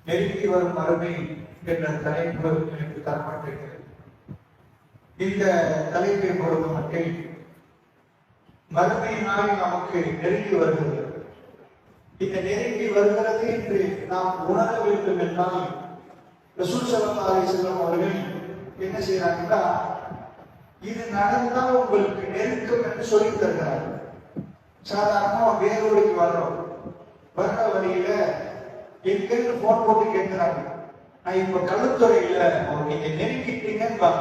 நெருங்கி வரும் மறுமை என்ற தலைப்பு எனக்கு தரப்பட்டிருக்கிறது. இந்த தலைப்பை பொறுத்த மட்டில் மறுமை நாள் நமக்கு நெருங்கி வருகிறது. இந்த நெருங்கி வருகிறது என்று நாம் உணர வேண்டும் என்றால் ரசூல் ஸல்லல்லாஹு அலைஹி வஸல்லம் அவர்கள் என்ன செய்யறாங்கன்னா, இது நடந்தால் உங்களுக்கு நெருக்கம் என்று சொல்லி தருகிறார்கள். சாதாரணமா வேலூருக்கு வர்ற வழியில எங்கிருந்து போன் போட்டு கேட்கிறாங்க, நான் இப்ப கழுத்துறையில நீங்க நெருங்கிட்டீங்கன்னு.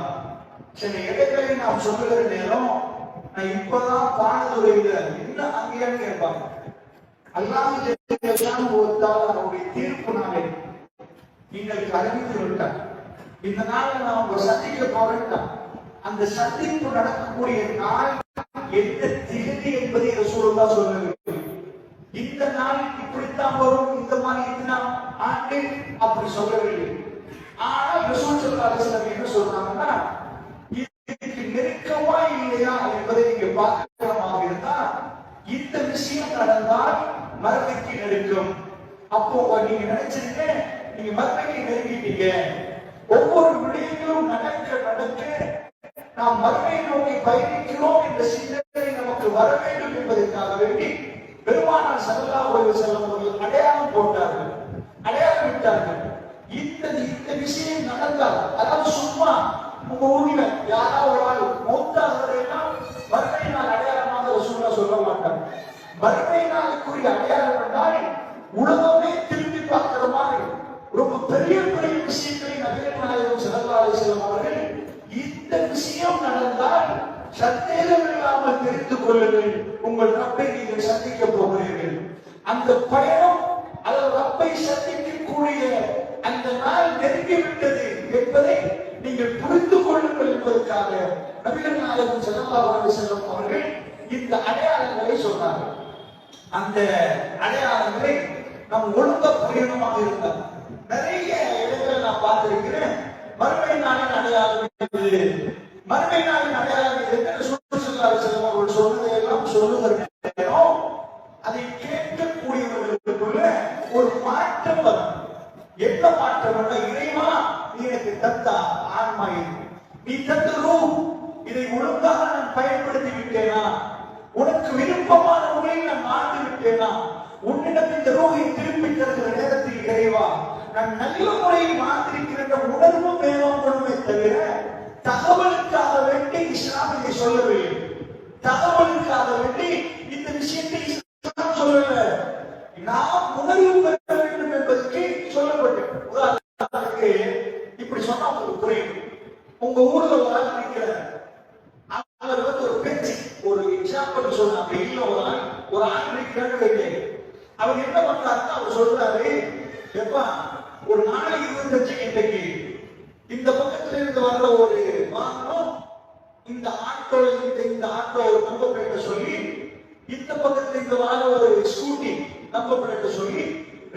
சில இடங்களை நாம் சொல்லுகிற நேரம் நான் இப்பதான் பானதுறையில இன்னும் அங்கேயான்னு கேட்பாங்க. அல்லாஹ் அவருடைய தீர்ப்பு நாளை நீங்கள் அறிவித்து விட்டார். இந்த நாளை நாம் உங்க சந்திக்க போறேன். அந்த சந்திப்பு நடக்கக்கூடிய நாள் எந்த திகதி என்பதை ரசூலுல்லாஹ் சொல்லவில்லை. இந்த நாள் இப்படித்தான் வரும், இந்த மாதிரி இத்தனை ஆண்டு அப்படி சொல்லவில்லை. ஆனால் ரசூல் ஸல்லல்லாஹு அலைஹி வஸல்லம் என்ன சொல்றாங்கன்னா, இதுக்கு நெருக்கமா இல்லையா என்பதை நீங்க பார்க்கறமாக இருந்தா, இந்த விஷயம் நடந்தால் மறுமைக்கு நெருக்கம். அப்போ நீங்க நினைச்சீங்க, நீங்க மறுமைக்கு நெருங்கிட்டீங்க. ஒவ்வொரு விடயங்களும் நடக்க நாம் மறுமையை நோக்கி பயணிக்கிறோம் என்ற சிந்தனை நமக்கு வர வேண்டும் என்பதற்காக வேண்டி பெருமானார் ஸல்லல்லாஹு அலைஹி வஸல்லம் அவர்கள் அடையாளம் போட்டார்கள், அடையாளம் விட்டார்கள். இந்த விஷயம் நடந்தால், அதாவது சும்மா உங்க ஊர்ல யாராவது ஒரு ஆள் மௌத்தாகிறதுனா மறுமை நாள் அடையாளமாக ரசூலுல்லாஹ் சொல்ல மாட்டாங்க. மறுமை நாளுக்குரிய அடையாளம் என்றால் உலகமே திரும்பி பார்க்கிற மாதிரி ரொம்ப பெரிய பெரிய விஷயங்களை நபிகள் நாயகம் ஸல்லல்லாஹு அலைஹி வஸல்லம் அவர்கள் இந்த விஷயம் நடந்தால் சந்தேகம் இல்லாமல் தெரிந்து கொள்ளுங்கள், உங்கள் ரப்பை நீங்கள் சந்திக்க போகிறீர்கள். அந்த பயணம் அல்லது ரப்பை சந்திக்கக்கூடிய அந்த நாள் நெருங்கிவிட்டது என்பதை நீங்கள் புரிந்து கொள்ளுங்கள் என்பதற்காக நபிகள் நாயகம் ஸல்லல்லாஹு அலைஹி வஸல்லம் அவர்கள் இந்த அடையாளங்களை சொன்னார்கள். அந்த அடையாளங்களை நாம் ஒழுங்க புரியணுமாக இருந்தார். நிறைய இடங்களை நான் பார்த்திருக்கிறேன். மறுமை நாளின் அடையாளம் என்பது, மறுமை நாளின் அடையாளம் என்று ரசூல் ஸல்லல்லாஹு அலைஹி வஸல்லம் அவர்கள் சொன்னதையெல்லாம் சொல்லுகிற நேரம் அதை கேட்கக்கூடியவர்களுக்குள்ள ஒரு மாற்றம் வரும். என்ன மாற்றம்? இறைவா, நீ எனக்கு தந்த ஆன்மா இது, நீ தந்த ரூஹ், இதை ஒழுங்காக நான் பயன்படுத்தி விட்டேனா? உனக்கு விருப்பமான முறையில் நான் மாற்றி விட்டேனா? உன்னிடம் இந்த ரூஹை திருப்பி தருகிற நேரத்தில் இறைவா, நான் நல்ல முறையில் மாற்றிருக்கிற உணர்வு மேலோங்கணுமே தவிர தகவலுக்காக வேண்டி இஸ்லாமியை சொல்லவில்லை. தகவலுக்காக வேண்டி இந்த விஷயத்தை இஸ்லாம் சொல்லவில்லை. நாம் உணர்வு பெற வேண்டும் என்பதற்கு சொல்லப்பட்டது. உதாரணத்துக்கு இப்படி சொன்னா உங்களுக்கு புரியும். உங்க ஊர்ல ஒரு ஆள் நிற்கிறார், அவர் ஒரு பேச்சு, ஒரு எக்ஸாம்பிள் சொன்ன அப்படி இல்லை, ஒரு ஆள் நிற்கிறார். அவர் என்ன பண்றாருன்னா, அவர் சொல்றாரு, எப்பா ஒரு நாளைக்கு 25 இன்றைக்கு இந்த பக்கத்துல இருந்து வர்ற ஒரு வாகனம் இந்த ஆட்டோ ஒரு நம்பர் பிளேட்டை சொல்லி, இந்த பக்கத்துல இருந்து வர ஒரு ஸ்கூட்டி நம்பர் பிளேட்டை சொல்லி,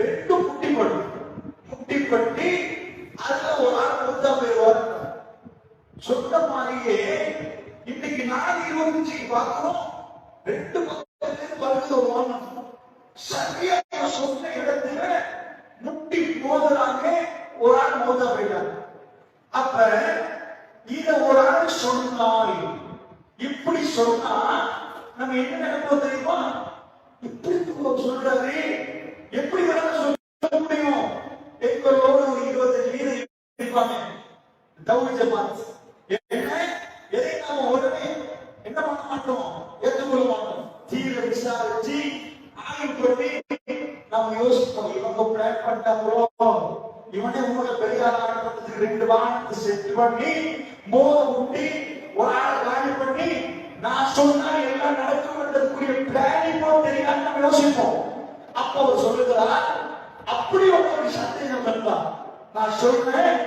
ரெண்டு முட்டி பண்ணி அதுல ஒரு ஆள் முத்தா போயிருவார். சொன்ன மாதிரியே இன்னைக்கு நாள் 25 பார்க்கிறோம், ரெண்டு பக்கத்துல இருந்து வருது ஒரு வாகனம். சரியா சொன்ன இடத்துல முட்டி மோதுறாங்க, ஒரு ஆள் மோதா போயிட்டாங்க. அப்ப இத ஒரு ஆள் சொன்னால், இப்படி சொன்னா நம்ம என்ன நினைப்போம் தெரியுமா? இப்படி சொல்றாரு, எப்படி வேணா சொல்ல முடியும்? எங்களோட ஒரு 25 வீரர் இருப்பாங்க, தௌஹீத் ஜமாத். எதை நாம உடனே என்ன பண்ண மாட்டோம், ஏற்றுக்கொள்ள மாட்டோம். தீர விசாரிச்சு ஆய்வு பண்ணி நம்ம யோசிப்போம், இவங்க பிளான் பண்ணிட்டாங்களோ, இவனே ஊர்ல பெரிய ஆரம்பத்துக்கு 2 வாரத்துக்கு செட் பண்ணி மோத முட்டி ஒரு ஆள் காலி பண்ணி நான் சொன்னா எல்லாம் நடக்கும் என்றதுக்குரிய பிளான் இப்போ தெரியாது நம்ம யோசிப்போம். அப்போ அவர் சொல்லுகிறார், அப்படி ஒரு சந்தேகம் வந்தா நான் சொல்றேன்,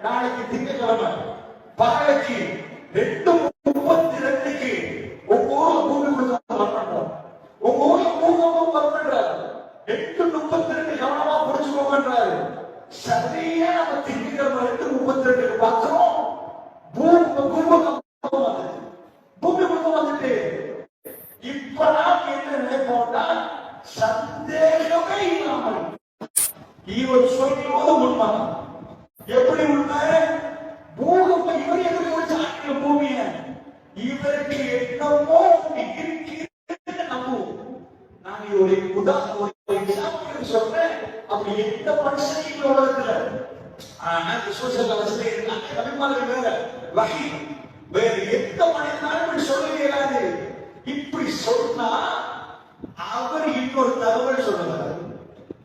நாளைக்கு திங்கட்கிழமை பகலுக்கு 2:32க்கு உங்க ஊர்ல பூமி கொடுக்க வரணும், உங்க ஊர்ல பூகம்பம் வரணுன்றாரு. 8:32 கவனமா புரிச்சுக்கோங்கன்றாரு. சரியா நம்ம திங்கட்கிழமை 2:32 பார்க்கிறோம், பூமி வந்துட்டு. இப்ப நாம் என்ன நினைப்போம்னா, சந்தேகமே இல்லாமல் இவர் சொல்லும்போது உண்மை. எப்படி உண்மை? பூகம்பம் இவர் எப்படி வச்சாங்க பூமிய? இவருக்கு என்னமோ நம்புவோம். நான் ஒரு உதாரணம் சொல்றேன். அப்படி எந்த மனுஷனையும் உலகத்துல ஆனா சோசியல் வசதி இருந்தாங்க, கவிமார்கள் வேற வகை வேற எந்த மனிதனாலும் சொல்ல இயலாது. இப்படி சொன்னா அவர் இன்னொரு தகவல் சொல்லுவார்.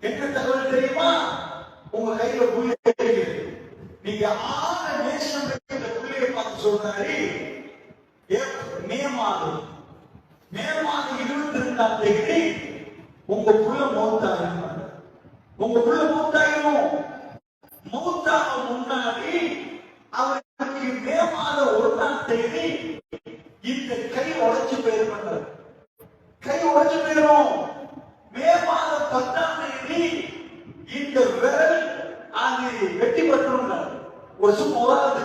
என்ன தகவல் தெரியுமா? உங்க கையில புள்ளி இருக்குது, நீங்க 6 நேசம் புள்ளியை பார்த்து சொல்றாரு, மே மாதம் 22ஆம் தேதி உங்க புள்ள மௌத்தாயிரும். உங்க புள்ள மௌத்தாயிரும். மௌத்தாக முன்னாடி அவருக்கு மே மாதம் 1ஆம் தேதி இந்த கை உடைச்சு போயிருப்பாங்க. கை உடைச்சு போயிடும். மே மாதம் 10ஆம் தேதி இந்த விரல் அது வெட்டி பட்டுரும். ஒரு சும்மா போராது.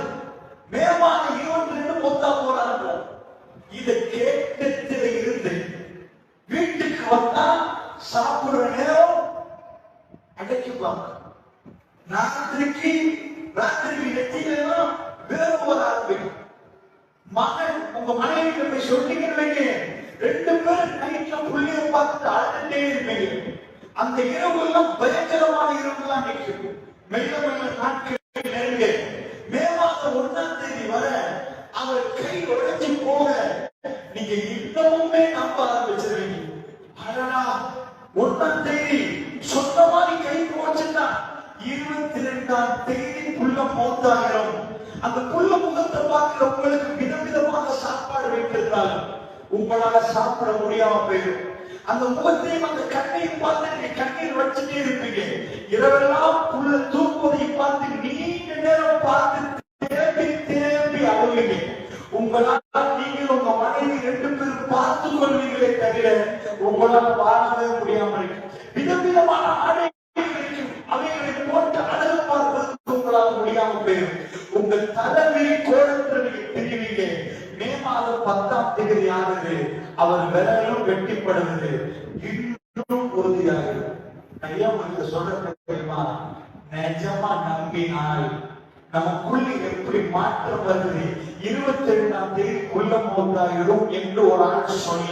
மே மாதம் 22 மொத்தா போறாங்க. இதை கேட்டதில் இருந்து வீட்டுக்கு வந்தா சாப்பிடுற நேரம் அடைக்குவாங்க. ராத்திரிக்கு நெத்திலாம் வேற ஒரு ஆரம்பிக்கும். மகன் உங்க மனைவி போய் சொல்லிக்கிறீங்க, 2 பேரும் நைட்ல புள்ளிய பார்த்து அழுதுட்டே இருப்பீங்க. அந்த இரவுலாம் பயங்கரமான இரவுலாம் நிற்கும். மெல்ல மெல்ல நாட்கள் நெருங்க மே மாதம் 1ஆம் தேதி வர அவர் கை உடைச்சு போக நீங்க இன்னமுமே நம்ப ஆரம்பிச்சிருவீங்க. அடடா 1ஆம் தேதி சொன்ன மாதிரி கை போச்சுன்னா 22ஆம் தேதி புள்ள மௌத்தாயிரும். அந்த புள்ள முகத்தை பார்க்கிற உங்களுக்கு விதவிதமாக சாப்பாடு வைத்திருந்தால் உங்களால சாப்பிட முடியாம போயிடும். அந்த முகத்தையும் அந்த கண்ணையும் பார்த்து நீங்க கண்ணீர் வச்சுட்டே இருப்பீங்க. இரவெல்லாம் புள்ள தூக்குவதை பார்த்து நீண்ட நேரம் பார்த்து தேம்பி தேம்பி அழுவீங்க. உங்களால் நீங்கள் உங்க மனைவி 2 பேரும் பார்த்துக் கொள்வீங்களே தவிர உங்களால் வாழவே முடியாமல் விதவிதமான ஆடை அவைகளை போட்டு அழகு பார்ப்பதற்கு உங்களால் முடியாமல் போயிடும். உங்கள் தலைமையை கோலத்தில் தெரிவிங்க. மே மாதம் 10ஆம் தேதி ஆகுது, அவர் விரலும் வெட்டிப்படுவது இன்னும் உறுதியாகும். ஐயா உங்களுக்கு சொல்ற தெரியுமா? நிஜமா நம்பினால் நமக்குள்ள எப்படி மாற்றம் வருது. 22ஆம் தேதி குள்ள மௌத்தாயிரும் என்று ஒரு ஆள் சொல்ல,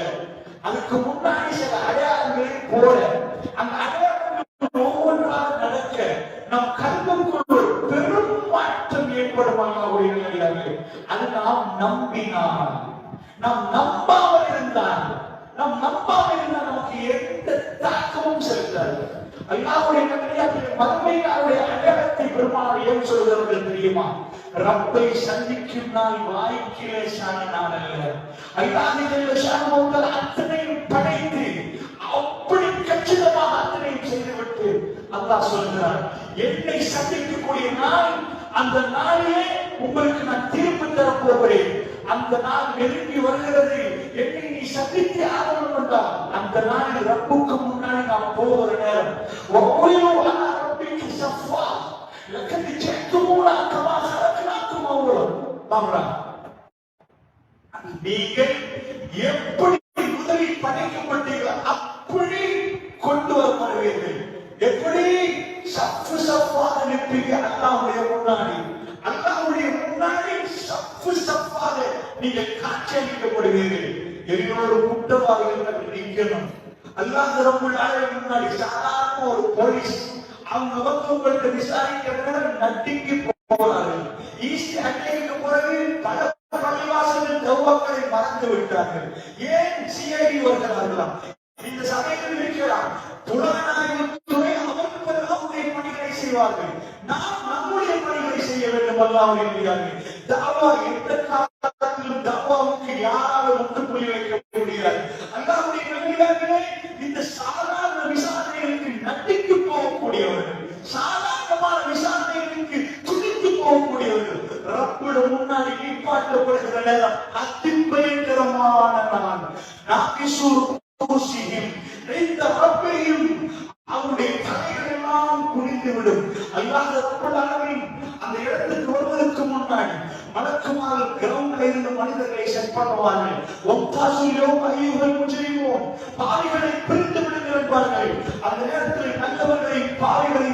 அதுக்கு முன்னாடி சில அடையாளங்களை போல அந்த அடையாளங்கள் ஒவ்வொன்றாக நடக்க நம் கல்விக்குள் ஒரு பெரும் மாற்றம் ஏற்படுமாக. அது நாம் நம்பினால், நாம் நம்பாமல் இருந்தால் நமக்கு எந்த தாக்கமும் செலுத்தாது. அல்லாஹ்வுடைய மறுமையினுடைய அடையாளத்தை பெருமாள் ஏன் சொல்கிறார்கள் தெரியுமா? ரப்பை சந்திக்கும் நாள் வாய்க்கிலே சான நாள் அல்ல. அல்லாஹ் அத்தனையும் படைத்து அப்படி கச்சிதமாக அத்தனையும் செய்துவிட்டு அல்லாஹ் சொல்கிறார், என்னை சந்திக்கக்கூடிய நாள், அந்த நாளிலே உங்களுக்கு நான் திருப்பி தரப் போகிறேன். அந்த நாள் நெருங்கி வருகிறது. என்னை நீ சந்தித்து ஆதரவு கொண்டால் அந்த நாளில் ரப்புக்கு முன்னாடி நாம் போகிற நேரம் நீங்கள் எப்படி முதலில் படைக்கப்பட்டீர்களோ அப்படி கொண்டு வரப்படுவீர்கள். எப்படி சப்பு சப்பாக நிற்பீங்க அல்லாஹ்வுடைய முன்னாடி. அல்லாஹ்வுடைய முன்னாடி சப்பு சப்பாக நீங்கள் காட்சியளிக்கப்படுவீர்கள். எல்லோரு குற்றவாளிகள் நிற்கணும். அல்லாஹ் ரப்பல் ஆலமீன் முன்னாடி சாதாரண ஒரு போலீஸ் அவங்க வந்து உங்கள்கிட்ட விசாரிக்கிற நட்டிக்கு போகிறார்கள். ஈஸ்ட் அன்னைக்கு பிறகு பல பள்ளிவாசல்கள் தௌபாக்களை மறந்து விட்டார்கள். ஏன் சிஐடி வருகிறார்களாம்? இந்த சபையில் இருக்கிறார் புலனாய்வுத்துறை அவர்களுடைய பணிகளை செய்வார்கள். நாம் நம்முடைய பணிகளை செய்ய வேண்டும். அல்லாஹ்வுடைய தாவா எந்த காலத்திலும் தாவாவுக்கு யாராலும் முற்றுப்புள்ளி வைக்க முடியாது. அல்லாஹ்வுடைய நபிகளே இந்த சாதாரண விசாரணைகளுக்கு நட்டிக்கு போகக்கூடியவர்கள், சாதாரணமான விசாரணைகளுக்கு துணித்து போகக்கூடியவர்கள் ரப்பிடம் முன்னாடி நிப்பாட்டப்படுகிற நேரம் அதிபயங்கரமான நாள். இந்த ரப்பையும் அவருடைய தலைகள் எல்லாம் குனிந்துவிடும். அல்லாஹ் ரப்பல் ஆலமீன் அந்த இடத்துக்கு வருவதற்கு முன்னாடி மலக்குமார்கள் கிரவுண்ட்ல இருந்து மனிதர்களை செட் பண்ணுவார்கள். பாவிகளை பிரித்து விடுங்கள் என்பார்கள். அந்த நேரத்தில் நல்லவர்களை பாவிகளை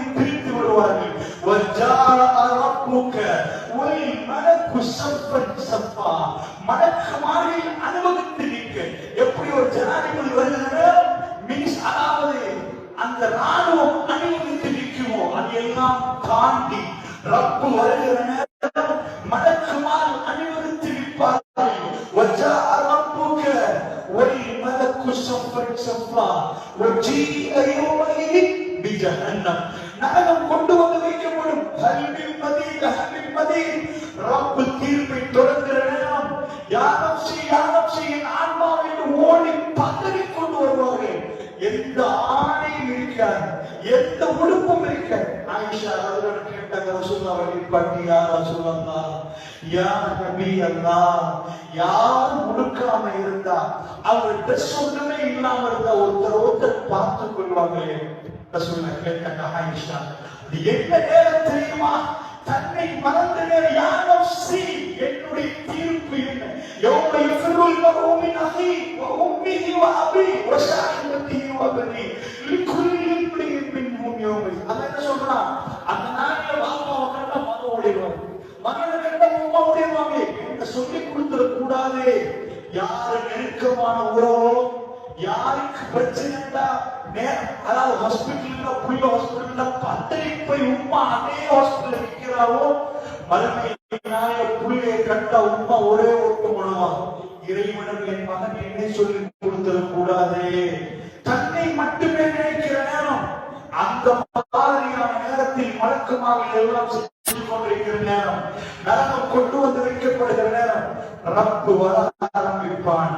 அந்த ராணுவம் அணிவகுத்து நிற்குமோ அதையெல்லாம் தாண்டி ரப்பு வருகிற நேரம் மலக்குமார் அணிவகுத்து நிற்பார்கள். وجاء ربك والملك صفا صفا وجيء يومئذ بجهنم. நரகம் கொண்டு வந்து வைக்கப்படும். ஹல்மில் மதீத் ஹல்மில் மதீத். ரப்பு தீர்ப்பை தொடங்குகிற நேரம் யா நஃப்ஸி யா நஃப்ஸி என் ஆன்மா என்று ஓடி பதறி கொண்டு வருவார்கள். எந்த ஆணையும் இருக்காது, எந்த உடுப்பும் இருக்காது. ஆயிஷா அவர்கள் கேட்டாங்க, ரசூலுல்லாஹி பற்றி யா ரசூலல்லாஹ் யா நபி அல்லாஹ், யார் உடுக்காம இருந்தா அவங்க ட்ரெஸ் ஒன்றுமே இல்லாம இருந்தா ஒருத்தர் பார்த்துக் கொள்வாங்களே. ரசூலுல்லாஹ் கேட்டாங்க, ஆயிஷா அது என்ன நேரம் தெரியுமா? தன்னை மறந்த நேரம். யா நஃப்ஸி என்னுடைய தீர்ப்பு என்ன? யௌம யஃபிருல் மர்உ மின் அஹீ வ உம்மிஹி வ அபீ வ ஸாஹிபத்திஹி வ பனீ லிகுல்லி இம்ரிஇன் மின்ஹும் யௌமஇ. அல்லாஹ் என்ன சொல்றான்? அந்த நாளில் பாப்பாவை கண்டா மகன் ஓடிடுவாங்க, மகனை கண்டா உம்மா ஓடிடுவாங்க. என்ன சொல்லி கொடுத்துட கூடாது. யாரு நெருக்கமான உறவோ, யாருக்கு பிரச்சனைடா, அதாவது ஹாஸ்பிட்டல்ல புள்ள ஹாஸ்பிட்டல்ல பத்திரி போய் உம்மா அதே ஹாஸ்பிட்டல்ல நிக்கிறாவோ, மறுமையினால புள்ளையை கண்டா உம்மா ஒரே ஓட்டு பண்ணுவான். இறைவனும் என் மகன் என்னை சொல்லி கொடுத்துட கூடாது. தன்னை மட்டுமே நினைக்கிற நேரம், அந்த மாதிரியான நேரத்தில் மலக்குமாக எல்லாம் செஞ்சு கொண்டிருக்கிற நேரம், நரகம் கொண்டு வந்து வைக்கப்படுகிற நேரம், ரப்பு வர ஆரம்பிப்பான்.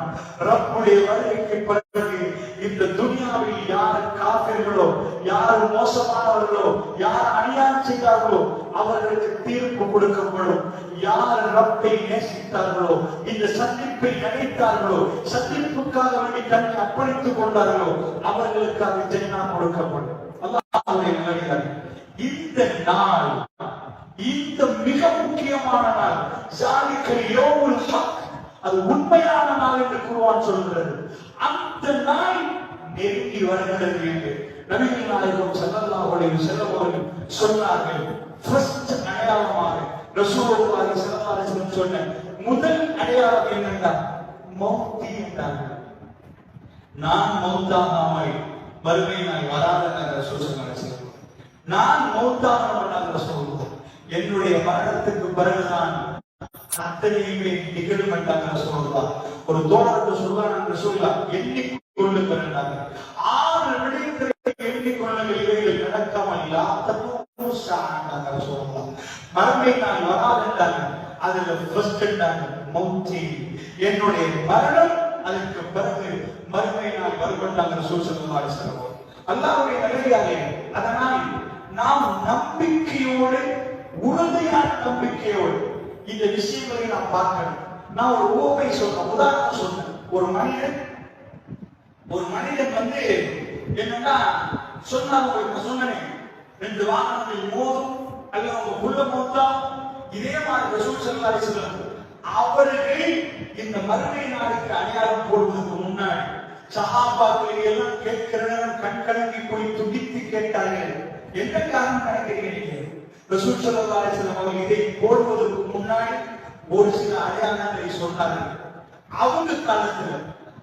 ரப்புடைய வருகைக்கு பிறகு இந்த துனியாவில் யார் காஃபிர்களோ, யார் மோசமானவர்களோ, யார் அநியாயம் செய்தார்களோ அவர்களுக்கு தீர்ப்பு கொடுக்கப்படும். யார் ரப்பை நேசித்தார்களோ, இந்த சந்திப்பை நினைத்தார்களோ, சந்திப்புக்காக வேண்டி தன்னை அர்ப்பணித்துக் கொண்டார்களோ அவர்களுக்கு அது ஜென்னா கொடுக்கப்படும். அல்லாஹ்வுடைய நல்லடியார்களே, இந்த நாள், இந்த மிக முக்கியமான நாள், ஸாலிகல் யௌமுல் ஹக், அது உண்மையான நாள் என்று குர்ஆன் சொல்கிறது. அந்த நாள் நெருங்கி வருகிறது என்று நபிகள் நாயகம் ஸல்லல்லாஹு அலைஹி வஸல்லம் அவர்கள் சொன்னார்கள். ஃபர்ஸ்ட் அடையாளமாக ரசூலுல்லாஹி ஸல்லல்லாஹு அலைஹி வஸல்லம் சொன்ன முதல் அடையாளம் என்னன்னா மௌத்தி என்றாங்க. நான் மௌத்தாகாமல் மறுமை நாள் வராத ரசூல் ஸல்லல்லாஹு அலைஹி வஸல்லம், நான் மௌத்தாகாமல் ரசூலுல்லாஹ் என்னுடைய மரணத்துக்கு பிறகுதான் அத்தனையுமே நிகழும் என்றாங்க ரசூலுல்லாஹ். ஒரு தோழருக்கு சொல்றாங்க ரசூலுல்லாஹ், எண்ணிக்கொள்ளுங்கள் என்றாங்க. 6 விடயங்களை எண்ணிக்கொள்ளுங்கள், இவைகள் நடக்காமல் இல்லாததும் சாண்டாங்க ரசூலுல்லாஹ். மறுமை நாள் வராது என்றாங்க. அதுல ஃபர்ஸ்ட் என்றாங்க மௌத்தி, என்னுடைய மரணம், அதற்கு பிறகு மறுமை நாள் வரும் என்றாங்க ரசூல் ஸல்லல்லாஹு அலைஹி வஸல்லம். அல்லாஹ்வுடைய நல்லடியார்களே, அதனால் நாம் நம்பிக்கையோடு, உறுதியான நம்பிக்கையோடு இந்த விஷயங்களை நாம் பார்க்கணும். நான் ஒரு உவமை சொல்றேன், உதாரணம் சொல்றேன். ஒரு மனிதன் வந்து என்னன்னா சொன்னா, உங்களுக்கு சொன்னேன், 2 வாகனங்கள் மோதும் அல்ல அவங்க புள்ள மோதா, இதே மாதிரி ரசூல் ஸல்லல்லாஹு அலைஹி வஸல்லம் அவர்கள் இந்த மறுமை நாளுக்கு அடையாளம் போடுவதற்கு முன்னாடி சஹாபாக்கள் எல்லாம் கேட்கிற நேரம் கண் கலங்கி போய் துடித்து கேட்டார்கள். என்ன காரணம் நினைக்கிறீங்க? ரசூல் ஸல்லல்லாஹு அலைஹி வஸல்லம் அவர்கள் இதை போடுவதற்கு முன்னாடி ஒரு சில அடையாளங்களை சொன்னார்கள். அவங்க காலத்துல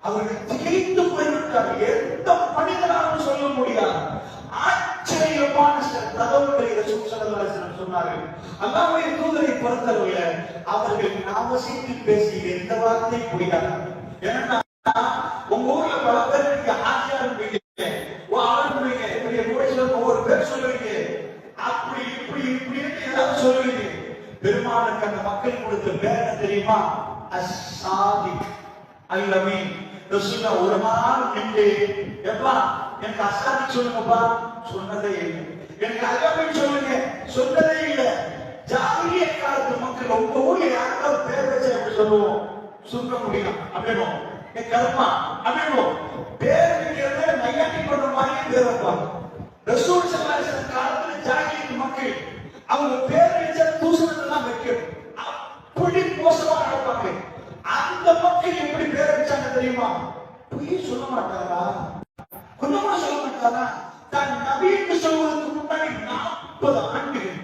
அவர்கள் திகைத்து போய்விட்டார்கள். எந்த மனிதனாலும் சொல்ல முடியாது. ஆச்சரியமான சில தகவல்களை ரசூல் ஸல்லல்லாஹு அலைஹி வஸல்லம் சொன்னார்கள். அல்லாஹ்வுடைய தூதரை பொறுத்தவரை அவர்கள் நாமசித்து பேசி எந்த வார்த்தை புரியாது. ஏன்னா உங்க ஊர்ல பல பேர் நீங்க ஆசியா இருப்பீங்க, ஆளுநீங்க, இப்படி கோயிலுக்கு ஒரு பேர் சொல்லுவீங்க, அப்படி இப்படி இப்படி ஏதாவது சொல்லுவீங்க. பெருமாளுக்கு அந்த மக்கள் கொடுத்த பேர் தெரியுமா? அஸ்ஸாதிக் அல்-அமீன். ரசூலுல்லா ஒரு நாள் நின்று, எப்பா எனக்கு அஸ்ஸாதிக் சொல்லுங்கப்பா, சொன்னதே இல்லை. எனக்கு அல்-அமீன் சொல்லுங்க, சொன்னதே இல்லை. ஜாஹிலிய காலத்து மக்கள் உங்க ஊர்ல யாராவது பேர் வச்சு எப்படி சொல்லுவோம்? சொல்ல முடியும் அப்படின்னு கர்மா அப்படின்னு பேர் வைக்கிறத நையாண்டி பண்ற மாதிரி பேர் வைப்பாங்க. ரசூல் ஸல்லல்லாஹு அலைஹி வஸல்லம் காலத்துல ஜாஹிலிய மக்கள் அவங்க பேர் வச்ச தூசணத்தெல்லாம் வைக்கணும், அப்படி மோசமா நடப்பாங்க. அந்த மக்கள் எப்படி பேர் வச்சாங்க தெரியுமா? பொய் சொல்ல மாட்டாரா, கொஞ்சமா சொல்ல மாட்டாரா? தன் நபிக்கு சொல்வதற்கு முன்னாடி 40 ஆண்டுகள்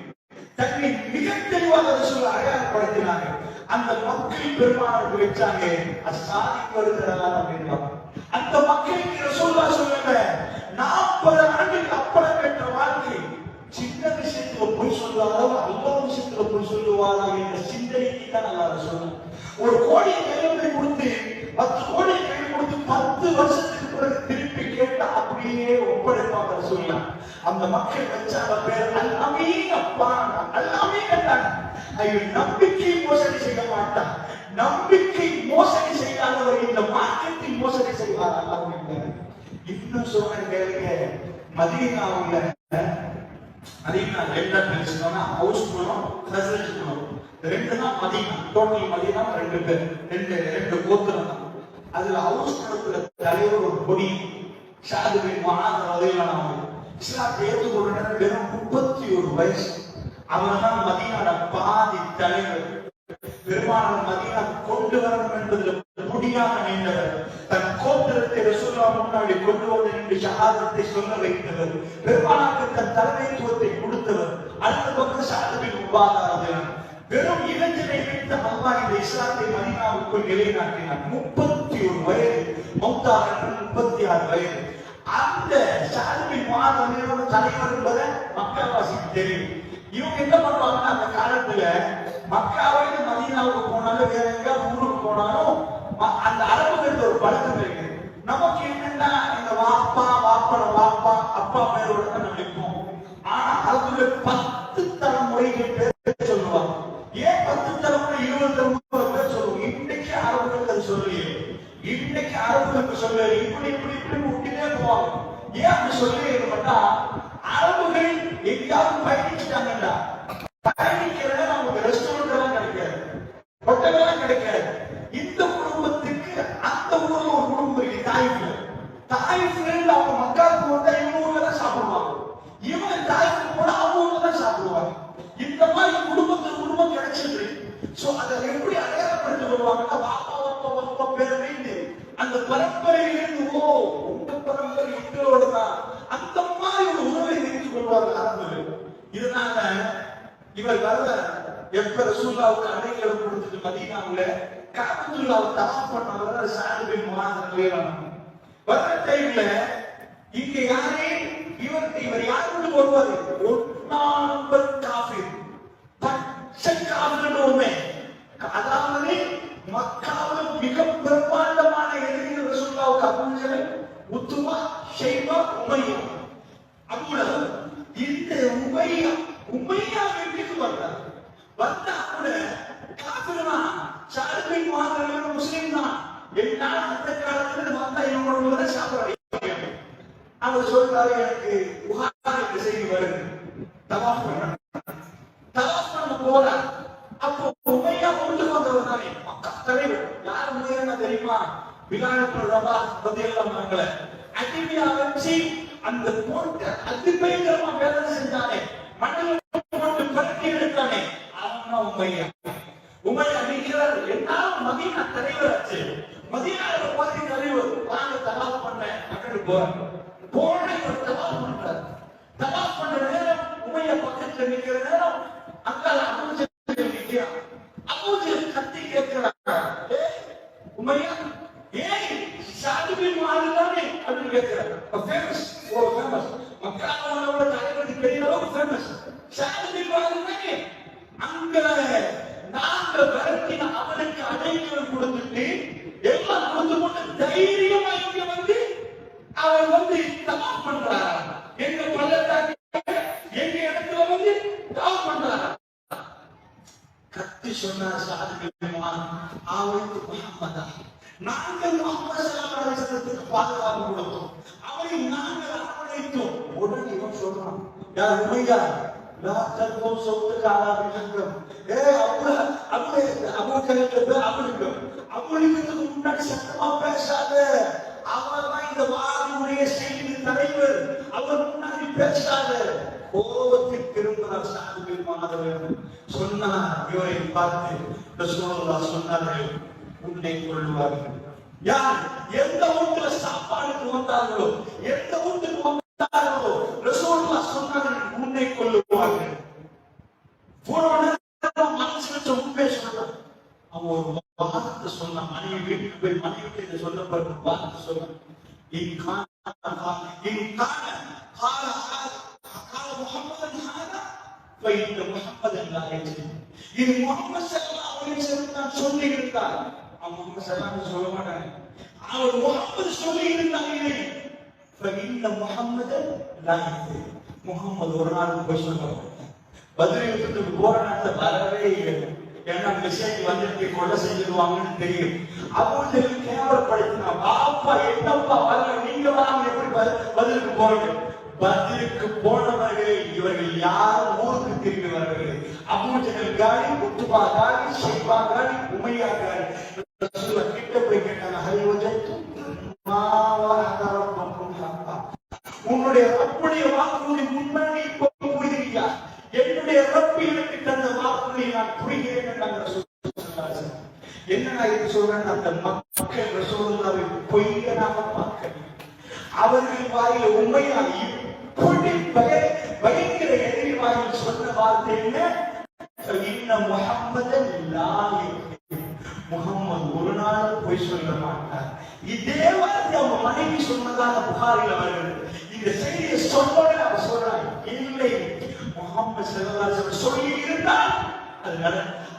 தன்னை மிக தெளிவாக ரசூல் அடையாளப்படுத்தினாங்க. அந்த மக்கள் பெருமாளுக்கு வச்சாங்க அஸ்ஸாதிக் வருகிறார் அப்படின்னா. அந்த மக்களுக்கு ரசூலுல்லாஹ் சொல்லுங்க, 40 ஆண்டுகள் சொல்லுவாங்க, அல்லாஹ் விஷயத்துல போய் சொல்லுவாரா என்ற சிந்தனைக்கு தான் நான் சொல்றேன். ஒரு கோடியை கையில கொடுத்து 10 கோடியை கையில கொடுத்து 10 வருஷத்துக்கு பிறகு திருப்பி கேட்டா அப்படியே ஒப்படைப்பாங்க சொல்லலாம். அந்த மக்கள் வச்சாங்க பேர் அல்லாமீன். அப்பா அல்லாமீன் கேட்டாங்க. ஐயோ, நம்பிக்கை மோசடி செய்ய மாட்டான். நம்பிக்கை மோசடி செய்யாதவர் இந்த மார்க்கெட்டில் மோசடி செய்வார் அல்லாஹ். இன்னும் சொல்றேன் கேளுங்க. மதீனாவுல மதீனா ரெண்டா பிரிச்சுட்டோம்னா ஹவுஸ் குணம் ஹஸ்ரஜ் குணம் ரெண்டு தான் மதீனா. டோட்டல் மதீனா ரெண்டு கோத்திரம் தான். அதுல ஹவுஸ் குணத்துல தலைவர் ஒரு கொடி ஷாது பின் முஆத் ரலியல்லாஹு அன்ஹு இஸ்லாத்தை ஏற்றுக்கொண்ட வெறும் 31 வயசு. அவர் தான் மதீனாவோட பாதி தலைவர். பெருமானார் மதீனா கொண்டு வரணும் என்பதில் முடியாத நின்றவர். தன் கோத்திரத்தை ரசூலுல்லாஹ் முன்னாடி கொண்டு வந்து நின்று ஷஹாதத்தை சொல்ல வைத்தவர். பெருமானாருக்கு தன் தலைமைத்துவத்தை கொடுத்தவர். அடுத்த பக்கம் ஷாது பின் முஆத் வெறும் இளைஞரை வைத்து அல்லாஹ் இந்த இஸ்லாத்தை மதீனாவுக்குள் நிலைநாட்டினார். 31 வயது. மௌத்தாக 36 வயது. அந்த ஷாது பின் முஆத் தலைவர் என்பதை மக்காவாசிக்கு தெரியும். இவங்க என்ன பண்ணுவாங்கன்னா அந்த காலத்துல மக்காவை மதீனாவுக்கு போனாலும் வேற எங்க ஊருக்கு போனாலும் அந்த அரபுகளுக்கு ஒரு பழக்கம் இருக்கு. நமக்கு என்னன்னா இந்த வாப்பா அப்பா பேரோட தான் நினைப்போம். ஆனா அரபுகள் 10 தலைமுறைகள் பேர் சொல்லுவாங்க. ஏன் 10 தலைமுறை 20 தலைமுறை பேர் சொல்லுவோம்? இன்னைக்கு அரபுகளுக்கு அது சொல்லலையே. இன்னைக்கு அரபுகளுக்கு சொல்ல இப்படி விட்டுட்டே போவாங்க. ஏன் அப்படி சொல்லி அரபுகள் எங்கேயாவது பயணிச்சுட்டாங்கடா, பயணிக்கிற நமக்கு ரெஸ்டாரண்ட் எல்லாம் கிடைக்காது, ஹோட்டல் எல்லாம் கிடைக்காது. இந்த குடும்பத்துக்கு அந்த ஊர்ல ஒரு குடும்பம் இருக்கு, தாயிஃப்ல அவங்க மக்காவுக்கு வந்தா இவங்க ஊர்ல தான் சாப்பிடுவாங்க, இவங்க தாயிஃப்க்கு போனா அவங்க ஊர்ல தான் சாப்பிடுவாங்க. இந்த மாதிரி குடும்பம் கிடைச்சிருக்கு. சோ அதை எப்படி அடையாளப்படுத்த வருவாங்கன்னா வாப்பா பேர் வைத்து அந்த பரம்பரையிலிருந்து உங்க பரம்பரை எங்களோட தான் அந்த மாதிரி ஒரு உணவை நினைத்துக் கொள்வார்கள் அரபுகள். இதனால இவர் வர எப்ப ரசூலுல்லாஹ்வுக்கு அடைக்கலம் கொடுத்துட்டு மதீனாவுல கஅபத்துல்லாஹ் தவாஃப் பண்ணவர் ஸஅத் பின் முஆத் ரலியல்லாஹு அன்ஹு வர டைம்ல இங்க இவர் யாரோட வருவாரு? ஒன்னாம்பர் காஃபிர், பச்சை காஃபிர் உண்மை. அதாவது மக்காவில் மிக பிரம்மாண்டமான எதிரிகள் ரசூலுல்லாஹ்வுக்கு அபூ ஜஹல், உத்பா, ஷைபா, உமையா. அபூலஹப் இந்த உமையா வீட்டுக்கு வந்தார். வந்தா கூட காஃபிரா ஸஅத் பின் முஆத் முஸ்லிம் தான். என்னால அந்த காலத்துல வந்தா இவங்களோட சாப்பிட அவர் சொல்றாரு, எனக்கு புகார் செய்தி வருது, தவாஃப் பண்ண போறார். அப்போ உமையா கொண்டு வந்தவர் தானே மக்கா தலைவர். யார் உமையா தெரியுமா? பிலால் இப்னு ரபாஹ் ரலியல்லாஹு அன்ஹு அடிமையா வச்சு அந்த போட்ட அதிபயங்கரமா வேலை செஞ்சானே, மணல் போட்டு பரட்டி எடுத்தானே, அவன் உமையா. அடிக்கிறார். என்னாலும் மதீனா தலைவர் ஆச்சு. மதீனாவுல போய் தலைவர் வாங்க தவாஃப் பண்ண அப்படின்னு போன இவர் தவாஃப் பண்றார். தவாஃப் பண்ற நேரம் உமையா பக்கத்துல நிக்கிற நேரம் அங்கால அபூ ஜஹல் நிக்கிறான். அபூ ஜஹல் கத்தி கேட்கிறார், உமையா ஏய் ஸஅத் பின் முஆத் தானே அப்படின்னு கேட்கிறார். ஃபேமஸ் மக்காவோட தலைவர் பெரிய அளவுக்கு ஃபேமஸ். ஸஅத் பின் முஆத் தானே. அங்க நாங்க விரட்டின அவனுக்கு அடைக்கலம் கொடுத்துட்டு எல்லாம் கொடுத்து தைரியமா இங்க வந்து அவர் வந்து தவாஃப் பண்றாரா? எங்க பள்ளத்தாக்கு எங்க இடத்துல வந்து தவாஃப் பண்றாரா? கத்தி சொன்னார் ஸஅத் பின் முஆத், அவருக்கு முஹம்மதா, நாங்கள் முஹம்மது ஸல்லல்லாஹு அலைஹி வஸல்லத்துக்கு பாதுகாப்பு கொடுத்தோம், அவரை நாங்கள் அரவணைத்தோம். உடனே இவன் சொல்றான், யா உமையா லா தர்ஃபு ஸௌத்தக அலா பிஹக்கம். அபூ ஜஹல் அவங்களுக்கு முன்னாடி சத்தமா பேசாத. அவர் தான் இந்த வாரியுடைய செய்தி தலைவர், அவர் முன்னாடி பேசாத. கோபத்தில் திரும்புகிறார் ஸஅத் பின் முஆத். சொன்னார், இவரை பார்த்து ரசூலுல்லாஹ் சொன்னார்கள், உன்னை கொள்வார்கள். யார் எந்த வீட்டுல சாப்பாடுக்கு வந்தார்களோ, எந்த வீட்டுக்கு வந்தார்களோ ரசூலுல்லாஹ் சொன்னார்கள், உன்னை கொள்ளுவார்கள். மனசு உண்மை சொன்னார். அவன் ஒரு வார்த்தை சொன்ன, மனைவி வீட்டுக்கு போய் மனைவி சொல்லப்பட்ட வார்த்தை சொன்ன, முகமது இந்த முகமது அல்லாஹ் இது முகமது ஸல்லல்லாஹு அலைஹி வஸல்லம் தான் சொல்லி இருந்தார். முகமது ஸல்லல்லாஹு சொல்ல மாட்டாங்க, அவர் முகமது சொல்லி இருந்தாங்க. இந்த முகமது முகமது ஒரு நாள் போய் சொல்லுவாங்க. பதில் யுத்தத்துக்கு போற நேரத்தை வரவே இல்லை. ஏன்னா மெசேஜ் வந்துட்டு கொலை செஞ்சிருவாங்கன்னு தெரியும். அவங்க கேவலப்படுத்தினா பாப்பா என்னப்பா வரல, நீங்க வராம எப்படி பதிலுக்கு போறீங்க? பதிலுக்கு போனவர்கள் இவர்கள் யாரும் ஊருக்கு திரும்பி வரவில்லை. அபூஜஹல் காலி, உத்பா காலி, ஷைபா காலி, உமையா காலி. கிட்ட போய் கேட்டாங்க, ஹல் வஜத்து மா வஅத ரப்புக்கும் ஹக்கா, உன்னுடைய ரப்புடைய வாக்குறுதி முன்னாடி போகிறீங்களா? என்னுடைய ரப்பு எனக்கு தந்த வாக்குறுதியை நான் புரிகிறேன் என்றாங்க. என்ன இது சொல்றேன், அந்த மக்கள் ரசூலுல்லாஹ்வை பொய்யனாக பார்க்க, அவர்கள் வாயில உண்மையாக இப்படி பயங்கர எதிரி வாயில் சொன்ன வார்த்தை என்ன? முகம்மது ஒரு நாள் போய் சொல்ல மாட்டார். இதே வார்த்தை அவங்க மனைவி சொன்னதாக புகாரில் வருகிறது. இந்த செய்தியை சொன்னோட அவர் சொல்றாங்க, இல்லை முகம்மது ஸல்லல்லாஹு அலைஹி வஸல்லம் சொல்லி இருந்தால் அதனால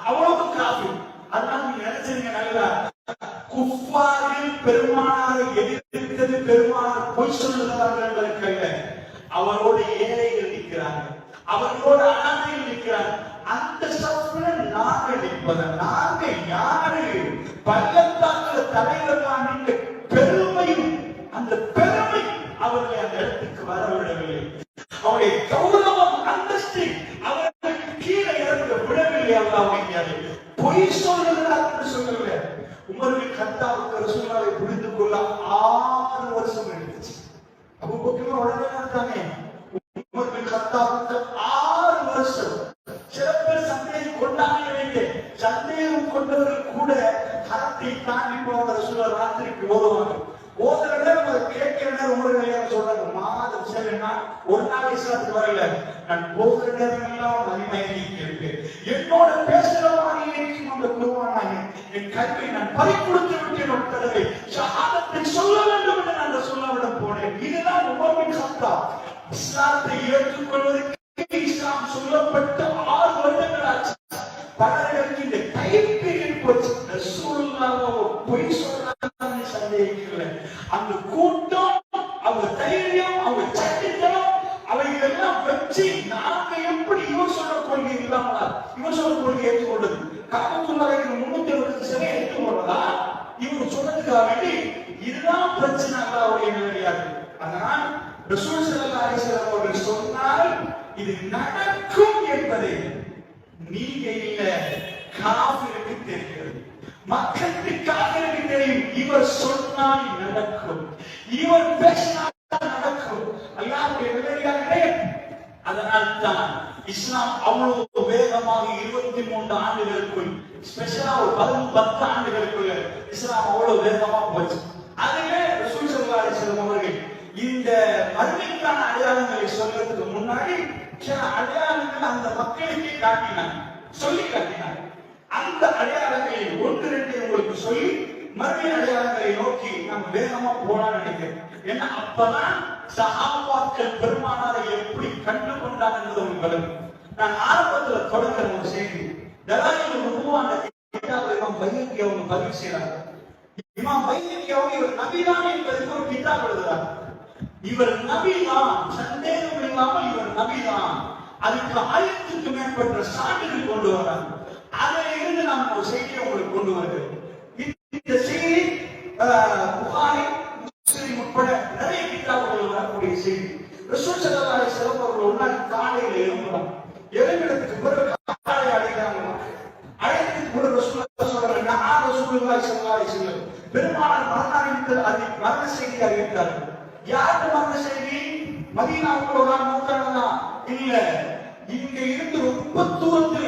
அவ்வளவு காஃபி. அதனால நீங்க நினைச்சிருங்க, நல்லா குஃபாரில் பெருமானாரை எதிர்க்கிறது, பெருமானார் பொய் சொல்லுகிறார்கள் என்பதற்கல்ல, அவரோடு ஏழைகள் நிற்கிறார்கள், அவர்களோடு அனாதைகள் நிற்கிறார்கள். அந்த சஃப்ல நாங்கள் நிற்பது, நாங்க யாரு? பள்ளத்தாக்குல தலைவர்களான இந்த பெருமையும் அந்த பெருமை அவர்களை அந்த இடத்துக்கு வரவிடவில்லை. அவருடைய கௌரவம் அந்தஸ்து அவர்களுக்கு கீழே இறங்க விடவில்லை. அல்லாஹ் பொய் சொல்லுகிறார் என்று சொல்லவில்லை. உமர் பின் கத்தாபுக்கு ரசூலுல்லாஹை புரிந்து கொள்ள 6 வருஷம் எடுத்துச்சு. அபூபக்கர் உடனே நடத்தானே, உமர் பின் கத்தாபுக்கு 6 வருஷம். சில பேர் சந்தேகம் கொண்டாங்க, சந்தேகம் கொண்டவர்கள் கூட ஹரத்தை தாண்டி போன ரசூலுல்லாஹ் ராத்திரிக்கு ஓதுவாங்க. ஓதுற நேரம் அதை கேட்கிற நேரம் உமர் கல்யாணம் சொல்றாங்க, மாதம் சரினா ஒரு நாள் இஸ்லாத்துக்கு வரல, நான் போகிற நேரம் எல்லாம் மகிமையை கேட்பேன், என்னோட பேசுறவானே அந்த குருவானாங்க, என் கல்வியை நான் பறி கொடுத்து விட்டேன். ஒரு தடவை ஷஹாதத்தை சொல்ல வேண்டும் என்று நான் ரசூலுல்லாஹ்விடம் போனேன். இதுதான் உமர் பின் கத்தாப் இஸ்லாத்தை ஏற்றுக்கொள்வதற்கு இஸ்லாம் சொல்லப்பட்ட 6 வருடங்கள் ஆச்சு. பலருக்கு இந்த கைப்பீரில் போச்சு. ரசூலுல்லாஹ் பொய் சொல்றாங்க சந்தேகிக்கல. அந்த கூட்டம், அவங்க தைரியம், அவங்க சட்டித்தனம், அவைகள் எல்லாம் வச்சு நாங்க எப்படி இவர் சொல்ற கொள்கை இல்லாமலா இவர் சொல்ற கொள்கை ஏற்றுக்கொண்டது? காபத்துல்லாஹ்வை 360 சிலை ஏற்றுக்கொள்றதா? இவர் சொன்னதுக்காக வேண்டி இதுதான் பிரச்சனை. அல்லாஹ்வுடைய நிலையாக. அதனால் ரசூல் ஸல்லல்லாஹு அலைஹி வஸல்லம் அவர்கள் சொன்னால் இது நடக்கும் என்பதை நீங்க இல்ல, காஃபிருக்கு தெரிகிறது, மக்களுக்கு காஃபிருக்கு தெரியும். இவர் சொன்னால் நடக்கும், இவர் பேசினால் நடக்கும். அல்லாஹ்வுடைய நிலையாகவே. அதனால் தான் இஸ்லாம் அவ்வளவு வேகமாக 23 ஆண்டுகளுக்குள், ஸ்பெஷலா ஒரு 10 ஆண்டுகளுக்குள்ள இஸ்லாம் அவ்வளவு வேகமாக போச்சு. அதுவே ரசூல் ஸல்லல்லாஹு அலைஹி வஸல்லம் அவர்கள் இந்த மறுமைக்கான அடையாளங்களை சொல்றதுக்கு முன்னாடி சில அடையாளங்கள் அந்த மக்களுக்கு காட்டினாங்க, சொல்லி காட்டினாங்க. அந்த அடையாளங்களை 1-2 உங்களுக்கு சொல்லி மறுமை அடையாளங்களை நோக்கி நம்ம வேகமா போலான்னு நினைக்கிறேன். ஏன்னா அப்பதான் சஹாபாக்கள் பெருமானாரை எப்படி கண்டு கொண்டாங்கன்றது உங்களுக்கு. நான் ஆரம்பத்துல தொடங்குற ஒரு செய்தி, தலாயிலுன் நுபுவா கிதாபை இமாம் பைஹக்கி அவங்க பதிவு செய்யறாங்க. இமாம் பைஹக்கி அவங்க இவர் நபிதான் என்பதற்கு ஒரு கிதாப் எழுதுறாங்க. இவர் நபிதான், சந்தேகம் இல்லாமல் இவர் நபிதான். அதுக்கு 1000க்கு மேற்பட்ட சான்றுகள் கொண்டு வராங்க. அதில் இருந்து நான் ஒரு செய்தியை உங்களுக்கு கொண்டு வருகிறேன். இந்த செய்தி புகாரி, முஸ்லிம் உட்பட நிறைய கிதாபுகளில் வரக்கூடிய செய்தி. ரசூல் ஸல்லல்லாஹு அலைஹி வஸல்லம் அவர்கள் ஒரு நாள் காலையில எழும்புறாங்க. எழும்பினதுக்கு பிறகு காலை அழைக்கிறாங்க. அழைத்ததுக்கு பிறகு ரசூலுல்லாஹ் சொல்றாங்க, நான் ரசூலுல்லாஹி ஸல்லல்லாஹு அலைஹி வஸல்லம் பெருமானார் மரண செய்தி அறிவித்தார்கள். யாருக்கு மரண செய்தி? மதீனாவுக்கு ஒரு நாள் மூத்தானதா? இல்ல, இங்க இருந்து ரொம்ப தூரத்துல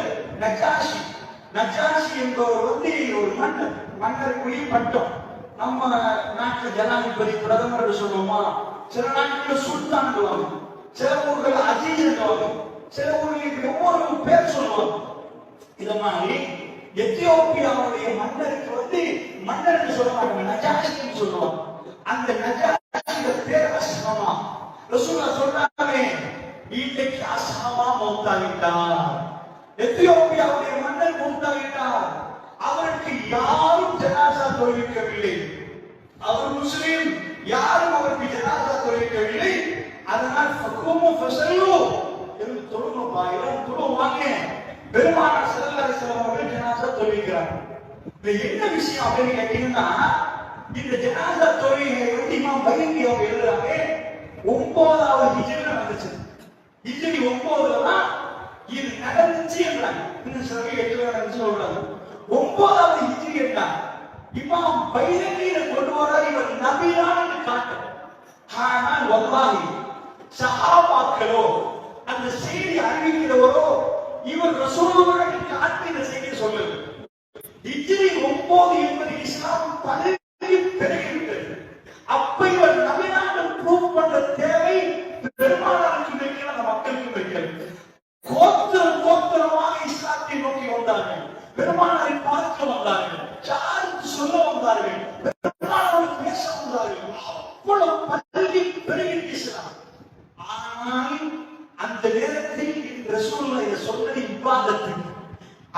நஜாஷி என்பவர் ஒரு மன்னருக்குரிய பட்டம். நம்ம நாட்டுல ஜனாதிபதி, பிரதமர் சொல்லுவோமா? சில நாட்கள் சுல்தான், சில ஊர்கள் அஜீஸ், சில ஊர்களுக்கு ஒவ்வொரு பேர் சொல்லுவாங்க. இத மாதிரி எத்தியோப்பியாவுடைய மன்னருக்கு மன்னர் சொல்ல மாட்டாங்க, நஜாஷின்னு சொல்லுவாங்க. அந்த நஜாஷி பேர் அஸ்மா. ரசூலுல்லாஹ் சொல்றாங்க, இன்றைக்கு அசாமா மௌத்தாகிட்டார். எத்தியோப்பியாவுடைய மன்னர் மௌத்தாகிட்டார். அவருக்கு யாரும் ஜனாசா தொழுவிக்கவில்லை. அவர் முஸ்லிம், யாரும் அவருக்கு ஜனாசா தொழுவிக்கவில்லை. அதனால் ஃபக்கூமு ஃபஸல்லு என்று தொழுங்கப்பா, எல்லாரும் தொழுவாங்க. பெருமானார் ஸல்லல்லாஹு அலைஹி வஸல்லம் அவர்கள் ஜனாசா தொழுவிக்கிறார். இது என்ன விஷயம் அப்படின்னு கேட்டீங்கன்னா, இந்த ஜனாசா தொழுகையை வந்து இமாம் பைஹகி அவங்க எழுதுறாங்க 9வது ஹிஜ்ரி நடந்துச்சு. ஹிஜ்ரி 9ல தான் இது நடந்துச்சு என்றாங்க. இன்னும் சில 8ல நடந்துச்சு சொல்றாங்க. 9வது ஹிஜ்ரி என்றாங்க. இமாம் பைஹகியை கொண்டு வரார். இவர் நபிதான் என்று காட்டு. ஆனால் வல்லாஹி சஹாபாக்களோ அந்த செய்தி அறிவிக்கிறவரோ இவர் ரசூலுல்லாஹி காட்டி இந்த செய்தியை சொல்லுது. ஹிஜ்ரி 9 என்பது இஸ்லாம் பரவி பெருகிவிட்டது. அப்ப இவர் நபிதான் ப்ரூவ் பண்ற தேவை பெருமானாருக்கு இருக்கிற அந்த மக்களுக்கு இருக்கிறது. கோத்திரம் கோத்திரமாக இஸ்லாத்தை நோக்கி வந்தார்கள். பெருமானாரை பார்க்க வந்தார்கள். சார்ந்து சொல்ல வந்தார்கள். பெருமானாரை பேச வந்தார்கள். அவ்வளவு பரவி பெருகிட்டு இஸ்லாம். ஆனால் அந்த நேரத்தில் ரசூலுல்லாஹி இதை சொன்னது இபாதத்து.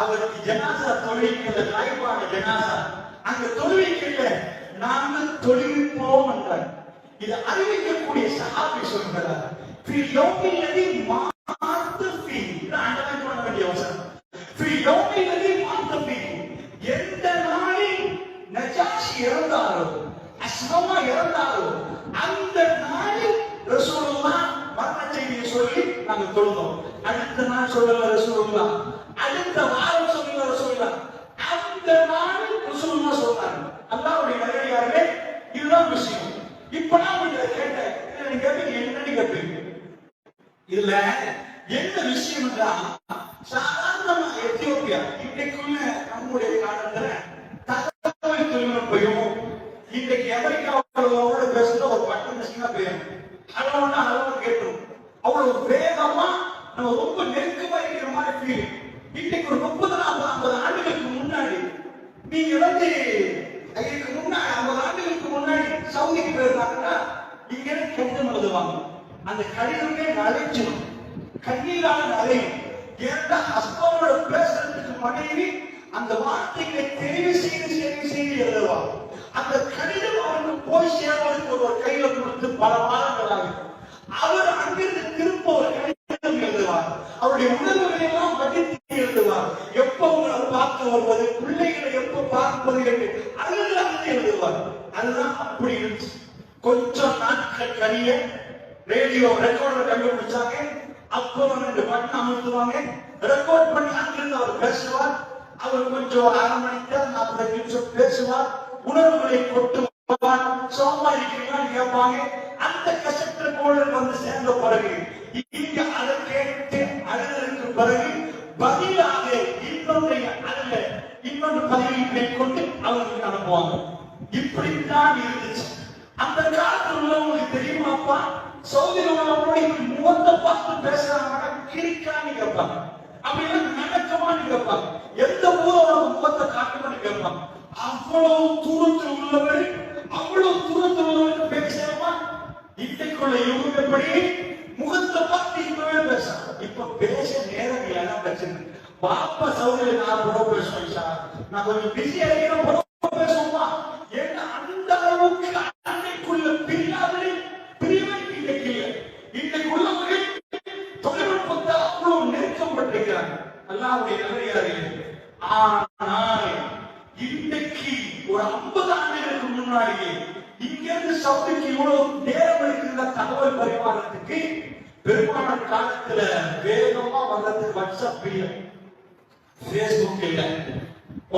அவருக்கு ஜனாசா தொழுவிக்கிற நாய்பான ஜனாசா அங்க தொழுவிக்கல, நாங்கள் தொழுவிப்போம் என்றார். இதை அறிவிக்கக்கூடிய சஹாபி சொல்கிறார், ஃபி யௌமில் லதி மாத ஃபீ, இது அண்டர்லைன் பண்ண வேண்டிய வசனம். ஃபி யௌமில் லதி மாத ஃபீ, எந்த நாளில் நஜாஷி இறந்தாரோ, அஸ்மா இறந்தாரோ, அந்த நாளில் ரசூலுல்லாஹ் மரண செய்தியை சொல்லி நாங்கள் தொழுதோம். அடுத்த நாள் சொல்லல ரசூலுல்லாஹ், அடுத்த வாரம் சொல்லல ரசூலுல்லாஹ், அந்த நாளில் ரசூலுல்லாஹ் சொன்னாங்க. அல்லாஹ்வுடைய நல்லடியார்களே, இதுதான் விஷயம். இப்ப நான் உங்களை கேட்டேன், நீங்க கேட்பீங்க என்னன்னு கேட்பீங்க. இதுல என்ன விஷயம் என்றால், சாதாரணமா எத்தியோப்பியா இன்றைக்குள்ள நம்முடைய காலத்துல தகவல் தொழில்நுட்பம் இன்றைக்கு அமெரிக்காவோட பேசுற ஒரு பட்டன் சின்ன பையன் ஹலோன்னா ஹலோ கேட்டோம். அவ்வளவு வேகமா நம்ம ரொம்ப நெருக்கமா இருக்கிற மாதிரி ஃபீல். இன்னைக்கு ஒரு 30-40 ஆண்டுகளுக்கு முன்னாடி நீங்க வந்து இதுக்கு முன்னாடி 50 ஆண்டுகளுக்கு முன்னாடி சவுதிக்கு போயிருந்தாங்கன்னா இங்க கடிதம் எழுதுவாங்க. அந்த கடிதமே நலைச்சிடும், கண்ணீரால நலையும். ஏன்னா ஹஸ்பண்டோட பேசுறதுக்கு மனைவி அந்த வார்த்தைகளை தெரிவு செய்து எழுதுவாங்க. அந்த கடிதம் அவருக்கு போய் சேர்வதற்கு ஒரு கையில கொடுத்து பல மாதங்கள் ஆகும். அவர் அங்கிருந்து திரும்ப ஒரு கடிதம் எழுதுவார். அவருடைய உணர்வுகளை எல்லாம் வடித்து எழுதுவார். எப்ப உங்களை பார்க்க வருவது, பிள்ளைகளை எப்ப பார்ப்பது என்று அழுது எழுதுவார். அதுதான் அப்படி இருந்துச்சு. கொஞ்சம் நாட்கள் கழிய ரேடியோ ரெக்கார்டர் கண்டுபிடிச்சாங்க. அப்போ 2 பட்டன் அமர்த்துவாங்க, ரெக்கார்ட் பண்ணி அங்கிருந்து அவர் பேசுவார். அவர் கொஞ்சம் 1/2 மணி நேரம் 40 நிமிஷம் பேசுவார். உணர்வுகளை கொட்டுவார். சோமா இருக்கிறீங்கன்னு கேட்பாங்க. அந்த கசட்டு போல வந்து சேர்ந்த பிறகு இங்க அதை கேட்டு அழுதற்கு பிறகு பதிலாக இன்னொரு பதிவை கொண்டு அவங்களுக்கு அனுப்புவாங்க. இப்படித்தான் இருந்துச்சு. அந்த காலத்தில் உள்ளவங்களுக்கு தெரியுமாப்பா, சவுதியில் உள்ளவங்களோட இப்படி முகத்தை பார்த்து பேசுறாங்க, கிரிக்கான்னு கேட்பாங்க. அப்படின்னா நடக்கமான்னு கேட்பாங்க. எந்த ஊரோட முகத்தை காட்டுமான்னு கேட்பாங்க. அவ்வளவு தூரத்தில் உள்ளவர்கள், அவ்வளவு தூரத்தில் உள்ளவர்கள் பேசலாமா? இன்றைக்குள்ள யுகம் எப்படி முகத்தை பார்த்து இப்பவே பேசுறாங்க. இப்ப பேச நேரம் இல்லைன்னா பிரச்சனை. பாப்பா சவுதியில நான் கூட பேசுவேன் சார், நான் கொஞ்சம் பிஸியா இருக்கிற பேசுவோமா? ஏன்னா அந்த அளவுக்கு அன்னைக்குள்ள பிரியாதலில் பிரிவை இன்றைக்கு இல்லை. இன்றைக்கு உள்ளவர்கள் தொழில்நுட்பத்தை அவ்வளவு நெருக்கப்பட்டிருக்கிறாங்க. அல்லாஹ்வுடைய நல்லடியார்களே, ஆனால் இன்றைக்கு ஒரு 50 ஆண்டுகளுக்கு முன்னாடியே இங்கிருந்து சவுதிக்கு இவ்வளவு நேரம் எடுக்கிற தகவல் பரிமாறத்துக்கு பெரும்பாலான காலத்துல வேகமா வர்றதுக்கு வாட்ஸ்அப் இல்லை, பேஸ்புக் இல்லை,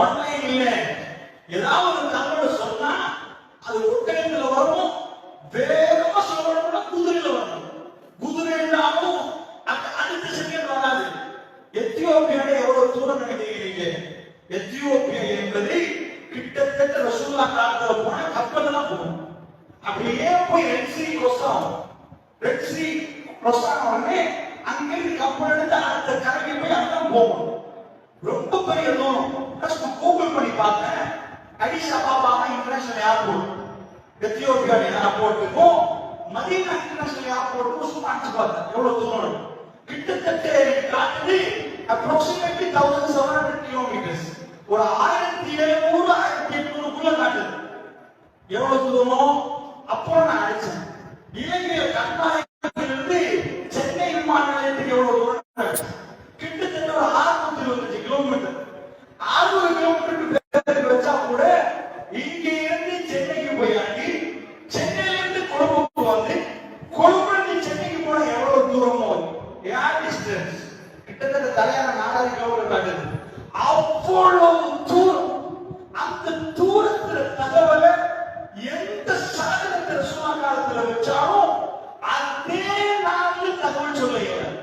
ஆன்லைன் இல்லை. ஏதாவது ஒரு தகவல் சொன்னா அது ஒட்டகத்துல வரணும், வேகமா சொல்லணும்னா குதிரையில வரணும். குதிரை இல்லாமல் அடுத்த செகண்ட் வராது. எத்தியோப்பியால எவ்வளவு தூரம் நினைக்கிறீங்க? எத்தியோப்பியா என்பதை கிட்டத்தட்ட ரசூலுல்லாஹ் காலத்துல போன கப்பல் தான் போகும். அப்படியே போய் ரெட் சி கிராஸ் ஆனே அங்கிருந்து கப்பல் எடுத்து அடுத்த கரைக்கு போய் அதான் போகணும். ரொம்ப பெரிய தூரம். கூகுள் பண்ணி பார்த்தேன், Addis Ababa international airport Ethiopia ஏர்போர்ட்டுக்கும் மதீனா இன்டர்நேஷனல் ஏர்போர்ட் சும்மா அடிச்சு பார்த்தேன் எவ்வளவு தூரம் கிட்டத்தட்ட காட்டுது approximately 1700 kilometers. ஒரு 1700 1800 காட்டுது. எவ்வளவு தூரம்? அப்போ நான் அடிச்சேன். இலங்கை கர்நாடகத்திலிருந்து சென்னை விமான நிலையத்துக்கு எவ்வளவு தூரம்? கிட்டத்தட்ட ஒரு 625 கிலோமீட்டர். 600 கிலோமீட்டருக்கு வச்சா கூட இங்க இருந்து சென்னைக்கு போயாண்டி சென்னையில இருந்து கொழும்புக்கு வந்து கொழும்புல இருந்து சென்னைக்கு போனா எவ்வளவு தூரமோ ஏர் டிஸ்டன்ஸ் கிட்டத்தட்ட தலையான 4000 கிலோமீட்டர் காட்டுது. அவ்வளவு தூரம். அந்த தூரத்துல தகவலை எந்த சாதனத்தை சும்மா காலத்துல வச்சாலும் அதே நாளில் தகவல் சொல்லுகிறார்.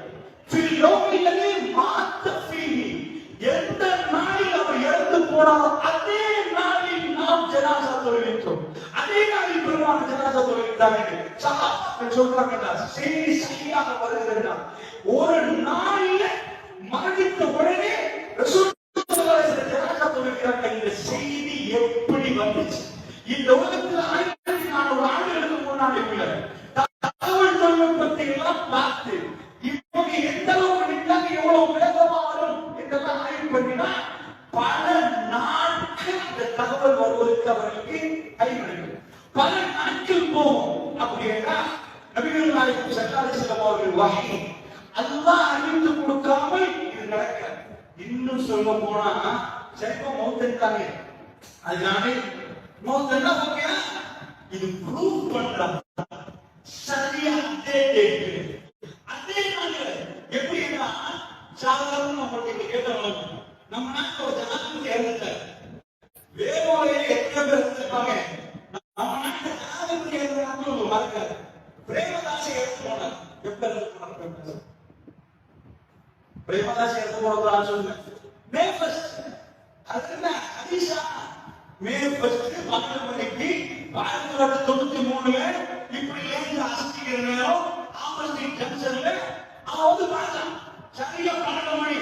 எந்த நாளில் அவர் இறந்து போனாலும் அதே நாளில் நாம் ஜனாசா தொழுகின்றோம். அதே நாளில் பெருமான ஜனாசா தொழுகின்றாங்க. சஹாபாக்கள் சொல்றாங்க செய்தி சரியாக வருகிறதா ஒரு நாளில் மரணித்த உடனே ரசூல் ஜனாசா தொழுகிறாங்க. இந்த செய்தி எப்படி வந்துச்சு? இந்த உலகத்தில் 1400 ஆண்டுகளுக்கு முன்னாடி உள்ள தகவல் தொழில்நுட்பத்தை எல்லாம் பார்த்து இப்போது எந்த அளவுக்கு நின்றாங்க எவ்வளவு வேகமா வரும் என்றெல்லாம் ஆய்வு பண்ணினா பல நாட்கள் இந்த தகவல் வருவதற்கு அவர்களுக்கு கைவிடுகிறது. பல நாட்கள் போகும். அப்படின்னா நபிகள் நாயகம் ஸல்லல்லாஹு அலைஹி வஸல்லம் அவர்கள் வஹி அல்லாஹ் அறிவித்து கொடுக்காமல் இது நடக்காது. இன்னும் சொல்ல போனா சரிப்பா மௌத்தன்காங்க அதனால மௌத்தன்னா ஓகே இது ப்ரூவ் பண்றாங்க சரியா அதே நாள் எப்படின்னா சாதாரண நம்மளுக்கு கேட்டவங்க நம்ம நாட்டில் ஒரு ஜனாதிபதி இறந்துட்டார். வேலூரில் எத்தனை பேர் இருந்திருப்பாங்க? நம்ம நாட்டில் ஜனாதிபதி இறந்தாங்க மறக்காது. பிரேமதாசை இறந்து போனார். எப்ப இறந்து போனார்? பிரேமதாசை இறந்து போனது சொல்லுங்க. மே 1 அது என்ன ஹதீஸா? மே 1 12 மணிக்கு 1993ல இப்படி ஏந்து அசத்திக்கிற நேரம் ஆம்பஸ்டி ஜங்ஷன்ல அவன் வந்து பார்த்தான். சரியா 12 மணி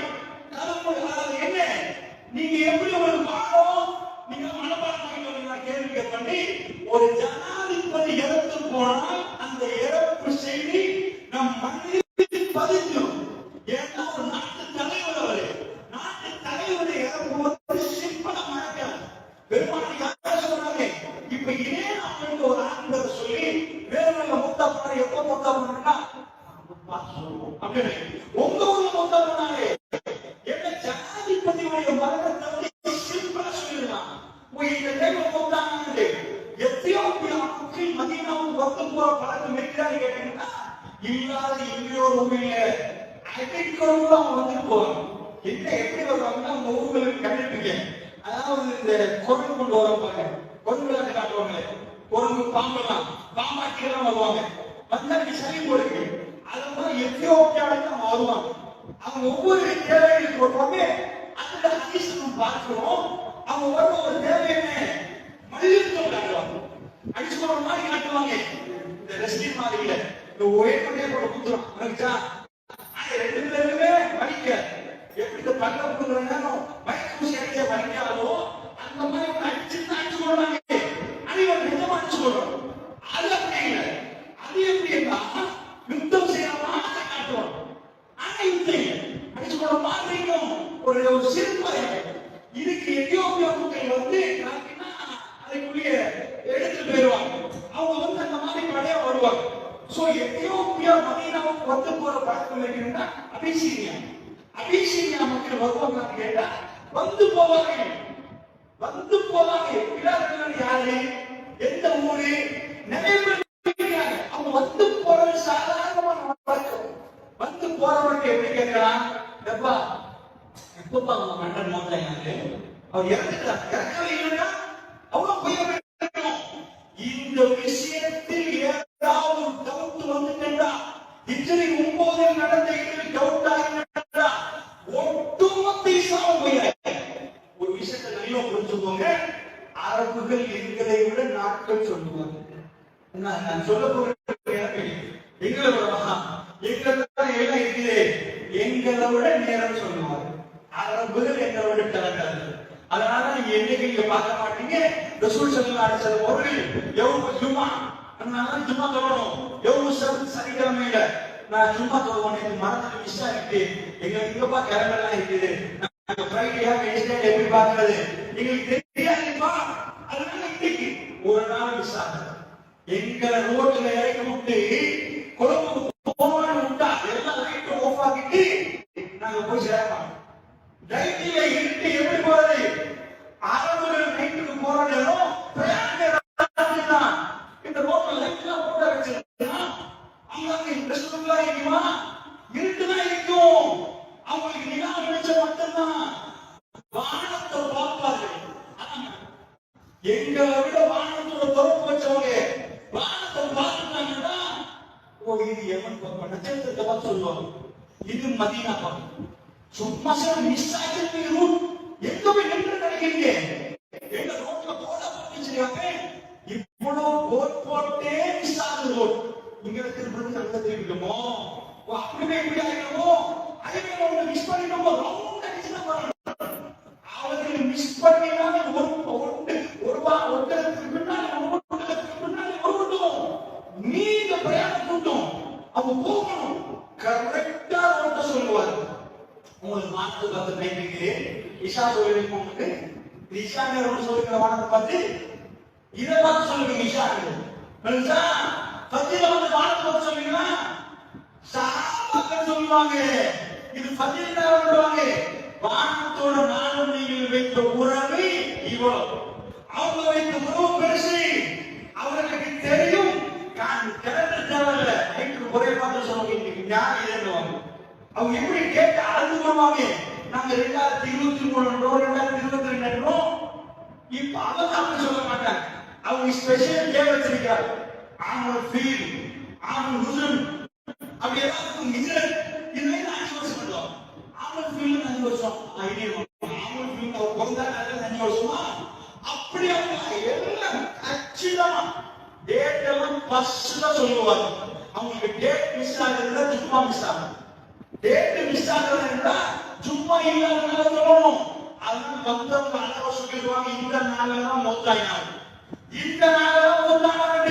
அதாவது என்ன நீங்க எப்படி ஒரு பாடம் நீங்க மனப்பாடம் பண்ணிட்டு கேள்வி பண்ணி ஒரு ஜனாதிபதி இறந்து போனால் அந்த இறப்பு செய்தி நம் மண்ணில் பதிஞ்சிடும். ஏன்னா ஒரு நாட்டு தலைவர் அவரு நாட்டு தலைவரை இறப்புவது சிம்பிளா மறக்காது. பெருமாள் யாரும் சொன்னாங்க இப்ப ஏன் அவங்களுக்கு ஒரு ஆண்களை சொல்லி வேற முத்தா பண்ண எப்ப முத்தா பண்ணா அப்படின்னு உங்க ஊர்ல முத்தா பண்ணாலே என்ன ஜனாதிபதியுடைய மரணத்தை வந்து சிம்பிளா சொல்லிடலாம். இந்த டைம் முத்தாங்க எத்தியோப்பியா மக்கள் மதீனாவுக்கு வந்து போற பழக்கம் இருக்கிறாரு கேட்டீங்கன்னா இல்லாத எங்கேயோ ரூமில்ல அடிக்கடி வந்துட்டு போவாங்க. என்ன எப்படி வருவாங்கன்னா உங்க ஊர்களுக்கு கண்டிப்பீங்க. அதாவது இந்த குரங்கு கொண்டு வரப்பாங்க குரங்கு காட்டுவாங்க. குரங்கு பாம்பெல்லாம் பாம்பாட்டிலாம் வருவாங்க. வந்தாங்க சளி போடுங்க அது மாதிரி எத்தியோப்பியாவுக்கு அவங்க வருவாங்க. அவங்க ஒவ்வொரு தேவைகளுக்கு வருவாங்க. அந்த ஹதீஸ் பார்க்கிறோம். அவங்க வர ஒரு தேவை என்ன மல்யுத்தம் காட்டுவாங்க. அடிச்சு போற மாதிரி காட்டுவாங்க. இந்த ரெஸ்லிங் மாதிரி இல்ல இந்த ஒயர் பண்ணே போட குத்துறோம் நினைச்சா ரெண்டு பேருமே மடிக்க எப்படி இந்த பல்ல கொடுக்குற நேரம் மயக்கூசி அடிச்ச மடிக்காதோ அந்த மாதிரி அடிச்சு அடிச்சு போடுறாங்க. அனைவரும் நிஜமா அடிச்சு போடுறோம். அது அப்படி இல்லை. அது எப்படின்னா யுத்தம் செய்யறவங்க காட்டுவாங்க. ஆனா யுத்தம் இல்லை அடிச்சு போட மாதிரியும் ஒரு சிறப்பா இதுக்கு எத்தியோப்பியா மக்கள் வந்து அதுக்குரிய எடுத்துட்டு போயிடுவாங்க. அவங்க வந்து அந்த மாதிரி படையா வருவாங்க. சோ எத்தியோப்பியா மதீனாவுக்கு வந்து போற பழக்கம் இருக்குன்னா அபிசீனியா மக்கள் வருவாங்க கேட்டா வந்து போவாங்க. வந்து போவாங்க. யாரு எந்த ஊரு நிறைய பேர் அவங்க வந்து போறது சாதாரணமான பழக்கம். வந்து போறவங்க எப்படி கேட்கலாம் எப்பா எப்பப்பா அவங்க மன்னன் மாத்தாங்க அவர் இறந்துட்டார் இறக்கவே இல்லைன்னா அவங்க போய் இந்த விஷயத்தில் ஏதாவது டவுட் வந்துட்டா இத்தனை 9 நடந்த இதில் டவுட் ஆகிட்டா ஒட்டுமொத்த இஸ்லாம் போயிடாது. ஒரு விஷயத்தை நல்லா புரிஞ்சுக்கோங்க. அரபுகள் எங்களை விட நாட்கள் சொல்லுவாங்க. நான் சொல்ல போகிறேன் எங்களை இருக்குது எங்களை விட நேரம் சொல்லுவாங்க. அரபுகள் எங்களை விட கலக்காது. அதனால நீங்க என்னைக்கு பார்க்க மாட்டீங்க. ரசூல் ஸல்லல்லாஹு அலைஹி வஸல்லம் அவர்கள் யௌம் ஜும்ஆ அதனால சும்மா சொல்லணும். எவ்வளவு சனிக்கிழமையில நான் சும்மா சொல்லுவேன், மனதில் மிஸ் ஆகிட்டு எங்களுக்கு இங்கப்பா கிழமெல்லாம் இருக்குது, நாங்க ஃப்ரைடேயா வெட்னஸ்டே எப்படி பாக்குறது எங்களுக்கு தெரியாதுப்பா. அதனால இன்னைக்கு ஒரு நாள் மிஸ் ஆகுது. எங்களை ரோட்ல இறக்கி விட்டு குழம்பு போகணும்னு விட்டா எல்லா லைட்டும் ஆஃப் ஆகிட்டு நாங்க போய் சேரலாம். லைட்ல இருட்டு எப்படி போறது? அரபு நைட்டுக்கு போற நேரம் இந்த ரோட்ல லைட்லாம் போட வச்சிருக்கா அங்க இன்ட்ரெஸ்ட்லாம் இருக்குமா? இருட்டுதான் இருக்கும். அவங்களுக்கு நிலா வெளிச்சம் மட்டும்தான். வானத்தை பார்ப்பார்கள். எங்களை விட வானத்தோட பொறுப்பு வச்சவங்க வானத்தை பார்த்துட்டாங்கன்னா, ஓ இது எவன் பார்ப்போம் நட்சத்திரத்தை பார்த்து சொல்லுவாங்க, இது மதீனா பார்ப்போம். சும்மா சார் மிஸ் ஆகிட்டு ரூட் எங்க போய் நின்று நினைக்கிறீங்க? எங்க ரோட்ல போட வச்சிருக்காங்க. இவ்வளவு போட் போட்டே மிஸ் ஆகுது ரோட். இங்க இருக்கிறது அங்க தெரியுமோ, அப்படியே இப்படி ஆகிடுமோ, அதுவே ஒன்று மிஸ் பண்ணிட்டோமோ, ரவுண்ட் அடிச்சுதான் வரணும். அவர்கள் மிஸ் பண்ணினாலே ஒருத்தருக்கு பின்னாடி ஓடட்டும். நீங்க பிரயாணம் கூட்டம் அவங்க போகணும். கரெக்டா ஓட்ட சொல்லுவார். உங்களுக்கு மாற்று பார்த்து டைமிங்கு இஷா சொல்லி உங்களுக்கு இஷா நேரம் சொல்லுகிற வானத்தை பார்த்து இதை பார்த்து சொல்லுங்க. இஷா பெருசா பத்தியில வந்து வானத்தை பார்த்து சொல்லுங்கன்னா சாபாக்கள் சொல்லுவாங்க இது பத்தியில் நேரம் விடுவாங்க. வானத்தோட நானும் நீங்கள் வைத்த உறவு இவ்வளவு, அவங்க வைத்த உறவு பெருசு. அவர்களுக்கு தெரியும் கிணறு தேவையில்ல. நைட்டுக்கு ஒரே பார்த்து சொல்லுவாங்க இன்னைக்கு ஞாபகம் எழுதுவாங்க. அவங்க எப்படி கேட்டு அளந்து வருவாங்க. நாங்க 2023 2022 இப்ப அவங்க அப்படி சொல்ல மாட்டாங்க. அவங்க ஸ்பெஷல் டே வச்சிருக்காங்க. அவங்க ஃபீல் அவங்க ஹுசன் அப்படி எல்லாத்துக்கும் இதுல 5 வருஷம் பண்ணுவோம். அவங்க ஃபீல் 5 வருஷம் ஐடியா அவங்க ஃபீல் பொருந்தா 5 வருஷமா அப்படி அவங்க எல்லாம் கச்சிதமா டேட் எல்லாம் ஃபர்ஸ்ட்ல சொல்லுவாங்க. அவங்களுக்கு டேட் மிஸ் ஆகுறதுல சும்மா மிஸ் ஆகும். டேட் மிஸ் ஆகுறதுல சும்மா இல்லாதனால சொல்லணும். அதனால மொத்தம் அளவு சொல்லிடுவாங்க. இந்த நாளெல்லாம் மொத்தாயினாங்க, இந்த நாளெல்லாம் மொத்தானாங்க.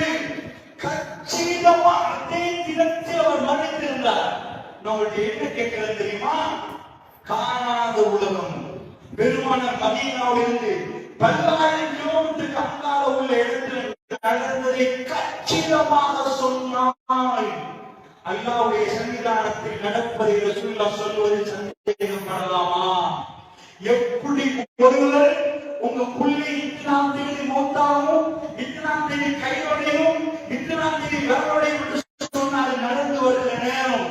கச்சிதமா அதே தினத்தில் அவர் மறைந்திருந்தார். நம்மளுடைய என்ன கேட்கிறது தெரியுமா? காணாத உலகம் பெருமான மதீனாவிலிருந்து 10,000 கிலோமீட்டருக்கு அங்கால உள்ள இடத்தில் நடந்ததை கச்சிதமாக சொன்னாய். அல்லாஹ்வுடைய சன்னிதானத்தில் நடப்பதை ரசூலுல்லாஹ் சொல்வது சந்தேகப்படலாமா? எப்படி ஒருவர் உங்க புள்ளி இத்தனாம் தேதி மௌத்தாகும், இத்தனாம் தேதி கைவடையும், இத்தனாம் தேதி வரவடையும் என்று சொன்னால் நடந்து வருகிற நேரம்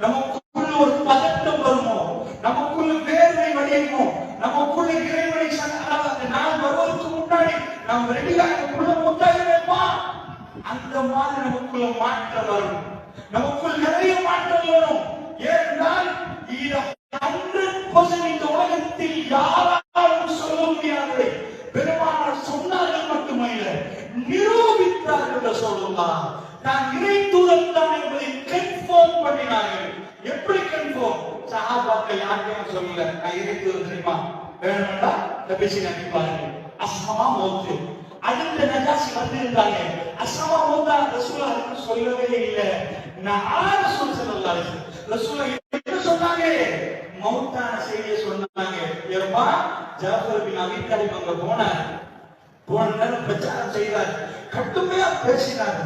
நமக்குள்ள ஒரு பதட்டம் வருமோ, நமக்குள்ள வேதனை வடியுமோ, நமக்குள்ள இறைவனை அந்த நாள் வருவதற்கு முன்னாடி நாம் ரெடியாக முத்தாயிருப்பா. அந்த மாதிரி நமக்குள்ள மாற்றம் வரும். நமக்குள் நிறைய மாற்றம் வரும். ஏனென்றால் 100% இந்த உலகத்தில் யாராலும் சொல்ல முடியாததை பெருமானார் சொன்னார்கள் மட்டுமல்ல, நிரூபித்தார்கள். சொல்லலாம் நான் இறை தூதர் தான் என்பதை கன்ஃபார்ம் பண்ணினார்கள். எப்படி கன்ஃபார்ம்? சஹாபாக்கள் யாருக்கும் சொல்லல நான் இறை தூதர் தெரியுமா, வேணும்டா பேசி நம்பிப்பாங்க. அஸ்மா மௌத்து அடுத்த நஜாசி வந்திருந்தாங்க. அஸ்மா மௌத்தா ரசூலுல்லாஹ் சொல்லவே இல்லை. நான் ரசூல் ஸல்லல்லாஹு அலைஹி வஸல்லம் ரசூலுல்லாஹ் என்ன சொன்னாங்க? மௌத்தான செய்தியை சொன்னாங்க. ஏப்பா ஜாஃபர் பின் அபீ தாலிப் அங்க போன நேரம் பிரச்சாரம் செய்தார், கடுமையா பேசினார்.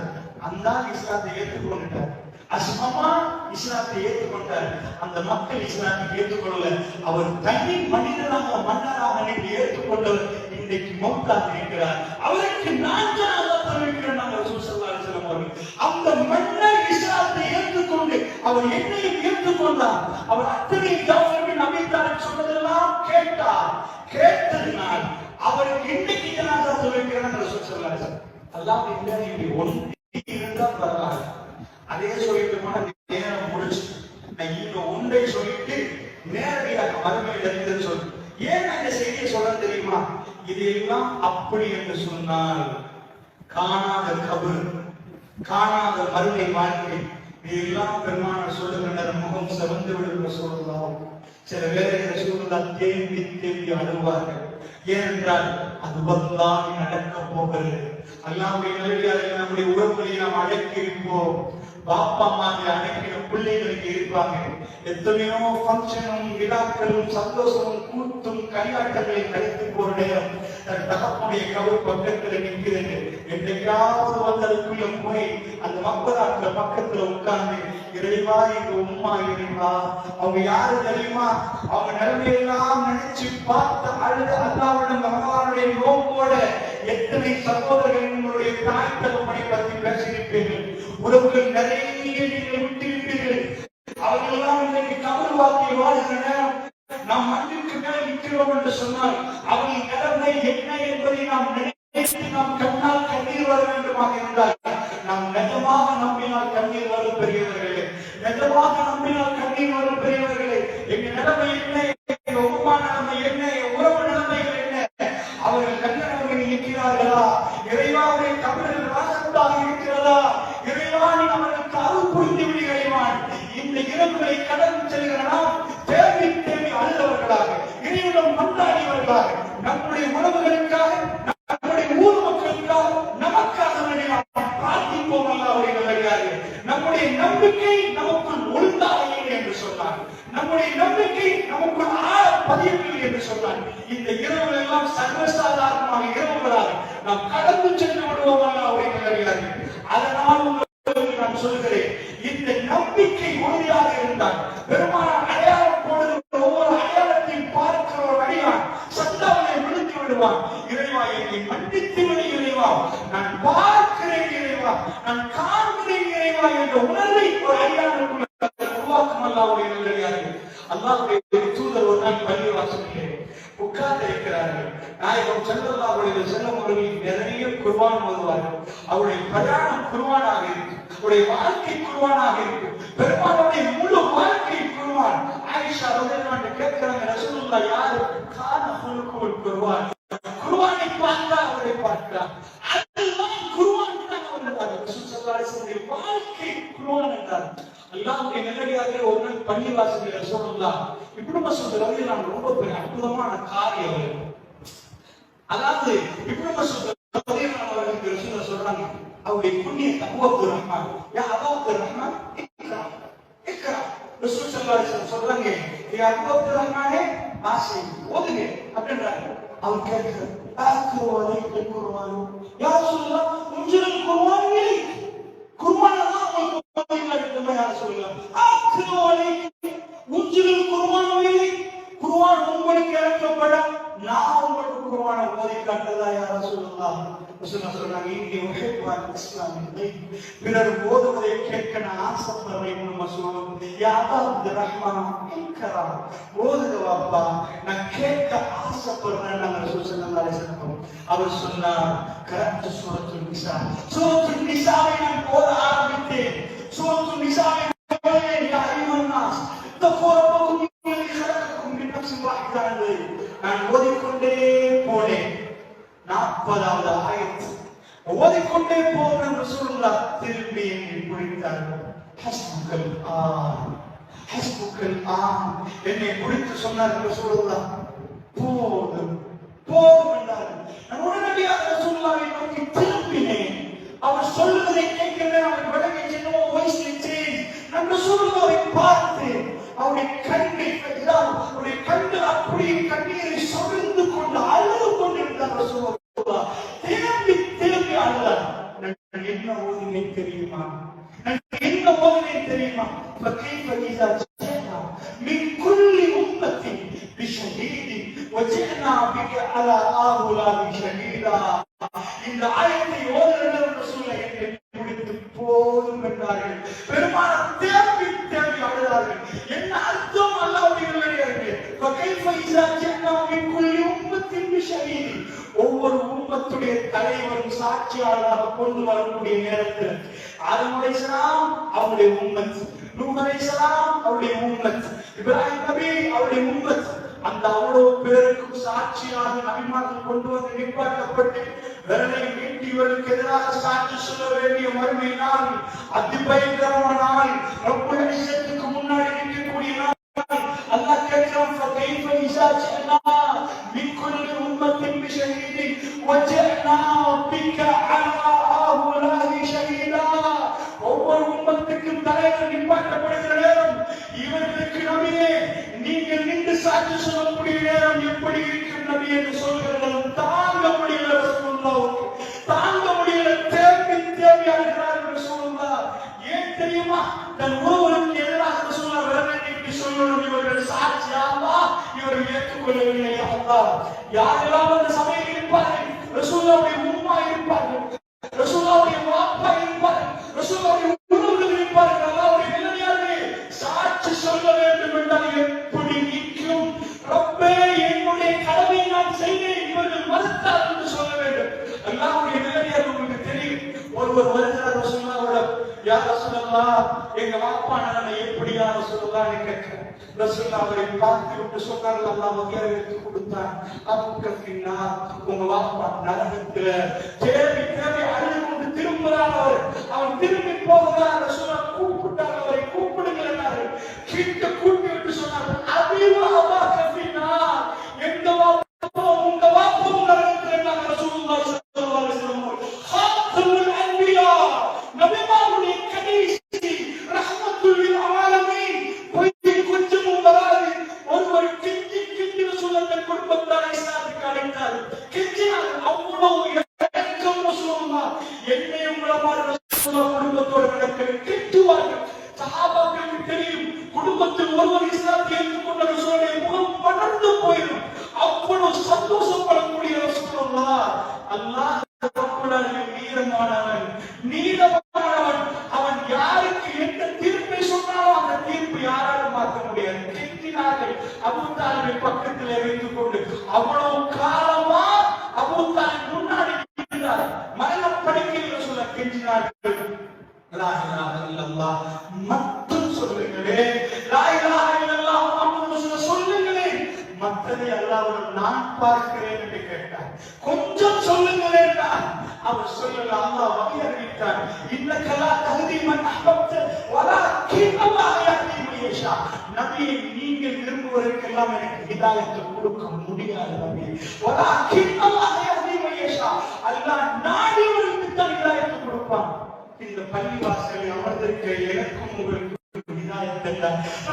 அந்த இஸ்லாத்தை ஏற்றுக்கொண்டார். அஸ்மா இஸ்லாத்தை ஏற்றுக்கொண்டார். அந்த மக்கள் இஸ்லாத்தை ஏற்றுக்கொள்ளல. அவர் தனி மனிதனாக மன்னராக நின்று ஏற்றுக்கொண்டவர் இன்றைக்கு மௌத்தாக இருக்கிறார். அவருக்கு நான் தான் அல்லாஹ் தெரிவிக்கிறேன். நாங்கள் ரசூல் ஸல்லல்லாஹு அலைஹி வஸல்லம் அவர்கள் அந்த மன்னர் இஸ்லாத்தை ஏற்றுக்கொண்டு அவர் என்னையும் ஏற்றுக்கொண்டார். அவர் அத்தனை ஜாஃபர் பின் அபீ தாலிப் சொன்னதெல்லாம் கேட்டார். கேட்டதினால் அவருக்கு இன்னைக்கு நான் தான் தெரிவிக்கிறேன் ரசூல் ஸல்லல்லாஹு அலைஹி வஸல்லம். அல்லாஹ் இப்படி ஒன்று இருந்தா பரவாயில்ல. அதே சொல்லிட்டு போன நேரம் முடிச்சு நான் இந்த ஒன்றை சொல்லிட்டு நேரடியாக மறுமையில் இருந்து சொல்லு. ஏன் அந்த செய்தியை சொல்ல தெரியுமா? இதெல்லாம் அப்படி என்று சொன்னால் காணாத கபர், காணாத மறுமை வாழ்க்கை, இதெல்லாம் பெருமானார் சொல்லுகின்றனர். முகம் சிவந்து விடுகிற சொல்லலாம். சில வேளைகளில் சூழலா தேம்பி தேம்பி அழுவார்கள். ஏனென்றால் அது வல்லாஹி நடக்க போகிறது. அல்லாஹ்வுடைய நல்லடியார்களே, நம்முடைய உறவுகளை நாம் அடக்கி இருப்போம். பாப்பா மாதிரி அடக்கின பிள்ளைகளுக்கு இருப்பாங்க. எத்தனையோ ஃபங்க்ஷனும் விழாக்களும் சந்தோஷமும் கூத்தும் கையாட்டங்களை கழித்து போற நேரம் தன் தகப்பனுடைய கவர் பக்கத்துல நிற்கிறது. என்றைக்காவது வந்ததுக்குள்ள போய் அந்த மக்களாட்ல பக்கத்துல உட்கார்ந்து, இறைவா எங்க உம்மா இறைவா, அவங்க யாரு தெரியுமா, அவங்க நிலைமையெல்லாம் நினைச்சு பார்த்து அழுது அல்லாஹ்விடம் பகவானுடைய நோக்கோட எத்தனை சகோதரர்கள் உங்களுடைய தாய் தகப்பனை பற்றி பேசியிருப்பீர்கள். உறவுகள் நிறைய நீங்கள் விட்டிருப்பீர்கள். அவர்களெல்லாம் இன்றைக்கு தமிழ் வாக்கை வாழ்கிற நேரம் நாம் மண்ணிற்கு மேல் நிற்கிறோம் என்று சொன்னால் அவர்கள் நிலைமை என்ன என்பதை நாம் நினைத்து நாம் கண்ணால் கண்ணீர் வர வேண்டுமாக இருந்தால் நாம் நிஜமாக நம்பினால் கண்ணீர் வரும் பெரியவர்களே, நிஜமாக நம்பினால் கண்ணீர் வரும் பெரியவர்களே. எங்க நிலைமை என்ன, எங்க உமா நிலைமை என்ன, உறவு நிலைமைகள் என்ன, அவர்கள் கண்ணவர்கள் இருக்கிறார்களா, இறைவாவுடைய தமிழர்கள் வாசத்தாக இருக்கிறதா, இறைவானி அவர்களுக்கு அருள் புரிந்து விடுகிறான். இந்த இரவுகளை கடந்து செல்கிறனா தேவி தேவி அழுதவர்களாக இறைவனம் மன்றாடியவர்களாக நம்முடைய உறவுகளுக்காக நம்முடைய ஊர் மக்களுக்காக நமக்காக பிரார்த்திப்போம். அல்லாஹ்வுடைய நல்லடியார்களே, நம்முடைய நம்பிக்கை நமக்குள் ஒழுங்காக என்று சொன்னார். நம்முடைய நம்பிக்கை நமக்குள் ஆழ பதியவில்லை என்று சொன்னார். இந்த இரவுகள் எல்லாம் சர்வசாதாரணமாக இரவுகளாக நாம் கடந்து சென்று விடுவோம். அல்லாஹ்வுடைய நல்லடியார்களே, அதனால் நான் சொல்கிறேன், இந்த நம்பிக்கை உறுதியாக இருந்தால் பெருமான அடையாளம் போடுகிற ஒவ்வொரு அடையாளத்தையும் பார்க்கிற ஒரு அடியான் சந்தாவை விழுந்து விடுவான். இறைவா என்னை மன்னித்து விடு இறைவா, நான் பார்க்கிறேன் இறைவா, நான் காண்கிறேன் இறைவா என்ற உணர்வை ஒரு அடியானுக்குள்ள உருவாக்கும். அல்லாஹ்வுடைய நல்லடியார்களே, அல்லாஹ்வுடைய தூதர் ஒரு நாள் பள்ளிவாசலிலே உட்கார்ந்து இருக்கிறார்கள். நாயகம் ஸல்லல்லாஹு அலைஹி வஸல்லம் அவர்கள் நிறைய குர்ஆன் ஓதுவார்கள். அவருடைய பிரயாணம் குர்ஆனாக இருக்கு, அவருடைய வாழ்க்கை குர்ஆனாக இருக்கு, பெருமாளுடைய முழு வாழ்க்கை குர்ஆன். ஆயிஷா ரலியல்லாஹு அன்ஹா கேட்கிறாங்க, ரசூலுல்லாஹ் யாரு கான குல்குல் குர்ஆன், குர்ஆனை பார்த்தா அவரை பார்த்தா அதுதான் குர்ஆன் தான் அவர்கள் ரசூல் ஸல்லல்லாஹு அலைஹி வஸல்லம் வாழ்க்கை குர்ஆன் என்றார். அல்லாஹ்வுடைய நல்லடியார்களே, ஒரு நாள் பள்ளிவாசலில் ரசூலுல்லாஹ் இப்னு மஸ்ஊத் ரலியல்லாஹு அன்ஹு ரொம்ப பெரிய அற்புதமான காரியம். அதாவது இப்னு மஸ்ஊத் ரலியல்லாஹு அன்ஹு அவர்களுக்கு ரசூலுல்லாஹ் சொல்றாங்க, அவருடைய புண்ணிய அபூ அப்துர் ரஹ்மான், யா அபூ அப்துர் ரஹ்மான் இக்ரா இக்ரா. ரசூல் ஸல்லல்லாஹு அலைஹி வஸல்லம் சொல்றாங்க, யா அபூ அப்துர் ரஹ்மானே வாசி ஓதுங்க அப்படின்றாங்க. அவர் கேட்கிறார், ஆக்ரு அலைக்கும் குர்ஆன், யா ரசூலுல்லாஹ் உன்ஜில் குர்ஆன் இல்லை, குர்ஆன் தான் உங்களுக்கு ஓதுங்க யா ரசூலுல்லாஹ். ஆக்ரு அலைக்கும் உன்ஜில் குர்ஆன் இல்லை, குர்ஆன் உங்களுக்கு இறக்கப்பட நான் உங்களுக்கு குர்ஆனை ஓதி காட்டதா யா ரசூலுல்லாஹ். ரசூலுல்லாஹ் சொல்றாங்க, இன்னி உஹிப்பு அன் இஸ்லாமி, பிறர் ஓதுவதை கேட்க நான் ஆசைப்படுறேன். இப்னு மஸ்ஊத், யா அபூ அப்துர் ரஹ்மான் இக்ரா, ஓதுங்க வாப்பா, நான் கேட்க ஆசைப்படுறேன். ரசூல் ஸல்லல்லாஹு அலைஹி வஸல்லம் அவர் சொன்னார், கரத்து சூரத்துல் நிசா, சூரத்துல் நிசாவை நான் ஓத ஆரம்பித்தேன். சூரத்துல் நிசாவை ஓதினேன், யா அய்யுஹன் நாஸ் தஃபரபுக்கும் மின் நஃப்ஸின் வாஹிதா, நான் ஓதிக்கொண்டே போனேன். 40வது ஆயத் ஓதிக்கொண்டே போன ரசூலுல்லாஹ் திரும்பி என்னை பிடித்தார்கள். ஹஸ்புக்கல் ஆன், ஹஸ்புக்கல் ஆன், என்னை பிடித்து சொன்னார்கள் ரசூலுல்லாஹ், போதும் போதும் என்றார்கள். நான் உடனடியாக ரசூலுல்லாஹை நோக்கி திரும்பினேன். அவர் சொல்வதை கேட்கிறேன். அவர் விலகி சென்னோ வயசில் நான் ரசூலுல்லாஹை பார்த்தேன். அவருடைய கண்கள் அப்படியே கண்ணீரை சொரிந்து கொண்டு அழுது கொண்டிருந்தார் ரசூலுல்லாஹ். திரும்பி திரும்பி அழுதார். நான் என்ன ஓதினேன் தெரியுமா, நான் என்ன ஓதினேன் தெரியுமா, ஃபகைஃப இதா ஜஅனா மின் குல்லி உம்மத்தின் பிஷஹீதின் வஜஅனா பிக அலா ஆஹுலாஹி ஷஹீதா. இந்த ஆயத்தை ஓதுகிற ரசூலுல்லாஹ் என்னை பிடித்து போதும் என்றார்கள். பெருமானார் தேம்பி தேம்பி அழுதார்கள். என்ன அர்த்தம் அல்லாஹ்வுடைய நல்லடியார்களே, ஃபகைஃப இதா ஜஅனா மின் குல்லி உம்மத்தின் பிஷஹீதின், ஒவ்வொரு உம்மத்துடைய தலைவரும் சாட்சியாளராக கொண்டு வரக்கூடிய நேரத்தில் ஆதம் அலைஹிஸ்ஸலாம் அவருடைய உம்மத், நூஹ் அலைஹிஸ்ஸலாம் அவருடைய உம்மத், இப்ராஹிம் நபி அவருடைய உம்மத், அந்த அவ்வளவு பேருக்கும் சாட்சியாக நபிமார்கள் கொண்டு வந்து நிப்பாட்டப்பட்டு விரலை நீட்டியவர்களுக்கு எதிராக சாட்சி சொல்ல வேண்டிய மறுமை நாள், அதிபயங்கரமான நாள், ரப்புல் இஸ்ஸத்துக்கு முன்னாடி நிற்கக்கூடிய நாள். அல்லாஹ் கேட்கிறான், ஃபகைஃப இதா ஜஅனா மின் குல்லி உம்மத்தின் பிஷஹீதின், என்று சொல்கிறவர்கள் தாங்க முடியல ரசூலுல்லாஹ்வுக்கு, தாங்க முடியல, தேவையாகிறார்கள் ரசூலுல்லாஹ். ஏன் தெரியுமா? தன் ஒருவருக்கு எதிராக ரசூலுல்லாஹ் விரலெண்ணி சொல்லணும், இவர்கள் சாட்சி அல்லாஹ், இவர்கள் ஏற்றுக்கொள்ளவில்லை அல்லாஹ். யாரெல்லாம் அந்த சபையில் இருப்பார்கள்? ரசூலுல்லாஹ்வுடைய உம்மா இருப்பார்கள், ரசூலுல்லாஹ்வுடைய வாப்பா இருப்பார்கள், ரசூலுல்லாஹ்வுடைய உறவுகள் இருப்பார்கள். அல்லாஹ்வுடைய நல்லடியார்களே, சாட்சி சொல்ல வேண்டும் என்றால் எப்படி நிற்கும்? ரப்பே, என்னுடைய கடமையை நான் செய்தேன், இவர்கள் மறுத்தார் என்று சொல்ல வேண்டும். அல்லாஹ்வுடைய நல்லடியார்கள், உங்களுக்கு தெரியும், ஒருவர் வருகிறார் ரசூலுல்லாஹ்விடம், யா ரசூலல்லாஹ், எங்க வாப்பா நான் எப்படியா ரசூலுல்லாஹ் கேட்கிறேன். ரசூலுல்லாஹ் அவரை பார்த்து விட்டு சொன்னார்கள், அல்லாஹ் வகையை எடுத்து கொடுத்தான், அபுக்கஃபின்னா, உங்க வாப்பா நரகத்துல தேவி தேவி அழுது கொண்டு திரும்புகிறார். அவன் திரும்பி போகிறார். ரசூலுல்லாஹ் கூப்பிட்டார், அவரை கூப்பிடுங்கள் என்றார்கள். கிட்ட கூட்டி விட்டு சொன்னார்கள், அபீவா அபுக்கஃபின்னா, எங்க வாப்பா உங்க வாப்பா நரகத்துல இருந்தாங்க. ரசூலுல்லாஹ் ஸல்லல்லாஹு அலைஹி வஸல்லம் ஹாத்தமுல் அன்பியா, நபிமாருடைய கடைசி ரஹ்மத்துல் லில் ஆலமீன், கொஞ்சமும் வராது. ஒருவர் கிஞ்சி கிஞ்சி ரசூலுல்லாஹ் குடும்பத்தாரை இஸ்லாத்துக்கு அழைத்தார். கிஞ்சினார், அவ்வளவு இறக்கம் ரசூலுல்லாஹ். என்னை உங்களமாறு ரசூலுல்லாஹ் குடும்பத்தோடு நடக்க கிட்டுவார்கள். சஹாபாக்களுக்கு தெரியும், குடும்பத்தில் ஒருவர் இஸ்லாத்தை ஏற்றுக்கொண்ட ரசூலுடைய முகம் படர்ந்து போயிடும். அவ்வளவு சந்தோஷப்படக்கூடிய ரசூலுல்லாஹ். அல்லாஹ் வீரமானவன், நீதமானவன். அவன் யாருக்கு எந்த தீர்ப்பை சொன்னாலும் அந்த தீர்ப்பு யாராலும் மாற்ற முடியாது. கெட்டினார்கள் அபூ தாலிபை பக்கத்தில் வைத்துக் கொண்டு. அவ்வளவு காலமா அபூ தாலிப் முன்னாடி இருந்தார். மரணப்படுக்கையில் சொல்ல கெஞ்சினார்கள், லா இலாஹ இல்லல்லாஹ் மட்டும் சொல்லுங்களே, லா இலாஹ இல்லல்லாஹ் முஹம்மது ரசூலுல்லாஹ் சொல்லுங்களே, மற்றதை அல்லாஹ்விடம் நான் பார்க்கிறேன் என்று கேட்டார். கொஞ்சம் சொல்லுங்களேன். அவர் சொல்லல, அல்லாஹ் வகை அறிவித்தார், இன்னக லா தஹ்தி மன் அஹ்பப்த வலாக்கின் அல்லாஹ் யஹ்தி மன் யஷா. நபியே, நீங்கள் விரும்புவதற்கெல்லாம் எனக்கு ஹிதாயத்தை கொடுக்க முடியாது நபியே. வலாக்கின் அல்லாஹ் யஹ்தி மன் யஷா, அல்லாஹ் நாடியவருக்கு தான் ஹிதாயத்தை கொடுப்பான். இந்த பள்ளிவாசலில் அமர்ந்திருக்க எனக்கும் உங்களுக்கு ஹிதாயத் அல்ல.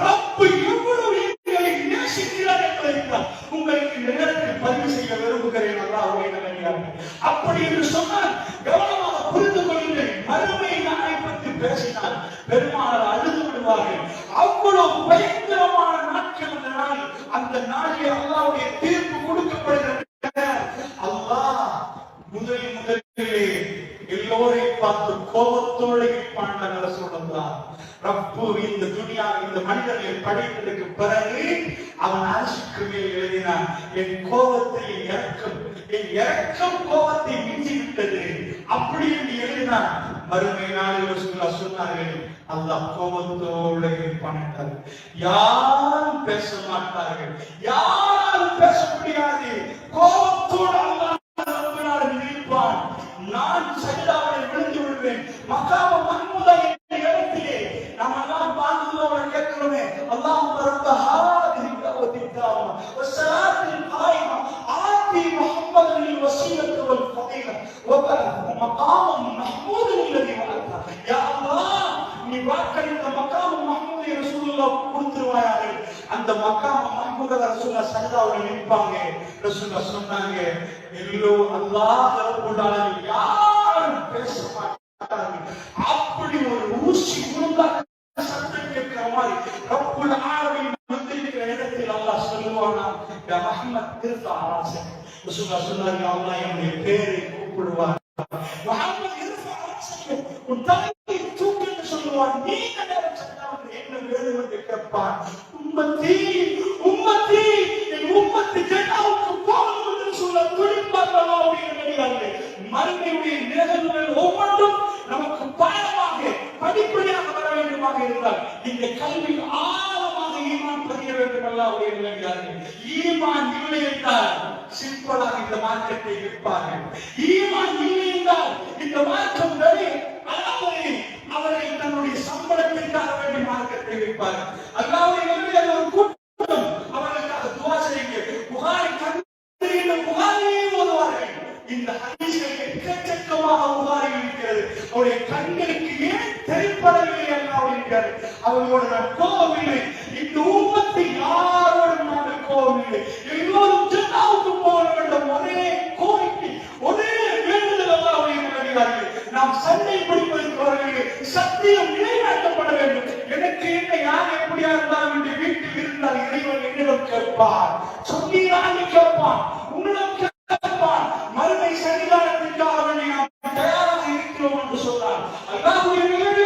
ரப் எவ்வளவு எங்களை நேசிக்கிறார் என்பதை உங்களுக்கு நேரத்தில் பதிவு செய்ய விரும்புகிறேன். அல்லாஹ்வுடைய நல்லடியார்களே, அப்படி என்று சொன்னால் கவனமாக புரிந்து கொள்ளுங்கள். மறுமை நாளை பற்றி பேசினால் பெருமானார் அழுது விடுவார்கள். அவ்வளவு பயங்கரமான நாட்கள் அந்த நாள். அந்த நாளில் அல்லாஹ்வுடைய தீர்ப்பு கொடுக்கப்படுகிறது. அல்லாஹ் முதலிலே எல்லோரை பார்த்து கோபத்தோடு இருப்பான் சொல்றான். ரப்பு இந்த துனியா, இந்த மனிதர்களை படைத்ததுக்கு பிறகு அவன் அரசுக்கு மேல் எழுதினான், என் கோபத்தை என் இறக்கம் கோபத்தை மிஞ்சி விட்டது அப்படி என்று எழுதினான். மறுமை நாளில் ரசூலுல்லாஹ் சொன்னார்கள், அல்லாஹ் கோபத்தோடு இருப்பான் என்றார்கள். யாரும் பேச மாட்டார்கள், யாரும் பேச முடியாது. கோபத்தோடு அல்லாஹ் இருப்பான். நான் சஜிதாவில் விழுந்து விடுவேன். மகாம மஹ்மூதா என்ற இடத்திலே நாம் எல்லாம் வாழ்ந்ததோடு கேட்கிறோமே, அல்லாஹும்ம ரப்ப ஹாதிஹி தஅவத்தி தாமா வஸ்ஸலாத்தில் காயிமா ஆதி முஹம்மதில் வஸீலத்து வல் ஃபதீலா வபஅத் மகாமம் மஹ்மூதன் அல்லதி வஅதா. யா அல்லாஹ், நீ வாக்களித்த மகாம மஹ்மூதை ரசூலுல்லாஹ் கொடுத்துருவாயாக. அந்த மகாம மஹ்மூத ரசூலுல்லாஹ் சஜிதாவில் நிற்பாங்க. ரசூலுல்லாஹ் சொன்னாங்க, எல்லோ அல்லாஹ் ரப்பல் ஆலமீன் யாரும் பேச மாட்டாங்க. அப்படி ஒரு ஊசி உருண்டா சத்தம் கேட்கிற மாதிரி ரப்பல் ஆலமீன் வந்திருக்கிற இடத்தில் அல்லாஹ் சொல்லுவானா, யா முஹம்மத் இர்ஃபா ராஸக். ரசூலுல்லாஹ் சொன்னாங்க, அல்லாஹ் என்னுடைய பேரை கூப்பிடுவார். முஹம்மத் இர்ஃபா ராஸக், உன் தலையை தூக்கு என்று சொல்லுவான். நீங்க நேரம் சத்தம் என்ன வேணும் என்று கேட்பான். உம்மத்தி உம்மத்தி, என் உம்மத்து ஜன்னாவுக்கு போகணும் என்று சொல்ல துடிப்பார்கள். மறுமையுடைய நிகழ்வுகள் ஒவ்வொன்றும் நமக்கு பாடமாக படிப்படியாக வர வேண்டுமாக இருந்தால் இந்த கல்வி ஆழமாக ஈமான் பதிய வேண்டும். அல்லாஹ்வுடைய நல்லடியார்களே, ஈமான் இல்லை என்றால் சிம்பிளாக இந்த மார்க்கத்தை விற்பார்கள். ஈமான் இல்லை என்றால் இந்த மார்க்கம் அதாவது அவர்கள் தன்னுடைய சம்பளத்திற்காக வேண்டிய மார்க்கத்தை விற்பார்கள். அல்லாஹ்வுடைய நல்லடியார்களே, ஒரு கூட்டம் அவர்களுக்காக துஆ செய்யுங்க. புகாரி புகாரியே ஓதுவார்கள். இந்த ஹதீஸ்கள் எக்கச்சக்கமாக புகாரில் இருக்கிறது. அவருடைய கண்களுக்கு ஏன் தெரிப்படவில்லை அல்லாஹ்வுடைய அவர்களோடு நான் கோபமில்லை. இந்த உம்மத்தை யாரோடு நாங்கள் கோபமில்லை. எல்லோரும் ஜன்னாவுக்கு போக கேட்பார், சொன்னீரான்னு கேட்பான், உன்னிடம் கேட்பான். மறுமை சன்னிதானத்திற்காக வேண்டி நாம் தயாராக இருக்கிறோம் என்று சொன்னார். அல்லாஹ்வுடைய நிகழ்வு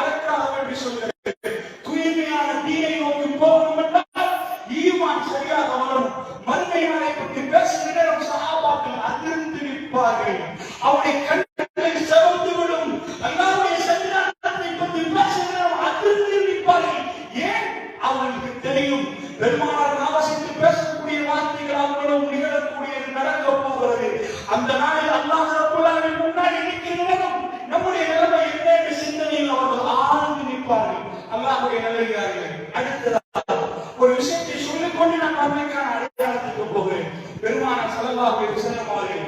அதற்காக வேண்டி சொல்கிறேன். தூய்மையான தீனை நோக்கி போகணும் என்றால் ஈமான் சரியாக வரும். மறுமை நாளை பற்றி பேசுகிற நேரம் சஹாபாக்கள் அதிர்ந்து நிற்பார்கள். அவனை கண்களில் செவந்து விடும். அல்லாஹ்வுடைய சன்னிதானத்தை பற்றி பேசுகிற நேரம் அதிர்ந்து நிற்பார்கள். ஏன்? அவர்களுக்கு தெரியும் பெருமானார் நாவசித்து பேசக்கூடிய வார்த்தைகள் அவர்களும் நிகழக்கூடியது, நடக்க போகிறது. அந்த நாளில் அல்லாஹ் ரப்பல் ஆலமீன் முன்னாடி இருக்கிற நேரம் நம்முடைய நிலைமை என்ன என்ற சிந்தனையில் அவர்கள் ஆழ்ந்து நிற்பார்கள். அல்லாஹ்வுடைய நல்லடியார்களே, அடுத்ததாக ஒரு விஷயத்தை சொல்லிக் கொண்டு நான் மறுமைக்கான அடையாளத்துக்கு போகிறேன். பெருமானார் ஸல்லல்லாஹு அலைஹி வஸல்லம் அவர்கள்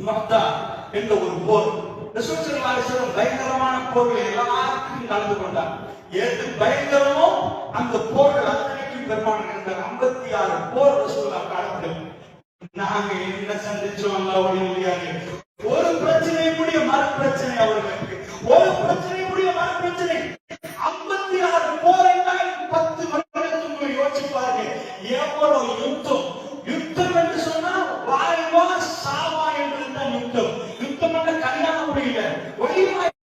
மக்கா என்ற ஒரு போர், ரசூல் ஸல்லல்லாஹு அலைஹி வஸல்லம் பயங்கரமான போர்கள் எல்லாருக்கும் கலந்து கொண்டார். எது பயங்கரமோ அந்த போர்கள் அத்தனைக்கும் பெருமானார் இருந்தார். 56 போர் ரசூலுல்லாஹ் காலத்தில். நாங்க என்ன சந்திச்சோம் அல்லாஹ்வுடைய நல்லடியார்களே, ஒரு பிரச்சனை முடிய மறு பிரச்சனை அவர்களுக்கு, ஒரு பிரச்சனை முடிய மறு பிரச்சனை. 56 போர் என்றால் 10 வருடத்துக்கு யோசிப்பாரு எவ்வளவு யுத்தம். யுத்தம் என்று சொன்னா வாழ்வா சாவா என்றுதான் யுத்தம். யுத்தம் என்ற கல்யாணம் முடியல, வழிவாய்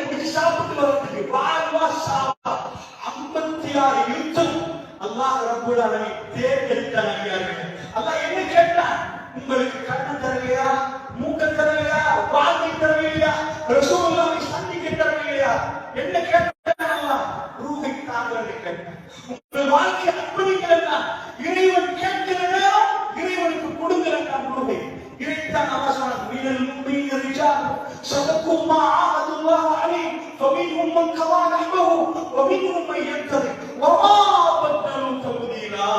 பிடிச்சு சாப்பிட்டு வர்றதுக்கு வாழ்வா சாவா. 56 யுத்தம். அல்லாஹ் ரப்பல் ஆலமீன் தேர்ந்தெடுத்தார்கள். அல்லாஹ் என்ன கேட்டான்? உங்களுக்கு கண்ணு தரலையா, மூக்க தரலையா, வாழ்க்கை தரலையா, ரசூலுல்லாஹை சந்திக்க தரலையா? என்ன கேட்டான்? அல்லாஹ் ரூஹை தாங்கன்னு கேட்டான். உங்கள் வாழ்க்கை அர்ப்பணிக்கிறதா? இறைவன் கேட்கிற நேரம் இறைவனுக்கு கொடுக்கிறதா ரூஹை? இறைத்தான் அல்லாஹ் சொன்னான், மினல் முஃமினீன ரிஜால் ஸதகு மா ஆஹதுல்லாஹ் அலைஹி ஃபமின்ஹும் மன் கலா நஹ்பஹு வமின்ஹும் மன் யன்தரி வமா பத்தலு தப்தீலா.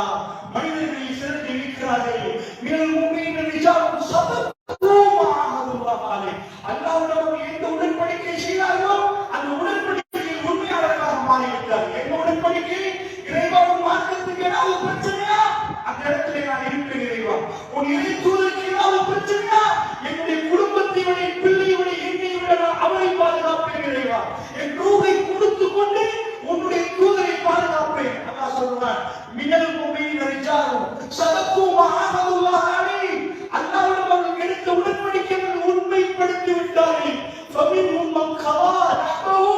மனிதர்களில் சிலர் இருக்கிறார்கள், மினல் முஃமினீன ரிஜால் ஸதகு மா ஆஹதுல்லாஹ் அலைஹி, அல்லாஹ்வுடன் எந்த உடன்படிக்கை செய்தார்களோ அந்த உடன்படிக்கையில் உண்மையாளர்களாக மாறிவிட்டார்கள். என்ன உடன்படிக்கை? இறைவன் மார்க்கத்துக்கு ஏதாவது பிரச்சனையா அந்த இடத்துல நான் இருப்பேன் இறைவா. உன் இறை தூதருக்கு ஏதாவது பிரச்சனையா என்னுடைய குடும்பத்தை விட, என் பிள்ளையை விட, என்னை விட நான் அவரை பாதுகாப்பேன் இறைவா. என் ரூஹை கொடுத்து கொண்டு உன்னுடைய தூதரை பாதுகாப்பேன். அல்லாஹ் சொல்றான், மினல் முஃமினீன ரிஜால் ஸதகு மா ஆஹதுல்லாஹ் அலைஹி, அல்லாஹ்வுடன் அவர்கள் எடுத்த உடன்படிக்கையை உண்மைப்படுத்தி விட்டார்கள். ஃபமின்ஹும் மன் கலா நஹ்பஹு,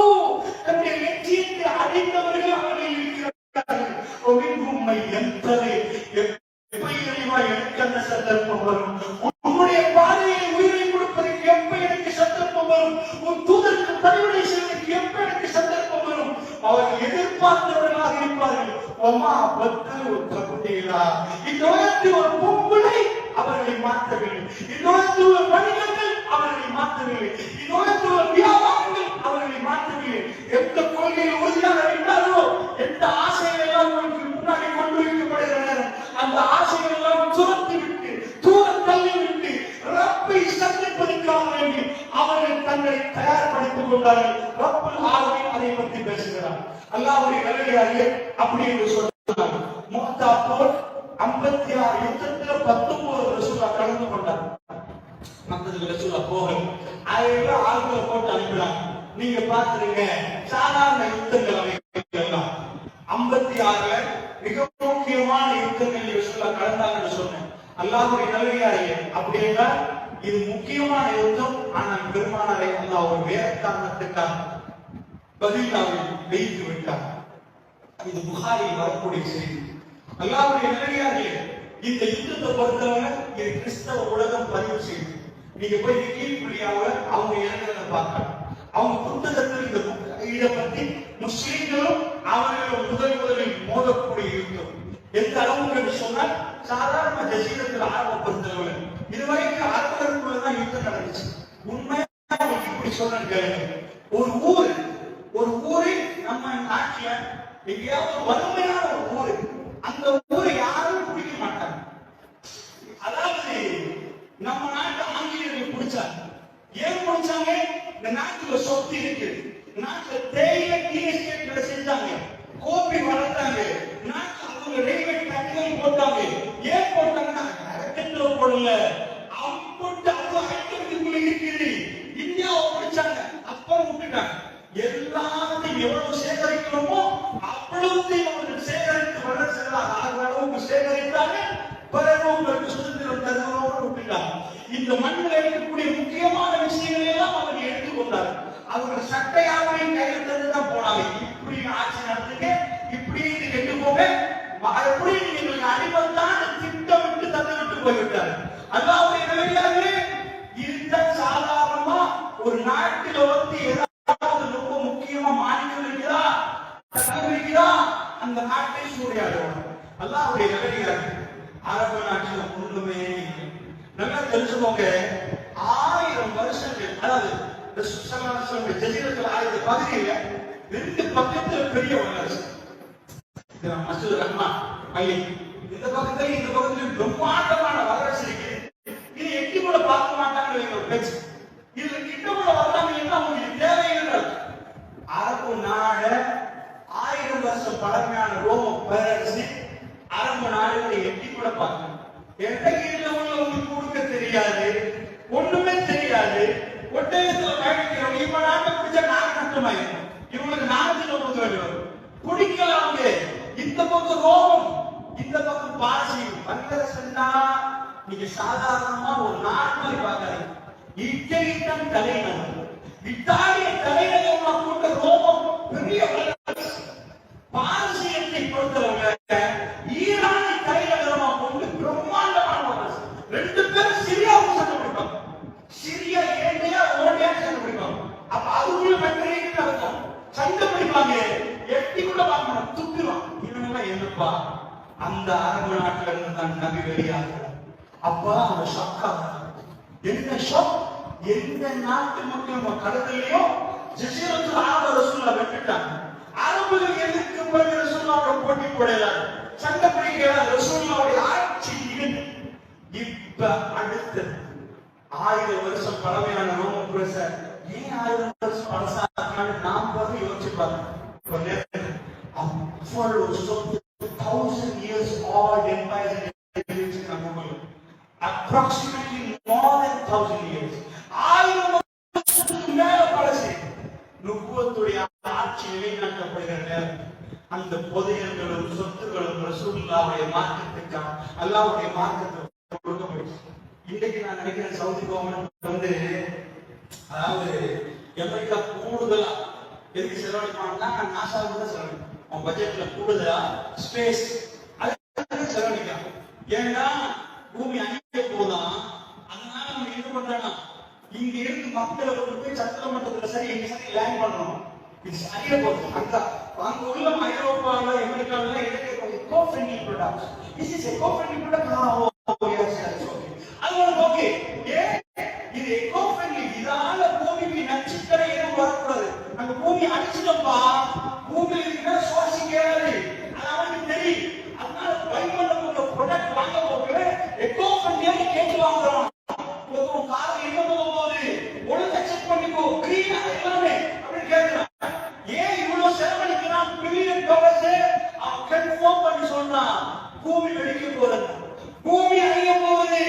தன்னுடைய லட்சியத்தை அடைந்தவர்கள் அவர்கள் இருக்கிறார்கள். வமின்ஹும் மன் யன்தரி, எப்ப இறைவா எனக்கு அந்த சந்தர்ப்பம் வரும்? உன்னுடைய பாதையை உயிரை கொடுப்பதற்கு எப்ப எனக்கு சந்தர்ப்பம் வரும்? உன் தூதருக்கு பணிவிடை செய்வதற்கு எப்ப எனக்கு சந்தர்ப்பம் வரும்? அவர்கள் எதிர்பார்த்தவர்களாக இருப்பார்கள். ஒமா பத்தலு தப்தீலா. இந்த உலகத்தில் ஒரு பொம்பளை அவர்களை மாற்றவில்லை, இந்த உலகத்தில் உள்ள மனிதர்கள் அவர்களை மாற்றவில்லை, இந்த உலகத்தில் உள்ள வியாபாரங்கள் அவர்களை மாற்றவில்லை. எந்த கொள்கையில் உறுதியாக இருந்தாலோ, எந்த ஆசைகள் எல்லாம் உங்களுக்கு முன்னாடி கொண்டு வைக்கப்படுகிற நேரம் அந்த ஆசைகள் எல்லாம் துரத்தி விட்டு, தூர தள்ளி விட்டு, ரப்பை சந்திப்பதற்காக வேண்டி அவர்கள் தங்களை தயார்படுத்திக் கொண்டார்கள். ரப்பல் ஆலமீன் அதை பற்றி பேசுகிறார். அல்லாஹ்வுடைய நல்லடியார்களே, அப்படி என்று சொன்னார். முஹ்தா போர் 56 யுத்தத்துல 19 ரசூலுல்லாஹ் கலந்து கொண்டார். மத்ததுக்கு ரசூலுல்லாஹ் போகல. ஆயிரம் ஆளுங்களை போட்டு அனுப்பினாங்க. நீங்க பாத்துருங்க, சாதாரண யுத்தங்கள் எல்லாம் 56ல மிக முக்கியமான யுத்தங்கள் ரசூலுல்லாஹ் கலந்தாங்கன்னு சொன்னேன். அல்லாஹ்வுடைய நல்லடியார்களே, அப்படி என்றால் இது முக்கியமான யுத்தம். ஆனால் பெருமானாரை அல்லாஹ் ஒரு வேற காரணத்துக்காக பதிலாவில் வைத்து விட்டார். இது புகாரில் வரக்கூடிய செய்தி. அல்லாஹ்வுடைய நல்லடியார்களே, இந்த யுத்தத்தை பொறுத்தவரை இது கிறிஸ்தவ உலகம் பதிவு செய்து. நீங்க போய் விக்கிபீடியாவுல அவங்க எழுதுறத பார்க்கலாம். அவங்க புத்தகத்தில் இதை பத்தி முஸ்லிம்களும் அவர்களும் முதலில் மோதக்கூடிய யுத்தம் எந்த அளவுக்கு என்று சொன்னால், சாதாரண ஜசீரத்தில் ஆரம்பப்படுத்தவரை இதுவரைக்கும் அரபுகளுக்குள்ளதான் யுத்தம் நடந்துச்சு. உண்மையா இப்படி சொல்றாங்க, ஒரு ஊரை நம்ம நாட்டுல எங்கேயாவது வறுமையான ஒரு ஊரு, அந்த ஊரை யாரும் பிடிக்க மாட்டாங்க. அதாவது நம்ம நாட்டு ஆங்கிலேயர்கள் பிடிச்சாங்க. ஏன் பிடிச்சாங்க? இந்த நாட்டுல சொத்து இருக்கு, நாட்டுல தேயிலை டீ எஸ்டேட்களை செஞ்சாங்க, கோபி வளர்த்தாங்க, நாட்டுல அவங்க ரயில்வே ட்ராக்குகள் போட்டாங்க. ஏன் போட்டாங்கன்னா அரக்கத்துல போடல, அம்புட்டு அவ்வளவு ஹைட்டத்துக்குள்ள இருக்குது. இந்தியாவை பிடிச்சாங்க, அப்புறம் விட்டுட்டாங்க. எல்லாத்தையும் எவ்வளவு சேகரிக்கிறோமோ அவ்வளவுத்தையும் அவர்கள் சேகரித்து வளர்ச்சிகளாக ரூம் சேகரித்தாங்க, பிறகு உங்களுக்கு சுதந்திரம் தருவோம் விட்டுட்டாங்க. இந்த மண்ணில் இருக்கக்கூடிய முக்கியமான விஷயங்களை எல்லாம் அவங்க எடுத்துக்கொண்டாங்க. அவங்க சட்டையாவையும் கையில் தந்துதான் போனாங்க. இப்படி ஆட்சி நடத்துங்க, இப்படி கெட்டு போங்க, எப்படி எங்களுக்கு அடிமத்தான் திட்டமிட்டு தந்துவிட்டு போய்விட்டார். அல்லாஹ்வுடைய நல்லடியார்களே, இந்த சாதாரணமா ஒரு நாட்டில் வந்து ஏதாவது ரொம்ப முக்கியமா மாநிலம் இருக்கிறா, இருக்கிறா, அந்த நாட்டை சூறையாடுவாங்க. அல்லாஹ்வுடைய நல்லடியார்கள், அரபு நாட்டில் ஒன்றுமே நல்லா தெரிஞ்சுக்கோங்க. 1000 வருஷங்கள், அதாவது ஜசீரத்துல் அரபு பகுதியில 2 பக்கத்துல பெரிய வல்லரசு, மஸ்ஜித் ரஹ்மான் பள்ளி, இந்த பக்கத்துல இந்த பக்கத்துல பிரம்மாண்டமான வல்லரசு இருக்கு. இது எட்டி கூட பார்க்க மாட்டாங்க ஒரு பேச்சு. இதுல கிட்ட கூட வர்றாங்கன்னா அவங்களுக்கு தேவையில்லை. அரபு நாடு 1000 வருஷம் பழமையான ரோம பேரரசு அரபு நாடுகளை எட்டி கூட பார்க்கணும். எந்த கீழே உள்ளவங்களுக்கு கொடுக்க தெரியாது, ஒண்ணுமே தெரியாது. ஒட்டகத்துல பயணிக்கிறவங்க இப்ப நாட்டை பிடிச்சா நாடு நஷ்டமாயிருக்கும். இவங்களுக்கு நாகத்துல கொடுக்க வேண்டியது குடிக்கல. அவங்க இந்த பக்கம் ரோமம், இந்த பக்கம் பாரசி வல்லரசுன்னா நீங்க சாதாரணமா ஒரு நாடு மாதிரி பார்க்காதீங்க. இத்தாலியின் தலைநகர், இத்தாலிய தலைநகர் கொண்ட ரோமம் பெரிய வல்லரசு. பாரசீகத்தை பொறுத்தவங்க ஈரானை தலைநகரமா கொண்டு பிரம்மாண்டமான வல்லரசு. 2 பேரும் சிரியாவுக்கு சண்டை பிடிப்பாங்க. சிரியா ஏண்டையா ஓடியா சண்டை பிடிப்பாங்க. அப்ப அதுக்குள்ள மெட்டீரியல் இருக்கும், சண்டை பிடிப்பாங்க. எட்டி கூட பார்க்கணும், துப்பிடுவான். இவனெல்லாம் என்னப்பா, அந்த அரபு நாட்டுல இருந்து தான் நபி வெளியாகிறார். அப்பதான் அவன் ஷாக்கா. என்ன ஷாக்? எந்த நாட்டு மக்கள் கடற்கரையோ ஜசீரத்துல் அரபு ரசூலை வெட்டுட்டாங்க. அரபுகள் எதுக்கு பிறகு ரசூலுல்லாஹ்வோட போட்டி போடலாம், சண்டை பிடிக்கலாம். ரசூலுல்லாஹ்வுடைய ஆட்சி இருந்து இப்ப அடுத்து 1000 வருஷம் பழமையான ரோம பிரச ஏன் 1000 வருஷம் பழசாக்கான்னு நாம் போது யோசிச்சு பாருங்க. 1000 years old empire approximately more than 1000 years. 1000 வருஷத்துக்கு மேல பழசு. நுபுவத்துடைய ஆட்சி நிலைநாட்டப்படுகிற நேரம் அந்த பொதையர்களும் சொத்துக்களும் ரசூலுல்லாஹ்வுடைய மார்க்கத்துக்காக அல்லாஹ்வுடைய மார்க்கத்துக்கு கொடுக்கப்பட்டுச்சு. இன்னைக்கு நான் நினைக்கிறேன் சவுதி கவர்மெண்ட் வந்து, அதாவது அமெரிக்கா கூடுதலா எதுக்கு செலவழிப்பாங்கன்னா நாசாவுக்கு தான் செலவழிக்கும். அவன் பட்ஜெட்ல கூடுதலா ஸ்பேஸ் அதுக்கு செலவழிக்கலாம். ஏன்னா பூமி அழிக்க போதான். அதனால நம்ம என்ன பண்றாங்க, இங்க இருந்து மக்களை கொண்டு போய் சத்திர மட்டத்துல சரி எங்க சரி லேண்ட் பண்ணணும். இது சரியா போகுது. அங்க உள்ள ஐரோப்பால அமெரிக்கால எடுக்க echo friendly products. This is echo friendly product. Okay, இது எக்கோ ஃப்ரெண்ட்லி. இதால பூமிக்கு நச்சுத்தரை எதுவும் வரக்கூடாது. அந்த பூமி அடிச்சுட்டப்பா, பூமியில இருக்கிற சுவாசிக்காது, அது அவனுக்கு தெரியும். அதனால பயன்படுத்த ப்ராடக்ட் வாங்க போக எக்கோ ஃப்ரெண்ட்லியா கேட்டு வாங்குறோம். ஒரு கார் எங்க போகும்போது ஒழுங்கா செக் பண்ணிக்கோ, கிரீனா எல்லாமே அப்படின்னு கேட்கிறான். ஏன் இவ்வளவு செலவழிக்கிறான்? பில்லியன் டாலர்ஸ் அவன் கன்ஃபார்ம் பண்ணி சொன்னான். பூமி வெடிக்க போறது, பூமி அழிய போகுது.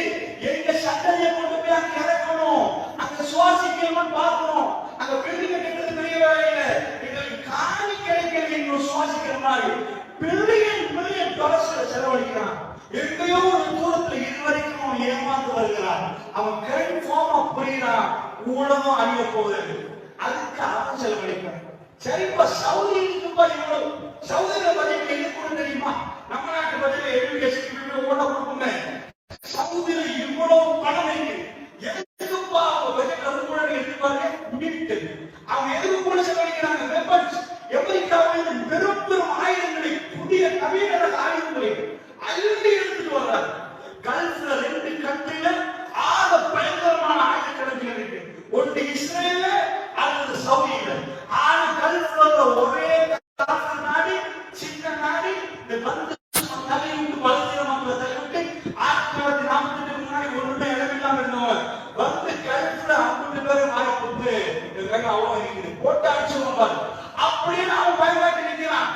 எங்க சட்டத்தை கொண்டு போய் அங்க இறக்கணும், அங்க சுவாசிக்கணும்னு பார்க்கணும். அங்க பில்டிங் கட்டுறது பெரிய வேலையில, எங்களுக்கு காணி கிடைக்கிறது இன்னும் சுவாசிக்கிற மாதிரி பில்லியன் டாலர்ஸ் செலவழிக்கிறான். எங்கேயோ ஒரு தூரத்துல இதுவரைக்கும் ஏமாந்து வருகிறான். அவன் கன்ஃபார்மா புரியுறான், உலகம் அழிய போகுது. அதுக்கு அவன் செலவழிக்கிறான். சரிப்பா, சவுதி இருக்குப்பா, இவ்வளவு சவுதியில பட்ஜெட் எங்க கூட தெரியுமா? நம்ம நாட்டு பட்ஜெட்ல எஜுகேஷன் ஓட கொடுக்குங்க. சவுதியில இவ்வளவு பணம் இருக்கு. எதுக்குப்பா பட்ஜெட் அது கூட எடுத்துப்பாங்க. அவங்க எதுக்கு கூட செலவழிக்கிறாங்க? வெப்பன்ஸ். அமெரிக்காவில் பெரும் பெரும் ஆயுதங்களை, புதிய நவீன ஆயுதங்களை அள்ளி எடுத்துட்டு வர்றாங்க. கல்ஃப்ல 2 கண்ட்ரில ஆக பயங்கரமான ஆயுத கிடங்குகள் இருக்கு. ஒன்று இஸ்ரேல்ல, அல்லது சவுதியில. ஆனா கல்ஃப்ல ஒரே நாடு, சின்ன நாடு. இந்த வந்து தலைவிட்டு பலஸ்தீன மக்களை தலைவிட்டு 1948 முன்னாடி ஒன்றுமே இடமில்லாம இருந்தவங்க வந்து கல்ஃப்ல 50 பேரும் மாறி கொடுத்து அவ்வளவு இருக்குது போட்டு அடிச்சுவாங்க. அப்படின்னு அவன் பயன்படுத்தி நிற்கிறான்.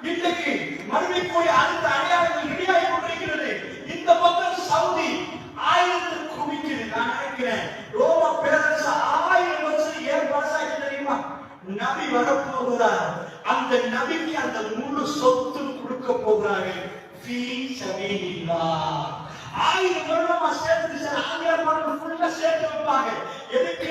இன்றைக்கு மறுமைக்குரிய அடுத்த அடையாளங்கள் ரெடியாகி கொண்டிருக்கிறது. இந்த பக்கம் சவுதி ஆயுதத்தில் குவிக்குது. நான் நினைக்கிறேன் ரோம பேரரசு 1000 வருஷம் ஏன் பழசாச்சு தெரியுமா? நபி வரப்போகிறார். அந்த நபிக்கு அந்த முழு சொத்து கொடுக்க போகிறார்கள். ஃபீ சபீலில்லாஹ். 1000 வருடமா சேர்த்து ஃபுல்லா சேர்த்து வைப்பாங்க. எதுக்கு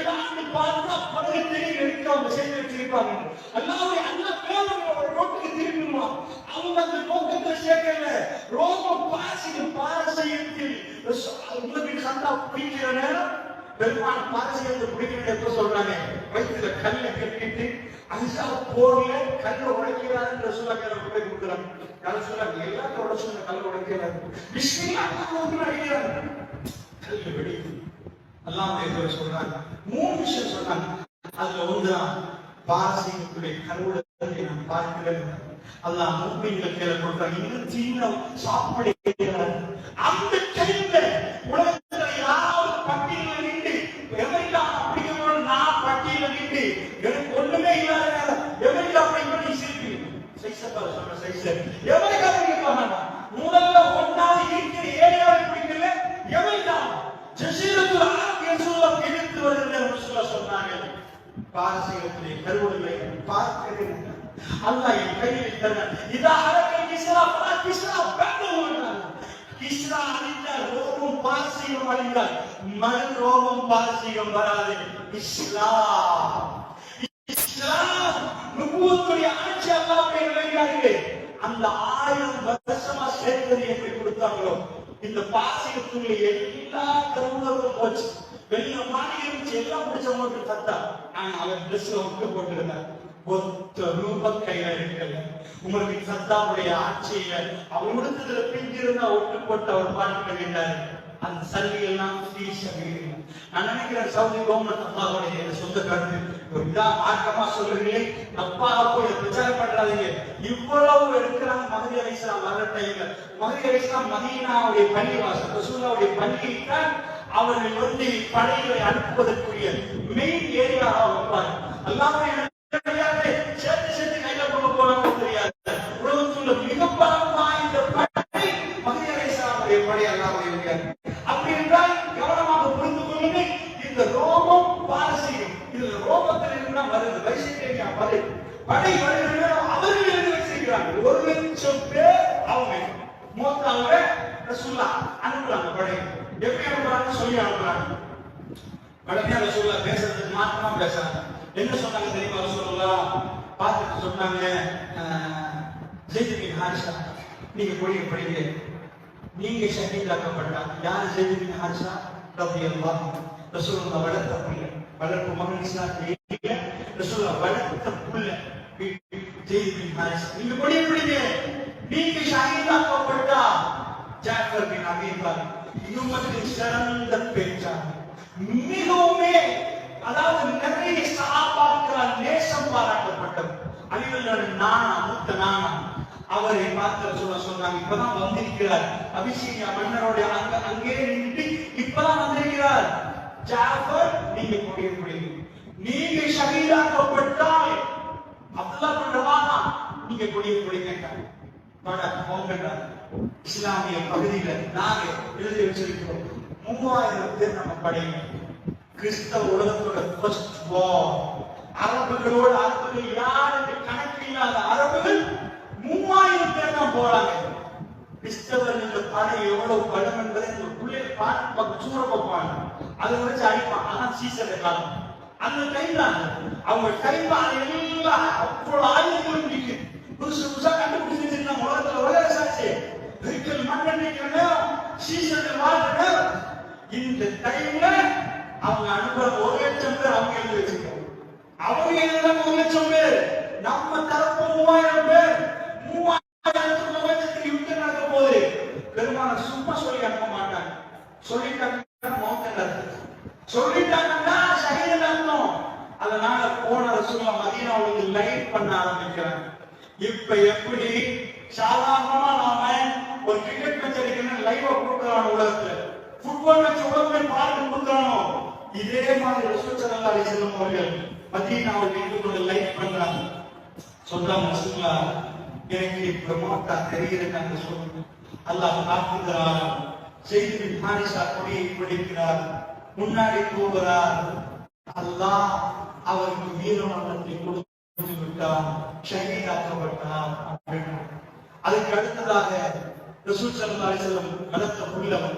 பார்த்தா படகு தெரியும் எடுக்க அவங்க சேர்த்து வச்சிருப்பாங்க. அல்லாஹ்வுடைய அல்லாஹ் பேரும் ஒரு நோக்கத்துக்கு திரும்பிடுவான். அவங்க அந்த நோக்கத்தை சேர்க்கல. ரோம பாரசீகத்தில் உங்களுக்கு சந்தா பிடிக்கிற நேரம் பெருமான பாரசீகத்தை பிடிக்கிற எப்ப சொல்றாங்க, வயிற்றுல கல்லை கட்டிட்டு அஞ்சா போர்ல கல்லை உடைக்கிறாருன்ற சொல்ல கொண்டு கொடுக்குறாங்க. கல்லை சொல்றாங்க எல்லாத்தையும் உடைச்சு கல்லை உடைக்கிறாரு. கல்வி வெடிக்குது. அல்லாஹ் சொல்றாங்க 3 விஷயம் சொன்னாங்க. அதுல ஒன்றுதான் பாரசீகத்துடைய கருவுடைய நான் பார்க்கிறேன். அல்லாஹ் முஸ்லிம்கள் கையில கொடுத்தாங்க. இன்னும் சின்ன சாப்பாடு அந்த டைம்ல உலகத்துல யாராவது பட்டியல நின்று எவரிக்கா அப்படிங்கிற நான் பட்டியல நின்று எனக்கு ஒண்ணுமே இல்லாத எவரிக்கா அப்படி சிரிப்பி சைசப்பா சொல்ற சைச எவரிக்கா பிடிப்பாங்க. முதல்ல ஒன்றாவது இருக்கிற ஏரியாவில் பிடிக்கல எவரிக்கா ஜசீரத்துல் அரப் என்று எதிர்த்து வருகிற சொன்னாங்க. பாரசீகத்துடைய கருவுகளை பார்க்கிறேன். அல்லாஹ் என் கையில் தர இதா அரக்கல் கிஸ்ரா பலா கிஸ்ரா பெண்ணுவாங்க. கிஸ்ரா அழிந்தால் ரோமம் பாரசீகம் அழிந்தால் மறு ரோமம் பாரசீகம் வராது. இஸ்லாம் நுபுவத்துடைய ஆட்சி அல்லாஹ்வுடைய நிலையாகவே அந்த 1000 வருஷமா சேர்த்தது எப்படி கொடுத்தாங்களோ இந்த பாரசீகத்துடைய எல்லா கருவுகளும் போச்சு. வெளிய மாளிகை இருந்துச்சு எல்லாம் பிடிச்சவங்களுக்கு சத்தா. அவன் ட்ரெஸ்ல ஒட்டு போட்டிருந்தார். ஒத்த ரூபம் கையில இருக்கல. உங்களுக்கு சத்தாவுடைய ஆட்சியில அவர் கொடுத்ததுல பிஞ்சிருந்தா ஒட்டு போட்டு அவர் பாட்டு கேட்டாரு. அந்த சல்லி எல்லாம் நான் நினைக்கிறேன் சவுதி கவர்மெண்ட் அல்லாஹ்வுடைய சொந்த கருத்து இதா மார்க்கமா சொல்றீங்களே தப்பாக போய் பிரச்சாரம் பண்றாதீங்க. இவ்வளவு எடுக்கிறாங்க. மஹதி அலைஹிஸ்ஸலாம் வர்ற டைம்ல மஹதி அலைஹிஸ்ஸலாம் மதீனாவுடைய பள்ளிவாசல் ரசூலுல்லாஹ்வுடைய பள்ளியில்தான் அவர்கள் வந்து படைகளை அனுப்புவதற்குரிய மெயின் ஏரியாவாக வைப்பார். அல்லாஹ்வுடைய சேர்த்து சேர்த்து கையில கொண்டு போனாங்க தெரியாது. உலகத்துல மிக பலம் வாய்ந்த படை மஹதி அலைஹிஸ்ஸலாமுடைய படை அல்லாஹ்வுடைய. அப்படி என்றால் கவனமாக புரிந்து கொள்ளுங்கள். இந்த ரோமம் பாரசீகம் இதுல ரோமத்தில் இருந்தா வருது வைசிகேரியா படை வருகிற அவர்கள் எழுதி வச்சிருக்கிறாங்க. 1,00,000 பேர் அவங்க மொத்தம் ரசூலுல்லாஹ் அனுப்புறாங்க. படை எப்படி அனுப்புறாங்க சொல்லி அனுப்புறாங்க. உடனே ரசூலுல்லாஹ் பேசுறதுக்கு மாற்றமா பேசுறாங்க. என்ன சொன்னாங்க தெரியுமா? ரசூலுல்லாஹ் பார்த்துட்டு சொன்னாங்க, ஸைத் பின் ஹாரிஸா நீங்க படிங்க. நீங்க ஷஹீதாக்கப்பட்டா யார்? ஸைத் பின் ஹாரிஸா ரலியல்லாஹு அன்ஹு. ரசூலுல்லாஹ் வளர்த்த புள்ள, வளர்ப்பு மகன் இஸ்லாமிய ரசூலுல்லாஹ் வளர்த்த புள்ள ஸைத் பின் ஹாரிஸா. நீங்க படிங்க. நீங்க ஷஹீதாக்கப்பட்டா ஜாஃபர் பின் அபீ தாலிப் இன்னும் சிறந்த பேச்சாளர். மிகவுமே அதாவது நிறைய சஹாபாக்களால் நேசம் பாராட்டப்பட்டவர். அலிவல்லாஹு நானா மூத்த நானா அவரை பார்த்து சொன்னாங்க இப்பதான் வந்திருக்கிறார். அபிஷேகியா மன்னரோட அங்கே நின்று இப்பதான் வந்திருக்கிறார். ஜாஃபர் நீங்க முடியும். நீங்க ஷஹீதாக்கப்பட்டால் அல்லாஹ் பண்றவானா நீங்க முடிங்க. இஸ்லாமிய பகுதியில நாங்க எழுதி வச்சிருக்கிறோம் 3000 பேர் நம்ம படையில. கிறிஸ்தவ உலகத்தோட ஃபர்ஸ்ட் வார் அரபுகளோட அரபுகள் யாருக்கு கணக்கு இல்லாத அரபுகள் 3000 பேர் தான் போறாங்க. கிறிஸ்தவர்கள் இந்த படை எவ்வளவு பலம் என்பதை இந்த பிள்ளைகள் பார்த்து சூற பார்ப்பாங்க. அதை வச்சு அடிப்பான். அதான் சீசன் காலம். அந்த டைம்ல அவங்க டைம்ல எல்லாம் அவ்வளவு ஆயுதங்களும் இருக்கு. புதுசா கண்டுபிடிச்சு உலகத்துல உலக சாட்சி சீசன் வாழ்ற இந்த டைம்ல அவங்க அனுப்புற 1,00,000 பேர் அவங்க எழுதி வச்சிருக்காங்க. அவங்க எழுதுறாங்க 1,00,000 பேர். நம்ம தரப்பு 3000 பேர். 3000 யுத்தம் நடக்க போகுது. பெருமான சும்மா சொல்லி அனுப்ப மாட்டாங்க. சொல்லிட்டாங்கன்னா சொல்லிட்டாங்கன்னா ஷஹீத் அர்த்தம். அதனால போன ரசூலுல்லாஹ் மதீனாவுக்கு லைட் பண்ண ஆரம்பிக்கிறாங்க. இப்ப எப்படி சாதாரணமா நாம ஒரு கிரிக்கெட் மேட்ச் அடிக்கணும் லைவா கொடுக்கறாங்க. உலகத்துல ஃபுட்பால் மேட்ச் உலகமே பார்த்து கொடுக்கறானோ இதே மாதிரி ரசூல் ஸல்லல்லாஹு அலைஹி வஸல்லம் அவர்கள் மதீனாவுக்கு வந்து லைட் பண்றாங்க. சொல்றாங்க ரசூலுல்லாஹ் எனக்கு இப்ப மோட்டா தெரியுதுன்னு சொல்லுங்க. அல்லாஹ் காத்துகிறார். ஸைத் பின் ஹாரிஸா கொடியை பிடிக்கிறார். முன்னாடி போகிறார். அல்லாஹ் அவருக்கு வீரமரணத்தை கொடுத்து விட்டார். ஷஹீதாக்கப்பட்டார். அதுக்கு அடுத்ததாக ரசூல் ஸல்லல்லாஹு அலைஹி வஸல்லம் வளர்த்த புள்ளவர்.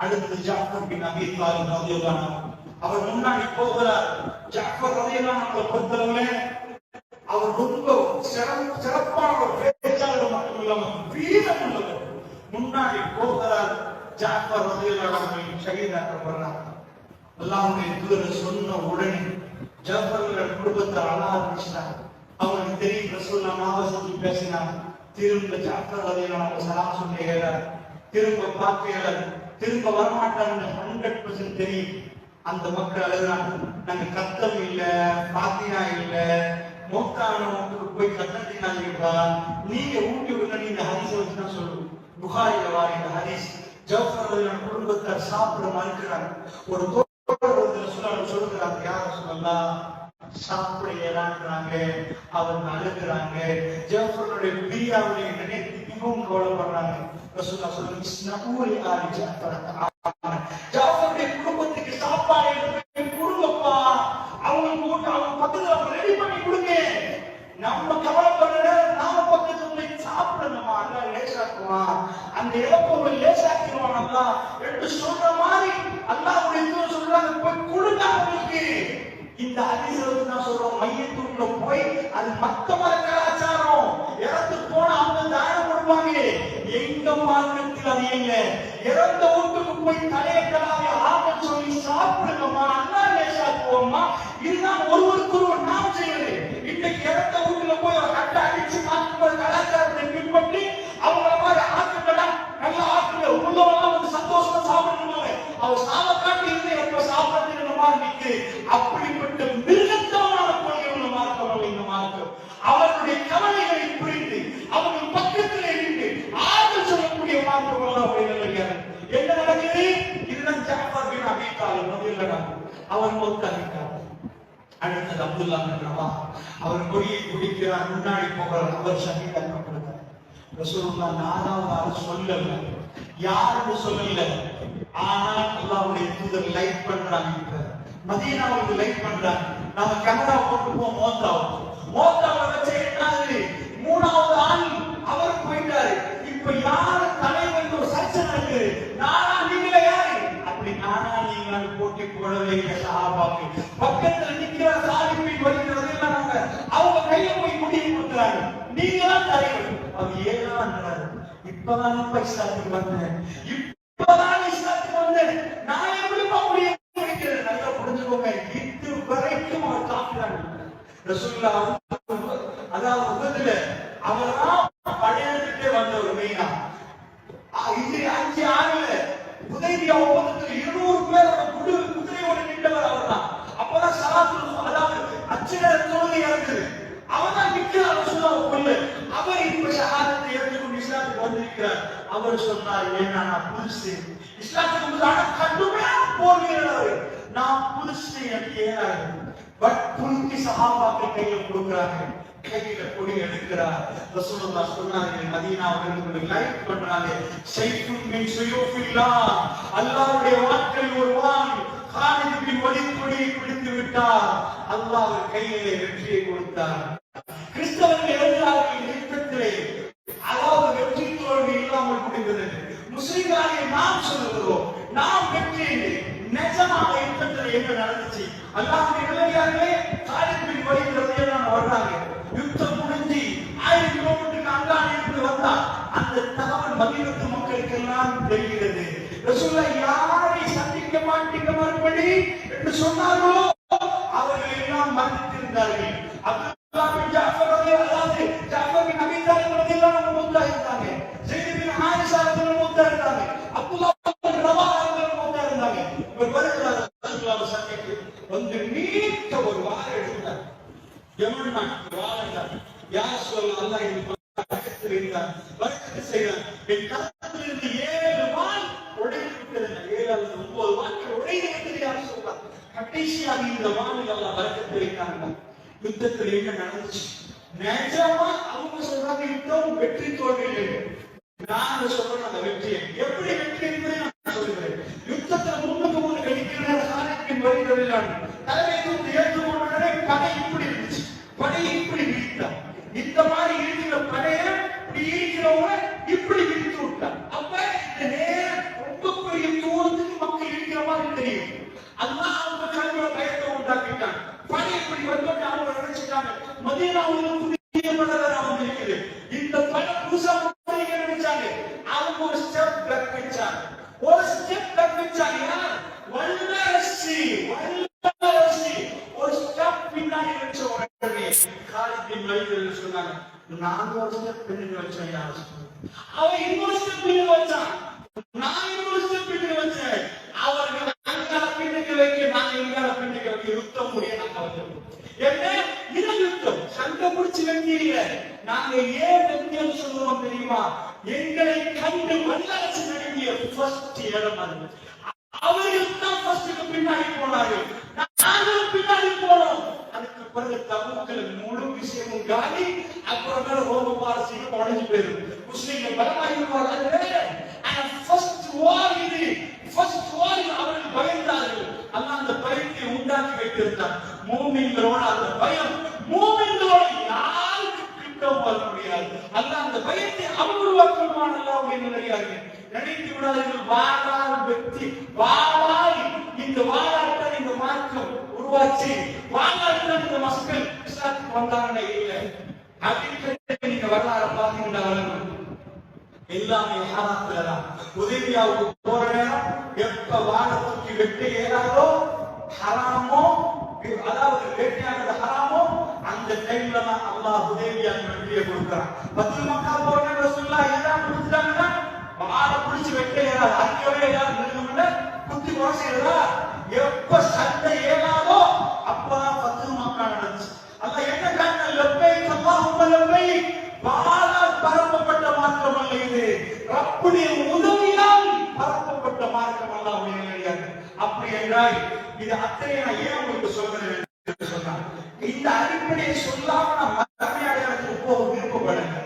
அடுத்து ஜாஃபர் பின் அபீ தாலிப் ரலியல்லாஹு அன்ஹு. அவர் முன்னாடி போகிறார். ஜாஃபர் ரலியல்லாஹு அன்ஹு பொறுத்தவரை அவர் ரொம்ப சிறப்பான ஒரு பேச்சாளர் மட்டும் இல்லாமல் வீரம் உள்ளவர். முன்னாடி போகிறார். ஜாஃபர் ரலியல்லாஹு அன்ஹு ஷஹீதாக்கப்படுறார். அல்லாஹ்வுடைய தூதர் சொன்ன உடனே ஜாஃபர் குடும்பத்தை அழ ஆரம்பிச்சார். அவருக்கு தெரியும் ரசூலுல்லாஹ் நாவசத்தி பேசினார். திரும்ப ஜாஃபர் ரலியல்லாஹு அன்ஹு சலாம் சொன்னார். திரும்ப பார்க்கிறார். திரும்ப வரமாட்டாங்க 100% தெரியும். அந்த மக்கள் அழுகிறாங்க. நாங்க கத்தம் இல்ல, பாத்தியா இல்ல, மோத்தானவங்களுக்கு போய் கத்தத்தினாங்கப்பா, நீங்க ஊட்டி விடுங்க. இந்த ஹதீஸை வச்சு தான் சொல்லுவோம். புகாரில வார இந்த ஹதீஸ். ஜாஃபர் ரலியல்லாஹு குடும்பத்தார் சாப்பிட மறுக்கிறாங்க. ஒரு சொல்லுகிறாங்க, யார சொல்லலாம் சாப்பிடலான்றாங்க. அவங்க அழுகிறாங்க. ஜாஃபருடைய பிரியாவுடைய நினைத்து மிகவும் கவலைப்படுறாங்க. ரசூலுல்லாஹ் சொல்றாங்க, இஸ்னூலி ஆலி ஜாஃபர், ஜாஃபருடைய குடும்பத்துக்கு சாப்பாடு கொடுங்கப்பா. அவங்க பக்கத்துல ரெடி பண்ணி கொடுங்க. நம்ம கவலைப்படுற நாம பக்கத்துல போய் சாப்பிடணுமா? அல்ல லேசாக்குவான். அந்த இழப்பை லேசாக்கிடுவான் அல்லாஹ் என்று சொல்ற மாதிரி அல்லாஹ்வுடைய தூதர் சொல்றாங்க, போய் கொடுங்க அவங்களுக்கு. இந்த ஹதீஸ்ல நான் சொல்றோம், மையத்துக்குள்ள போய் அது மத்தமர கலாச்சாரம். இறந்து போன அவங்க தானம் கொடுப்பாங்க. எங்க மார்க்கத்தில் அது எங்க இறந்த வீட்டுக்கு போய் தலையை கலாவி ஆபத்து சொல்லி சாப்பிடுங்கம்மா, அல்லா லேசாக்குவோம்மா. இதுதான் ஒருவருக்கொருவர் நாம் செய்வது. இன்னைக்கு இறந்த வீட்டுல போய் ஒரு கட்டை அடிச்சு மாற்றுற கலாச்சாரத்தை பின்பற்றி அவங்கள மாதிரி ஆக்குங்களா, நல்லா ஆக்குங்க, உள்ளவெல்லாம் வந்து சந்தோஷமா சாப்பிடணுமாங்க. அவர் சாவக்காட்டி இருந்து எப்ப சாப்பிடுறது மாதிரி நிற்கு. அப்படிப்பட்ட மிருகத்தமான கொள்கை உள்ள மார்க்கம் இந்த மார்க்கம். அவருடைய கவலைகளை புரிந்து அவர்கள் பக்கத்தில் இருந்து ஆறுதல் சொல்லக்கூடிய மார்க்கம் அப்படின்னு என்ன நடக்குது? இதுதான் ஜாஃபர் பின் அபீ தாலிப் ரலியல்லாஹு அன்ஹு. அவர் மௌத்தாகிட்டார். அடுத்தது அப்துல்லாஹ் பின் ரவாஹ். அவர் கொடியை பிடிக்கிறார். முன்னாடி போகிறார். அவர் ஷஹீதாக்கப்படுகிறார். ரசூலுல்லாஹ் நாலாவது ஆள் சொல்லல, யாருன்னு சொல்லல. ஆனால் அல்லாஹ்வுடைய தூதர் லைட் பண்றாங்க. இப்ப மதீனாவுக்கு லைட் பண்றாங்க. நாம கேமரா போட்டு போவோம். மோத்தாவை வச்ச என்னாது? மூணாவது ஆள் அவர் போயிட்டாரு. இப்ப யாரு தலைவர் ஒரு சர்ச்சை நடக்குது. நானா நீங்களே யாரு? அப்படி நானா நீங்கள் போட்டி போடவே இல்லை. சஹாபாக்கு பக்கத்துல நிக்கிற சாலிபின் வலிக்கிறது எல்லாம் நாங்க அவங்க கையில போய் முடிவு கொடுக்குறாங்க. நீங்க தான் தலைவர். அவர் ஏறான்றாரு. இப்பதான் இஸ்லாத்துக்கு வந்தேன், இப்பதான் இஸ்லாத்துக்கு வந்தேன், நான் எப்படி முடியும்? நல்லா புரிஞ்சுக்கோங்க. இது வரைக்கும் அவர் காக்கிறாங்க. ரசூலுல்லாஹ் அதாவது உகதுல அவர்தான் படையெடுத்துட்டே வந்தவர். மெயினா இது 5-6 உதைபியா ஒப்பந்தத்தில் 200 பேரோட குதிரையோட நின்றவர் அவர்தான். அப்பதான் சலாத்துல் அதாவது அச்சர தொழுகை இறங்குது. அவர்தான் நிற்கிறார். ரசூலுல்லாஹ் கொண்டு அவர் இப்ப ஷஹாதத்தை ஏற்றுக்கொண்டு இஸ்லாத்துக்கு வந்திருக்கிறார். அவர் சொன்னார், ஏன்னா நான் புதுசு இஸ்லாத்துக்கு முன்னாடி கடுமையான போர் வீரர். நான் புதுசு எனக்கு ஏறாது. பட் புல்கி சஹாபாக்கள் கையில கொடுக்குறாங்க. கையில கொடி எடுக்கிறார். ரசூலுல்லாஹ் சொன்னார்கள், மதீனாவுக்கு லைட் பண்றாங்க. ஸைஃபுன் மின் ஸுயூஃபில்லாஹ், அல்லாஹ்வுடைய வாட்கள் ஒரு வாள். காலித் பின் வலீத் கொடியை பிடித்து விட்டார். அல்லாஹ் கையிலே வெற்றியை கொடுத்தார். கிறிஸ்தவர்கள் எழுதுகிறார்கள் யுத்தத்திலே, அதாவது வெற்றி தோல்வி இல்லாமல் முடிந்தது. முஸ்லிம்களாகிய நாம் சொல்லுகிறோம், நாம் வெற்றி. நிஜமாக யுத்தத்தில் என்ன நடந்துச்சு? அல்லாஹ்வுடைய நல்லடியார்களே, காலித் பின் வலீத் ரலியல்லாஹு வர்றாங்க. யுத்தம் முடிஞ்சு 1000 கிலோமீட்டருக்கு அங்காடி இருந்து வந்தா அந்த தகவல் மதீனத்து மக்களுக்கு எல்லாம் தெரிகிறது. ரசூலுல்லாஹ் யாரை சந்திக்க மாட்டீங்க மறுபடி என்று சொன்னார்களோ அவர்கள் எல்லாம் மறந்திருந்தார்கள். அப்துல்லாஹ் பின் ஜாஃபர் ரலியல்லாஹு அன்ஹு, ஜாஃபர் பின் அபீ தாலிப் ரலியல்லாஹு அன்ஹு மூத்தா இருந்தாங்க. ஸைத் பின் ஹாரிஸா ரலியல்லாஹு மூத்தா இருந்தாங்க. அப்துல்லாஹ் பின் ரவாஹ் ரலியல்லாஹு மூத்தா இருந்தாங்க. ஒரு வருகிறார் ரசூலுல்லாஹ் சந்திக்கு வந்து நீட்ட ஒரு வாளை எடுத்தார். யமன் நாட்டு வாளை யார் சொல்ல அல்லாஹ் இது பக்கத்தில் இருந்தார். பக்கத்தில் செய்தார். என் கரத்தில் இருந்து 7 வாள் உடைந்து விட்டது. 7 அல்லது 9 வாள்கள் உடைந்து விட்டது. யார் சொல்றார்? கடைசியாக இந்த வாளில் அல்லாஹ் பரக்கத்தை வைத்தாங்க. யுத்தத்தில் என்ன நடந்துச்சு? நிஜமா அவங்க சொல்றாங்க யுத்தம் வெற்றி தோல்வி இல்லை. நான் சொல்றேன் அந்த வெற்றியை எப்படி வெற்றி என்பதை நான் சொல்லுகிறேன். யுத்தத்தில் முன்னுக்கு முன்னு கடிக்கிற சாலைக்கு வருகிறதில்லை. தலைமை ஏற்றுக்கொண்டே படை இப்படி இருந்துச்சு. படை இப்படி விரித்தார். இந்த மாதிரி இருக்கிற படையை இப்படி இருக்கிறவங்க இப்படி விரித்து விட்டார். அல்லாஹ் அவங்க கல்வியில பயத்தை உண்டாக்கிட்டான். பணி இப்படி வந்து அவங்க நினைச்சிட்டாங்க மதீனாவுல புதிய மலர் அவங்க இருக்குது. இந்த பணம் புதுசா நினைச்சாங்க. அவங்க ஒரு ஸ்டெப் பேக் வச்சாங்க. ஒரு ஸ்டெப் பேக் வச்சாங்க. வல்லரசி ஒரு ஸ்டெப் பின்னாடி வச்ச உடனே காலித் பின் வலீத் சொன்னாங்க, நான் ஒரு ஸ்டெப் பின்னாடி வச்சேன். அவன் இன்னொரு ஸ்டெப் பின்னாடி வச்சான். நான் இன்னொரு ஸ்டெப் பின்னாடி வச்சேன். அவர்கள் அங்கால பின்னுக்கு வைக்க, நாங்க இங்கால பின்னுக்கு வைக்க யுத்தம் முடிய நாங்க வந்தோம். என்ன இது யுத்தம்? சண்டை பிடிச்சு வெட்டியில நாங்க ஏன் வெட்டியம் சொல்லுவோம் தெரியுமா? எங்களை கண்டு வல்லரசு நடுங்கிய ஃபர்ஸ்ட் இடம் அது. அவர்கள் தான் ஃபர்ஸ்ட்க்கு பின்னாடி போனார்கள், நாங்களும் பின்னாடி போனோம். அதுக்கு பிறகு தபூக்ல முழு விஷயமும் காலி. அப்புறம் ரோம பாரசீகம் உடைஞ்சு போயிடும். முஸ்லிம்கள் பலமாயிருவார்கள். ஆனா ஃபர்ஸ்ட் வார் இது. ஃபர்ஸ்ட் வார் அவர்கள் பயந்தார்கள். அல்லாஹ் அந்த பயத்தை உண்டாக்கி வைத்திருந்தார். மூமின்களோட அந்த பயம், மூமின்களோட யாருக்கு கிட்ட வர முடியாது. அல்லாஹ் அந்த பயத்தை அவர் உருவாக்குவான். அல்லாஹ்வுடைய நிலையார்கள் நினைத்து விடாதீர்கள். வாழால் வெற்றி, வாழால் இந்த வாழாட்டம் இந்த மார்க்கம் உருவாச்சு. வாழாட்டம் இந்த மக்கள் இஸ்லாத்துக்கு வந்தாங்க இல்லை அப்படின்னு நீங்க வரலாறு பார்த்தீங்கன்னா எல்லாமே ஹராத்துல தான். உதவியாவுக்கு போற நேரம் எப்ப வாழத்துக்கு வெட்ட ஏறாதோ ஹராமோ, அதாவது வேட்டையானது ஹராமோ, அந்த டைம்ல தான் அல்லாஹ் உதவியாவுக்கு வெற்றியை கொடுக்கிறான். பத்து மக்கா போற நேரம் சொல்லா எல்லாம் கொடுத்துட்டாங்கன்னா வாழை பிடிச்சு வெட்ட ஏறாது. அங்கவே ஏதாவது நிறுவன குத்தி குறைச்சா எப்ப சண்டை ஏறாதோ அப்பதான் பத்து மக்கா நடந்துச்சு. அல்ல என்ன காரணம்? லெப்பை அல்லாஹும்ம லெப்பை வாழால் பரப்பப்பட்ட மார்க்கம் அல்ல இது. ரப்புடைய உதவியால் பரப்பப்பட்ட மார்க்கம் அல்லாஹ்வுடைய நிலையாக. அப்படி என்றால் இது அத்தனை நான் ஏன் உங்களுக்கு சொல்கிறேன் என்று சொன்னார். இந்த அடிப்படையை சொல்லாம நான் மறுமையாளர்களுக்கு போக விருப்பப்படல.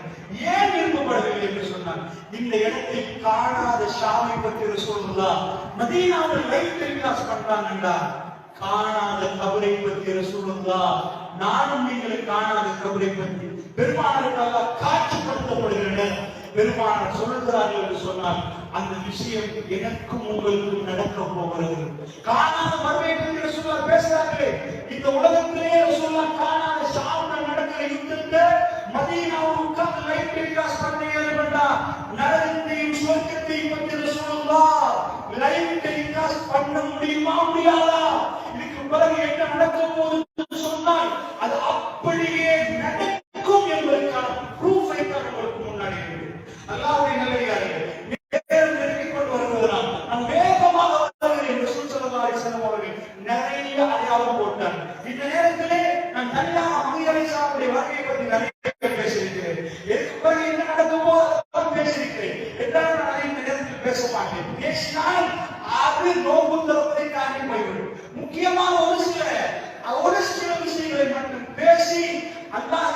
ஏன் விருப்பப்படவில்லை என்று சொன்னார், இந்த இடத்தில் காணாத ஷாமை பற்றி ரசூலுல்லாஹ் மதீனாவில் லைவ் டெலிகாஸ்ட் பண்றாங்கடா. காணாத கபரை பற்றி ரசூலுல்லாஹ் நானும் நீங்கள் காணாத கபரை பற்றி பெருமானாருக்காக காட்சிப்படுத்தப்படுகின்றன. பெருமானார் சொல்கிறார்கள் என்று சொன்னால் அந்த விஷயம் எனக்கும் உங்களுக்கும் நடக்க போகிறது. காணாத மறுமையை பற்றி ரசூலுல்லாஹ் பேசுறாங்களே. இந்த உலகத்திலே ரசூலுல்லாஹ் காணாத ஷாம்ல நடக்கிற யுத்தத்தை மதீனாவில் உட்கார்ந்து லைவ் டெலிகாஸ்ட் பண்ணீங்கன்னா நரகத்தையும் சுவர்க்கத்தையும் பற்றி ரசூலுல்லாஹ் லைவ் டெலிகாஸ்ட் பண்ண முடியுமா முடியாதா? இதுக்கு பிறகு என்ன நடக்க போகுது சொன்னால் அது அப்படியே நடக்கும் என்பதற்கான ப்ரூஃபை தான் உங்களுக்கு முன்னாடி இருக்கு. அல்லாஹ்வுடைய நல்லடியார்களே, நேரம் நெருங்கிக் கொண்டு வருவதனால் நாம் வேகமாக வருகிறேன் என்று ஸல்லல்லாஹு அலைஹி வஸல்லம் அவர்கள் நிறைய அடையாளம் போட்டார். இந்த நேரத்திலே நான் தனியாக அமீரை சாப்பிடைய வருகை பற்றி நிறைய பேசியிருக்கிறேன். எதுக்கு பிறகு என்ன நடக்க போகுது பேசியிருக்கிறேன் என்றால் நான் இந்த நேரத்தில் பேச மாட்டேன். பேசினால் அது நோம்பு திறப்பதை தாண்டி போய்விடும். முக்கியமான ஒரு சில விஷயங்களை மட்டும் பேசி அல்லாஹ்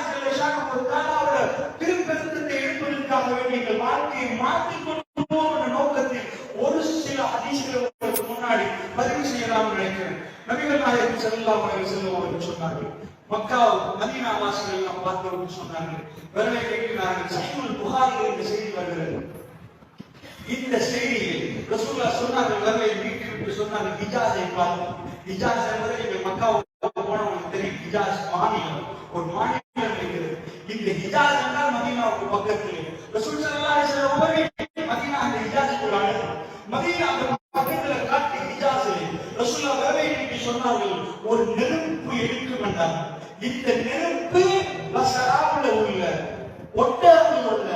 திருப்பெருத்தத்தை எடுப்பதற்காக நீங்கள் வாழ்க்கையை மாற்றிக்கொண்டு போகிற நோக்கத்தில் ஒரு சில ஹதீஸ்களை உங்களுக்கு முன்னாடி பதிவு செய்யலாம் நினைக்கிறேன். நபிகள் நாயகம் ஸல்லல்லாஹு அலைஹி வஸல்லம் அவர்கள் சொன்னார்கள், மக்கா மதீனா வாசிகள் எல்லாம் பார்த்தவர்கள் சொன்னார்கள், விரலை கேட்கிறார்கள். சஹீஹுல் புகாரியில் இந்த செய்தி வருகிறது. இந்த செய்தியில் ரசூலுல்லாஹ் சொன்னார்கள், விரலை வீட்டிற்கு சொன்னார்கள், ஹிஜாஸை பார்த்தோம். ஹிஜாஸ் என்பதை நீங்கள் மக்காவுக்கு போனவங்களுக்கு தெரியும். ஹிஜாஸ் மாநிலம், ஒரு மாநிலம் இருக்கிறது. இந்த ஹிஜாஸ் என்றால் மதீனாவுக்கு பக்கத்தில். ரசூல் ஸல்லல்லாஹு அலைஹி வஸல்லம் அவர்கள் மதீனா அந்த ஹிஜாஸுக்குள்ளாக மதீனா அந்த பக்கத்தில் காட்டி ஹிஜாஸில் ரசூலுல்லாஹ் விரலை வீட்டி சொன்னார்கள், ஒரு நெருப்பு எரிக்கும் என்றார். இந்த நெருப்பு பஸராவுல உள்ள ஒட்டகத்தில் உள்ள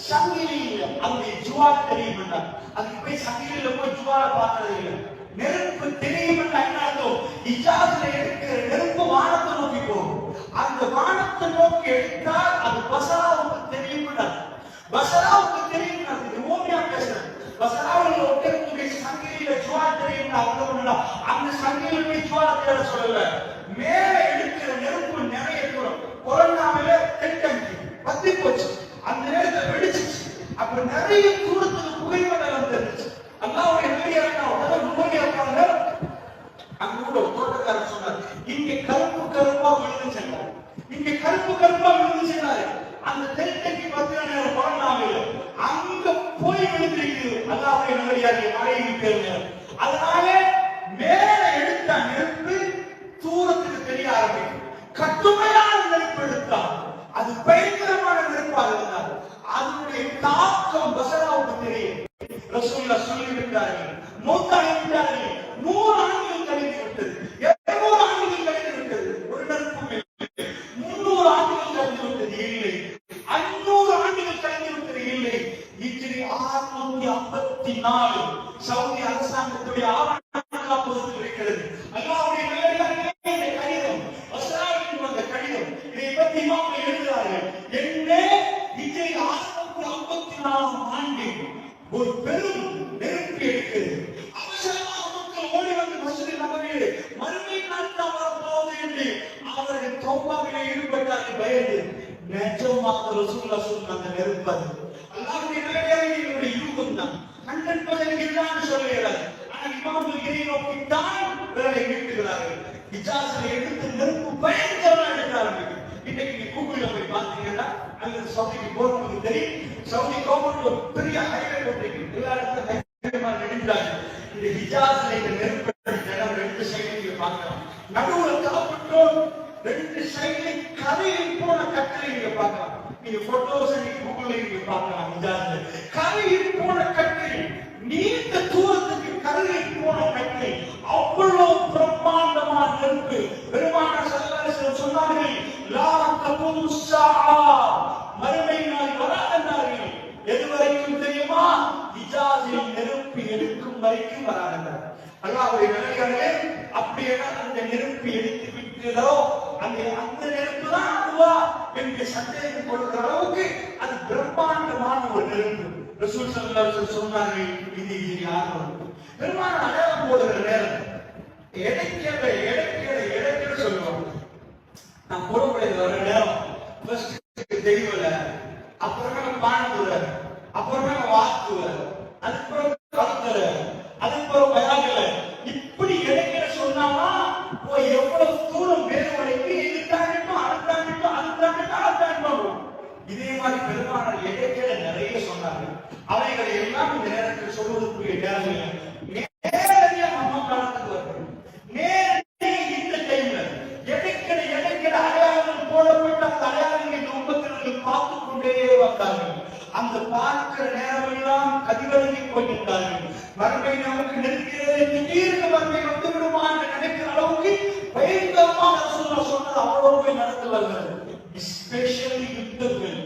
சங்கிலியில அந்த ஜுவால் தெரியும் என்றார். அதுக்கு போய் சங்கிலியில போய் ஜுவாலை பார்த்தது இல்லை. நெருப்பு தெரியும் என்றாலும் இஜாஸ்ல இருக்கிற நெருப்பு வானத்தை நோக்கி போகும். அந்த வானத்தை நோக்கி எடுத்தால் அது பஸராவுக்கு தெரியும் என்றார். பஸராவுக்கு தெரியும் என்றார். இது ஓமியா பேசுறது. பஸராவுல ஒட்டகத்துடைய சங்கிலியில ஜுவால் தெரியும் என்றால் அந்த சங்கிலியில போய் ஜுவாலை தேட சொல்லல. மேல எடுக்கிற நெருப்பு நிறைய தூரம் கொரோனாவில தென்கஞ்சி பத்தி போச்சு. அந்த நேரத்தில் வெடிச்சிச்சு. அப்ப நிறைய தூரத்துக்கு புகைப்படம் தெரிஞ்சு அல்லாஹ்வுடைய நபியாருக்காங்க. அங்க கூட தோட்டக்காரர் சொன்னார், இங்க கருப்பு கருப்பா விழுந்து சென்றார். இங்க கருப்பு கருப்பா விழுந்து சென்றாரு. அந்த தென்கஞ்சி 10 நேரம் கொரோனாவில் அங்க போய் விழுந்திருக்கு. அல்லாஹ்வுடைய நபியாருடைய மழையின் பேர். அதனால மேல எடுத்து ரசூலுல்லாஹ் சொல்லிவிட்டார்கள். மௌத்தாகிவிட்டார்கள். 100 ஆண்டுகள் கழிந்து விட்டது, 200 ஆண்டுகள் கழிந்து விட்டது, ஒரு நெருப்பும் இல்லை. 300 ஆண்டுகள் கழிந்து விட்டது, இல்லை. 500 ஆண்டுகள் கழிந்து விட்டது, இல்லை. ஹிஜ்ரி 654 சவுதி அரசாங்கத்துடைய ஆவணங்களாக இருக்கிறது. அல்லாஹ்வுடைய நல்லடியார்களே, இந்த கடிதம் வஸ்ராவிற்கு வந்த கடிதம், இதை பற்றி இமாம்கள் எழுதுகிறார்கள். என்ன ஹிஜ்ரி 654 ஆண்டில் ஒரு பெரும் நெருப்பு எடுக்கிறது. அவசரமாக மக்கள் ஓடி வந்து மஸ்ஜித் நபவியிலே மறுமை நாட்கள் வரப்போவது என்று அவர்கள் தௌபாவிலே ஈடுபட்டார்கள். பயந்து நிஜமாக ரசூலுல்லாஹ் சொன்ன அந்த நெருப்பு அது அல்லாஹ்வுடைய நல்லடியார்களுடைய யூகம் தான். 100% இல்லைன்னு சொல்லுகிறார். ஆனால் இமாம்கள் இதை நோக்கித்தான் விரலை நீட்டுகிறார்கள். இஜாஸை எடுத்து நெருப்பு பயங்கரமாக எடுக்கிறார்கள். இன்னைக்கு நீங்க கூகுள்ல போய் பார்த்தீங்கன்னா அல்லது சவுதிக்கு போறவங்களுக்கு தெரியும், சவுதி கவர்மெண்ட் ஒரு பெரிய ஹைவே போட்டிருக்கு. எல்லா இடத்துல நெடுஞ்சாங்க. இந்த ஹிஜாஸ்ல இந்த நெருப்பு இடம் 2 சைடு நீங்க பார்க்கலாம். நடுவுல காப்பட்டோம், 2 சைடுல கரையில் போன கட்டளை நீங்க பார்க்கலாம். நீங்க போட்டோஸ் கூகுள்ல நீங்க பார்க்கலாம். ஹிஜாஸ்ல கரையில் போன கட்டளை, நீண்ட தூரத்துக்கு கரையில் போன கட்டளை, அவ்வளவு பிரம்மாண்டமான நெருப்பு. பெருமானார் ஸல்லல்லாஹு அலைஹி வஸல்லம் சொன்னார்கள், லா தகுமு ஸாஆ, மறுமை நாள் வராதனார்கள். எதுவரைக்கும் தெரியுமா? ஹிஜாஸில் நெருப்பு எடுக்கும் வரைக்கும் வராதனார். அல்லாஹ்வுடைய நல்லடியார்களே, அப்படியே அந்த நெருப்பு எடுத்து விட்டதோ அந்த நெருப்பு தான் அதுவா என்று சந்தேகம் கொள்கிற அளவுக்கு அது பிரம்மாண்டமான ஒரு நெருப்பு. ரசூல் ஸல்லல்லாஹு அலைஹி வஸல்லம் சொன்னார்கள், இது யாரும் பெருமானார் அடையாளம் போடுகிற நேரம் இடைக்கிட சொல்லுவாங்க. நான் பொறுப்படைந்து வர நேரம் தெரியல, அப்புறமே பானத்துல, அப்புறமே வாக்குல, அதுக்கப்புறம் கலத்துல, அதுக்கப்புறம் பயாகல, இப்படி இடைக்கிட சொன்னாமா எவ்வளவு தூரம் வேறு வரைக்கும் எதிர்த்தாண்டிட்டும் அடுத்தாண்டிட்டும் அடுத்தாண்டிட்டும். இதே மாதிரி பெருமானார் இடைக்கிட நிறைய சொன்னாங்க. அவைகளை எல்லாம் இந்த நேரத்தில் சொல்வதற்குரிய நேரங்கள் நேரடியா நம்ம காலத்துக்கு வரும். நேரடியாக இந்த டைம்ல இடைக்கிட அடையாளங்கள் போடப்பட்ட அந்த அடையாளங்களை உம்மத்தினர்கள் பார்த்துக் கொண்டே வந்தார்கள். அந்த பார்க்கிற நேரமெல்லாம் கதிவழங்கி போகின்றார்கள். மறுமை நமக்கு நெருக்கிறது, திடீர்னு மறுமை வந்து விடுமா என்று நினைக்கிற அளவுக்கு பயங்கரமாக சொன்னது அவ்வளவு நடந்து வருகிறது. எஸ்பெஷலி யுத்தங்கள்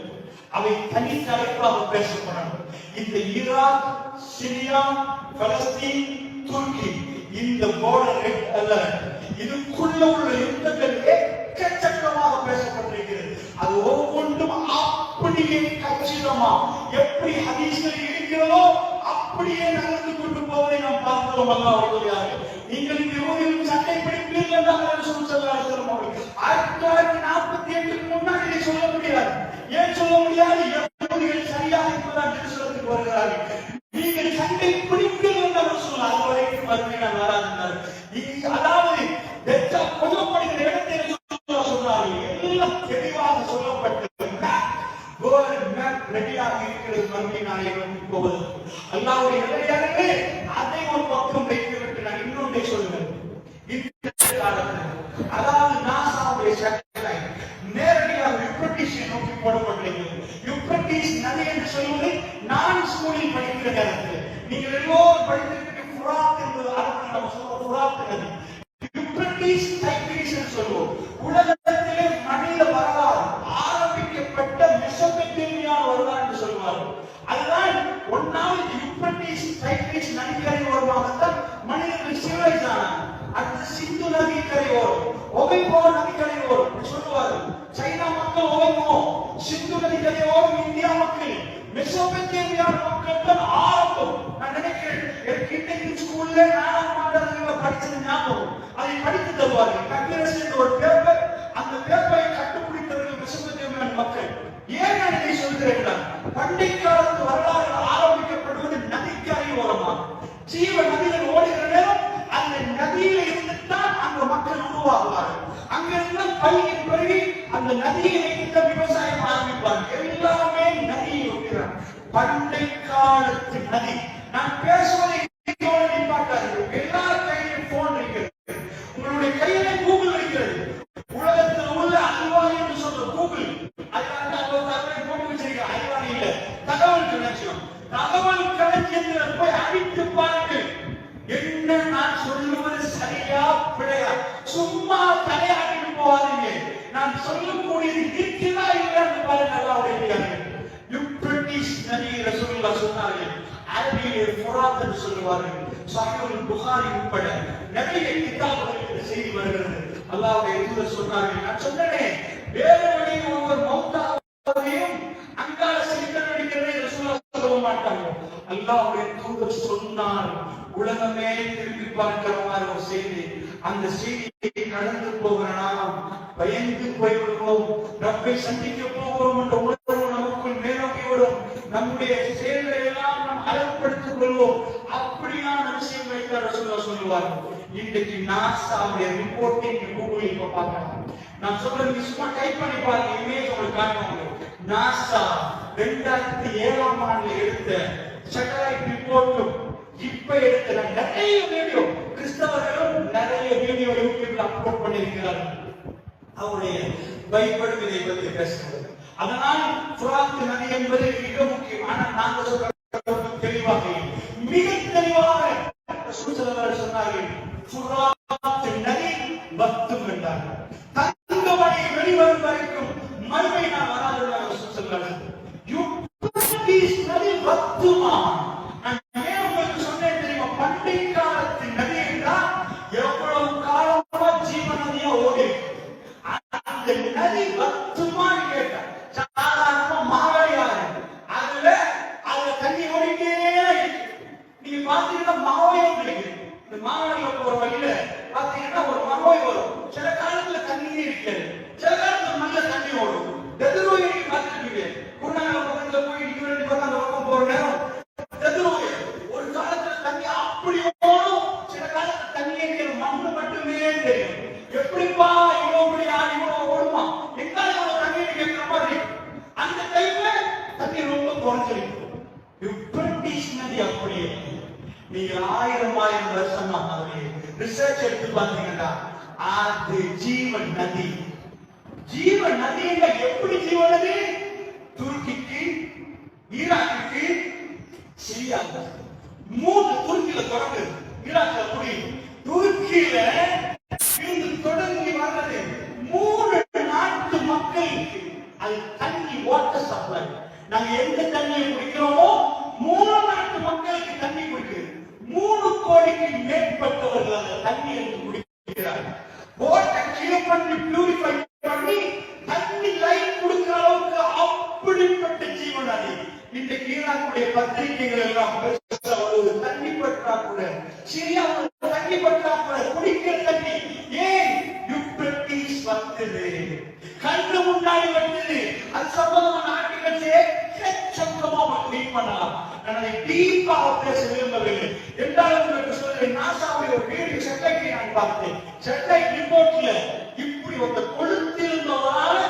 அவை தனி தலைப்பாக பேசப்படணும். இந்த ஈராக், சிரியா, பலஸ்தீன், துருக்கி, இந்த பார்டர் அல்ல, இதுக்குள்ள உள்ள யுத்தங்கள் எக்கச்சக்கமாக பேசப்பட்டிருக்கிறது. அது ஒவ்வொன்றும் அப்படியே கச்சிதமா எப்படி ஹதீஸ்கள் இருக்கிறதோ அப்படியே நடந்து கொண்டு போவதை நாம் பார்க்கிறோம். அல்லாஹ், நீங்கள் இந்த யூதர்கள் சட்டை பிடிப்பீர்கள் என்றால் சொல்லுங்கள். 1948 முன்னாடி இதை சொல்ல முடியாது. ஏன் சொல்ல முடியாது? யூதர்கள் சரியாக இப்பதான் திருச்சலத்துக்கு வருகிறார்கள். நீங்கள் சட்டை பிடிப்பீர்கள் என்றால் சொல்லலாம். அது வரைக்கும் மறுமையினால் வராதுன்னார். அதாவது பொதுப்படுகிற இடத்தை சொல்றார்கள். எல்லாம் தெளிவாக சொல்லப்பட்டது. ரெடியாக இருக்கிறது மறுமை நாளை நோக்கி போவது. அல்லாஹ்வுடைய நல்லடியார்களே, அதை ஒரு பக்கம் வைத்துவிட்டு நான் இன்னொன்றை சொல்லுவேன். இந்த காலத்தில் அதாவது நாசாவுடைய சேட்டலைட் நேரடியாக யூப்ரட்டிஸை நோக்கி போடப்பட்டிருக்கிறது. யூப்ரட்டிஸ் நதி என்று சொல்வது நான் ஸ்கூலில் படிக்கிற நேரத்தில் நீங்கள் எல்லோரும் படித்திருக்கிற ஃபுராத் என்பது அரபில் நம்ம சொல்ற ஃபுராத் நதி. யூப்ரட்டிஸ் டைக்ரீஸ் என்று சொல்வோம். உலகத்திலே மனித வரலாறு ஆரம்பிக்கப்பட்ட மெசொப்பொத்தேமியா வரலாறு என்று சொல்வார்கள். அதுதான் ஒன்னாவது யூப்ரட்டிஸ் டைக்ரீஸ் நதிக்கரை ஓரமாகத்தான் மனிதர்கள் சிவிலைஸ் ஆனாங்க. அடுத்து சிந்து நதி கரையோரம், ஒபைபோ நதிக்கரை ஓரம் சொல்லுவார்கள். சைனா மக்கள் ஒபைபோ, சிந்து நதி கரையோரம் இந்தியா மக்கள், மெசொப்பொத்தேமியா மக்கள் தான் ஆரம்பம். நான் நினைக்கிறேன் இன்னைக்கு ஸ்கூல்ல 4ஆம் ஆண்டு படிச்சது ஞாபகம். அதை படித்து தருவார்கள். கம்பிரஸ் என்ற ஒரு பேப்பர், அந்த பேப்பரை கண்டுபிடித்தவர்கள் மெசொப்பொத்தேமியா மக்கள். ஏன் நான் இதை சொல்கிறேன்? பண்டை காலத்து வரலாறு ஆரம்பிக்கப்படுவது நதிக்கரை ஓரமாக. ஜீவ நதிகள் ஓடுகிற நேரம் அந்த நதியில இருந்துதான் அந்த மக்கள் உருவாகுவார்கள். அங்கிருந்து பயிர் பெருகி அந்த நதியை வைத்து விவசாயம் ஆரம்பிப்பார்கள். எல்லாமே நதியை ஒட்டுகிறார். பண்டை காலத்து நதி. நான் பேசுவதை பார்க்காதீர்கள். எல்லார் கையிலும் போன் இருக்கிறது. உங்களுடைய கையில கூகுள் இருக்கிறது. உலகத்தில் உள்ள அல்வாரி என்று சொல்ற கூகுள், அதுக்காக போட்டு வச்சிருக்க அல்வாரி இல்ல, தகவல் களஞ்சியம். தகவல் களஞ்சியத்தில் போய் சொல்லக்கூடியது இருக்குதா இல்லைன்னு பாருங்க. அல்லாஹ்வுடைய யூப்ரட்டிஸ் நபி ரசூலுல்லாஹ் சொன்னார்கள். அரபியிலே ஃபுராத் என்று சொல்வார்கள். சஹீஹுல் புகாரி உட்பட நிறைய கிதாபுகளில் செய்தி வருகிறது. அல்லாஹ்வுடைய தூதர் சொன்னார்கள், நான் சொன்னேன் வேறு வழியில் ஒருவர் மௌத்தாவையும் அங்கால சிரிக்க நடிக்கிறதை ரசூலுல்லாஹ் சொல்ல மாட்டாங்க. அல்லாஹ்வுடைய தூதர் சொன்னார், உலகமே திரும்பி பார்க்கிறவாறு ஒரு செய்தி. அந்த செய்தியை கடந்து போகிற நாம் பயந்து போய்விடுவோம். ரப்பை சந்திக்க போகிறோம் என்ற உணர்வு நமக்குள் மேலோக்கி விடும். நம்முடைய செயல்களை எல்லாம் நாம் அலட்சியப்படுத்திக் கொள்வோம். அப்படியான விஷயங்களை ரசூலுல்லாஹ் சொல்லுவார்கள். இன்றைக்கு நாசாவுடைய ரிப்போர்ட்டிங் கூகுளில் இப்ப பார்க்கலாம். நான் சொல்றது சும்மா டைப் பண்ணி பாருங்க, இமேஜ் உங்களுக்கு காட்டுவாங்க. நாசா 2007ஆம் ஆண்டுல எடுத்த சேட்டலைட் ரிப்போர்ட்டும் இப்ப எடுத்த நிறைய வீடியோ, கிறிஸ்தவர்களும் நிறைய வீடியோ யூடியூப்ல அப்லோட் பண்ணியிருக்கிறார்கள். அவருடைய பைபிள் இதை பற்றி பேசுகிறது. அதனால் ஃபுராத் நதி என்பது மிக முக்கியம். ஆனால் நாங்கள் சொல்றது தெளிவாக மிக தெளிவாக சொன்னார்கள். ஃபுராத் நதி பத்தும் என்றார்கள். தங்கமணி வெளிவரும் வரைக்கும் மறுமை நான் வராது சொல்லுங்கள். யூப்ரட்டிஸ் நதி பத்துமா? நான் ஏன் உங்களுக்கு சொன்னேன் தெரியுமா? பண்டை காலத்து நதி என்றால் எவ்வளவு காலமா ஜீவ நதியா ஓடி அந்த நதி பத்துமான்னு கேட்டார். சாதாரணமா மாவையாரு அதுல தண்ணி ஓடிட்டே இருக்கு. நீங்க பாத்தீங்கன்னா மாவையும் கிடைக்குது. இந்த மாவழியில போற வழியில பாத்தீங்கன்னா ஒரு மரோய் வரும். சில காலத்துல தண்ணியே இருக்காது, சில காலத்துல நல்ல தண்ணி ஓடும். எதிர்வழி பார்த்துருக்கீங்க. குருநாகல பக்கத்துல போய் இடிக்க பக்கம் அந்த பக்கம் போற நேரம் எதிர்வழி ஒரு காலத்துல தண்ணி அப்படி ஓடும், சில காலத்துல தண்ணியே இருக்காது, மண்ணு மட்டுமே தெரியும். எப்படிப்பா இவ்வளவு இவ்வளவு ஓடுமா? எங்கால இவ்வளவு தண்ணி கேட்கிற மாதிரி அந்த டைம்ல தண்ணி ரொம்ப குறைஞ்சிருக்கு. யூப்ரட்டிஸ் நதி அப்படியே நீங்க 1000 வருஷமா ரிசர்ச் எடுத்து பாத்தீங்கன்னா அது ஜீவன் நதி. ஜீவன் நதி எப்படி ஜீவன் நதி? துருக்கிக்கு, ஈராக்குக்கு, சிரியாவுக்கு 3 துருக்கியில தொடங்கு, ஈராக்ல முடியும். துருக்கியில இருந்து தொடங்கி வர்றது 3 நாட்டு மக்களுக்கு அது தண்ணி வாட்டர் சப்ளை. நாங்க எந்த தண்ணியை குடிக்கிறோமோ 3 நாட்டு மக்களுக்கு தண்ணி குடிக்கிறது. 3 கோடிக்கு மேற்பட்டவர்கள் அந்த தண்ணி எடுத்து குடிக்கிறார்கள். போட்டை கிளீன் பண்ணி பியூரிஃபை பண்ணி தண்ணி லைன் கொடுக்கிற அளவுக்கு அப்படிப்பட்ட ஜீவன் அது. இன்றைக்கு ஈராக்குடைய பத்திரிகைகள் எல்லாம் வருவது தண்ணி பற்றாக்குறை, சிரியாவில் தண்ணி பற்றாக்குறை, குடிக்கிற தண்ணி. ஏன்? யூப்ரட்டிஸ் வந்தது, கண்ணு முன்னாடி வந்தது. அது சம்பந்தமான ஆர்டிகல்ஸ் எக்கச்சக்கமா ரீட் பண்ணலாம். நான் அதை டீப்பாக பேச விரும்பவில்லை. என்றாலும் உங்களுக்கு சொல்றேன், நாசாவுடைய ஒரு வீடியோ சேட்டலைட்டை நான் பார்த்தேன். சேட்டலைட் ரிப்போர்ட்ல இப்படி ஒரு கொளுத்திருந்தவரால்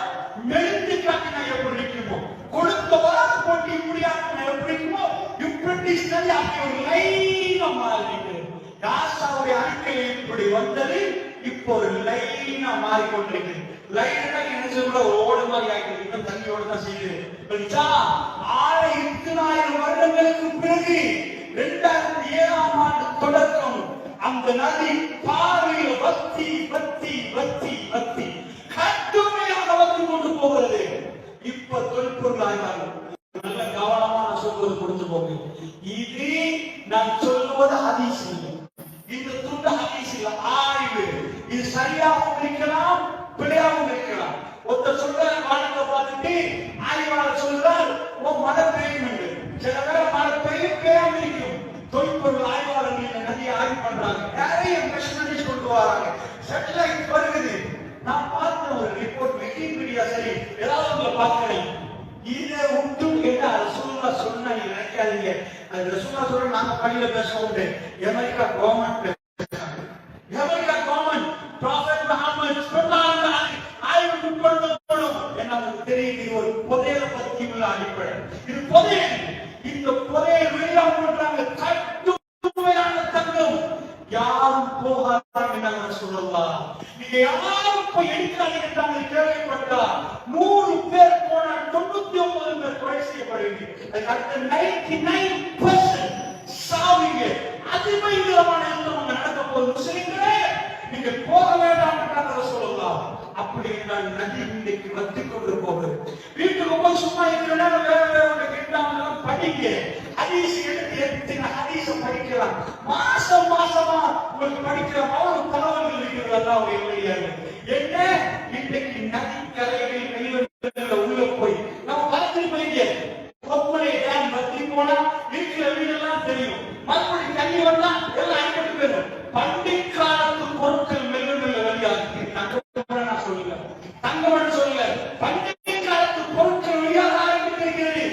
மெலிந்து காட்டினா எப்படி இருக்குமோ, கொளுத்தவரால் போட்டு இப்படி ஆக்கினா எப்படி இருக்குமோ, யூப்ரட்டிஸ் நதி அப்படி ஒரு லைனா மாறி நாசாவுடைய அறிக்கையில் இப்படி வந்தது. இப்போ ஒரு லைனா மாறிக்கொண்டிருக்கு. லைனா என்ன சொல்ற ஓடு மாதிரி ஆகிட்டு இன்னும் தண்ணியோட தான் செய்யுது. 1000 வருடங்களுக்கு பிறகு 2007ஆம் ஆண்டு தொடக்கம் அந்த நதி பாறையில வத்தி வத்தி வத்தி வத்தி கடுமையாக வந்து கொண்டு போகிறது. இப்ப தொல்பொருள் ஆய்வாளர் நல்ல கவனமா நான் சொல்வது கொடுத்து போங்க. இது நான் சொல்லுவது ஹதீஸ் இல்லை, இந்த துண்டு ஹதீஸ் இல்ல, ஆய்வு. இது சரியாகவும் இருக்கலாம், பிழையாகவும் இருக்கலாம். ஒருத்தர் சொல்றாரு வானத்தை பார்த்துட்டு ஆய்வாளர் சொல்றார் ஓ மழை பெய்யும் என்று. சில பேர் மழை பெய்யும் பெய்யாம இருக்கும். தொல்பொருள் ஆய்வாளர்கள் இந்த நதியை ஆய்வு பண்றாங்க, நிறைய மெஷினரிஸ் கொண்டு வராங்க, சேட்டலைட் வருகிறது. நான் பார்த்த ஒரு ரிப்போர்ட் விக்கிபீடியா சரி ஏதாவது உங்களை பார்க்கிறேன். இதை விட்டு கேட்டா ரசூலுல்லாஹ் சொன்னா நினைக்காதீங்க. அது ரசூலுல்லாஹ் சொல்ற நாங்க பள்ளியில பேசுவோம். அமெரிக்கா கவர்மெண்ட் ப்ராஃபெட் முஹம்மது ஸல்லல்லாஹு அலைஹி ஆய்வு பண்ணப்படும். என்ன தெரியுது? ஒரு புதையல பத்தி உள்ள அடிப்படை இது புதையல். இந்த புதையல் வெளியாக பண்றாங்க கட்டுமையான தங்கம். யாரும் போகாதீங்க சொல்லலாம். நீங்க யாரும் போய் எடுக்காதீங்க. கேள்விப்பட்டா 100 பேர் போனா 99 பேர் கொலை செய்யப்படுவீங்க. அதுக்கு 99% சாவீங்க. அதிபயங்கரமான நீங்க ஹதீஸ் எடுத்து ஹதீஸ படிக்கலாம். மாசமா உங்களுக்கு படிக்கிற அவ்வளவு தகவல்கள் இருக்கிறது. அல்லாஹ்வுடைய வழியாக என்ன இன்றைக்கு நதிக்கரைகளில் வெளிவெள்ள உள்ள போய் நம்ம பார்த்திருப்பீங்க. கொப்பரை டேம் பத்தி போனா இருக்கிற வீடெல்லாம் தெரியும். மறுபடி தண்ணி வந்தா எல்லாம் அடிபட்டு போயிடும். பண்டிகாலத்து பொருட்கள் மெல்ல மெல்ல வெளியாகுது. நான் சொல்லல, தங்கமன் சொல்லல, பண்டிகை காலத்து பொருட்கள் வெளியாக ஆரம்பித்திருக்கிறது.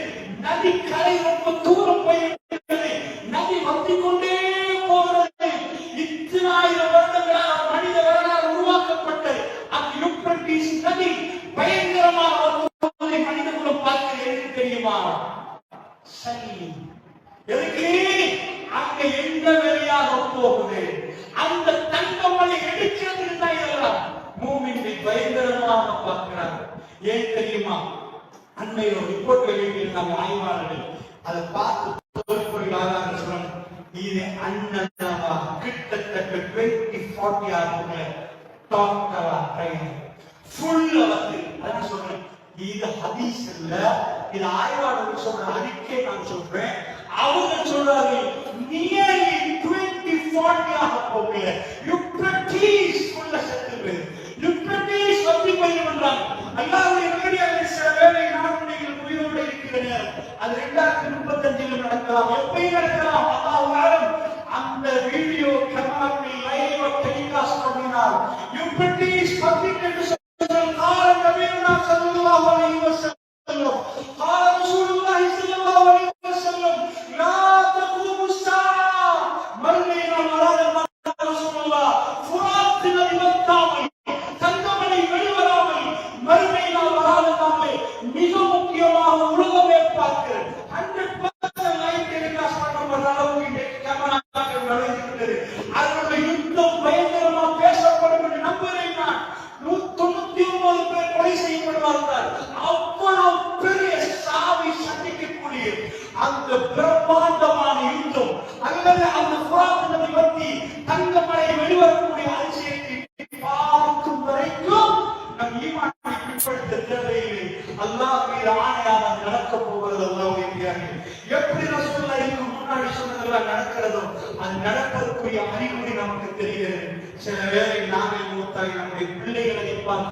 நதி கரை ரொம்ப தூரம் போயிருக்கிறது. நதி வந்து கொண்டே போகிறது. இத்தனை ஆயிரம் வருடங்களாக மனித வரலாறு உருவாக்கப்பட்ட அந்த யூப்ரட்டிஸ் நதி பயங்கரமாக வருவதை மனித குலம் பார்க்க எதுக்கு தெரியுமா? சரி, எதுக்கு? அங்க எந்த வெளியாக போகுது? அந்த தங்கமலை எடுக்கிறது தான் இதெல்லாம் மூமின்கள் பயங்கரமாக பார்க்கிறாங்க. ஏன் தெரியுமா? அன்னைய ஒரு ரிப்போர்ட் வெளியிட்டிருந்தாங்க ஆய்வாளர்கள். அதை பார்த்து சொல்றாங்க, இது அண்ணனவா கிட்டத்தட்ட 20-40 ஆகுங்க டாக்டரா ட்ரைன் ஃபுல் வந்து அதான் சொல்றேன். இது ஹதீஸ் இல்ல, இது ஆய்வாளர்கள் சொல்ற அறிக்கை. நான் சொல்றேன், அவங்க சொல்றாரு நியர்லி 20-40 ஆக போகல. யூப்ரட்டிஸ் உள்ள செத்து யூப்ரட்டிஸ் வந்து பயிர்றாங்க. அல்லாஹ்வுடைய நேரடியாக சில வேளை நாடுகள் உயிரோடு இருக்கிற நேரம் அது 2035 நடக்கலாம், எப்பயும் நடக்கலாம். அல்லாஹ் அந்த வீடியோ கேமராவில் லைவ் டெலிகாஸ்ட் பண்ணினார். யூப்ரட்டிஸ் பப்ளிக் என்று சொல்றாங்க. قال نبينا صلى الله عليه وسلم قال رسول الله صلى الله عليه وسلم لا تقوم الساعة مرينا مراد رسول الله فرات نبي مكة தங்கமலை வெளிவராமல் மறுமையினா வராததாமே மிக முக்கியமாக உலகமே பார்க்கிறது. 100% லைவ் டெலிகாஸ்ட் பண்ணப்படுற அளவுக்கு இன்றைக்கு கேமராக்கள் நுழைந்துவிட்டது. அதனுடைய யுத்தம் பயங்கரமா பேசப்படும் என்று நம்புகிறேன் நான். 199 பேர் கொலை செய்யப்படுவார்கள். அவ்வளவு பெரிய சாவை சந்திக்கக்கூடிய அந்த பிரம்மாண்டமான யுத்தம் அல்லது அந்த புராண நதி பற்றி தங்கமலை வெளிவரக்கூடிய அதிசயத்தை பார்க்கும் வரைக்கும் நம் ஈமானை பின்பற்ற தேவையில்லை. அல்லாஹ் மீது ஆணையாக நடக்க போகிறது. அல்லாஹ்வுடைய எப்படி ரசூலுல்லாஹ் இதுக்கு முன்னாடி சொன்னதெல்லாம் நடக்கிறதோ அது நடப்பதற்குரிய அறிகுறி நமக்கு தெரிகிறது. சில வேளை நாங்கள் மூத்தாய் நம்முடைய பிள்ளைகளை பார்க்க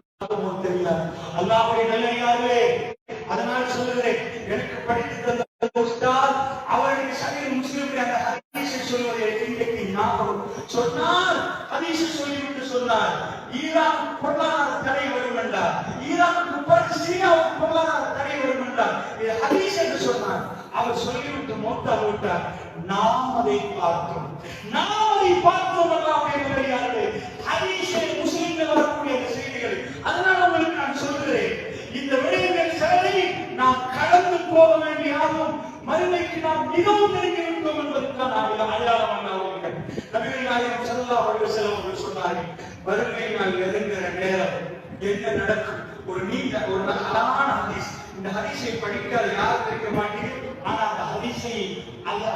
தெரியாது. அல்லாஹ்வுடைய நல்லடியார்களே, அதனால் சொல்லுகிறேன், எனக்கு படித்து தந்த உஸ்தாத் அவருடைய சஹீஹ் முஸ்லிமில் அந்த ஹதீஸை சொல்வதை இன்றைக்கு ஞாபகம் சொன்னார். ஹதீஸை சொல்லிவிட்டு சொன்னார், ஈரான் பொருளாதார தடை வரும் என்றார். ஈரானுக்கு பிறகு சிரியாவுக்கு பொருளாதார தடை வரும் என்றார். இது ஹதீஸ் என்று சொன்னார். அவர் சொல்லிவிட்டு மௌத்தாக விட்டார். நாம் அதை பார்த்தோம், அல்லாஹ்வுடைய நல்லடியார்களே. ஹதீஸை முஸ்லிமில் வரக்கூடிய செய்திகள். அதனால் உங்களுக்கு நான் சொல்கிறேன், இந்த விடயங்கள் சிலரை நாம் கடந்து போக வேண்டியாகும். மறுமைக்கு நாம் மிகவும் நெருங்கி விட்டோம் என்பதற்கான அடையாளம் அவர்கள். நபிகள் நாயகம் ஸல்லல்லாஹு அலைஹி வஸல்லம் அவர்கள் சொன்னார்கள், மறுமை நாள் நெருங்குகிற நேரம் என்ன நடக்கும்? ஒரு நீண்ட ஒரு அழகான ஹதீஸ். இந்த ஹதீஸை படிக்காத யாரும் இருக்க மாட்டீங்க. ஆனா அந்த ஹதீஸை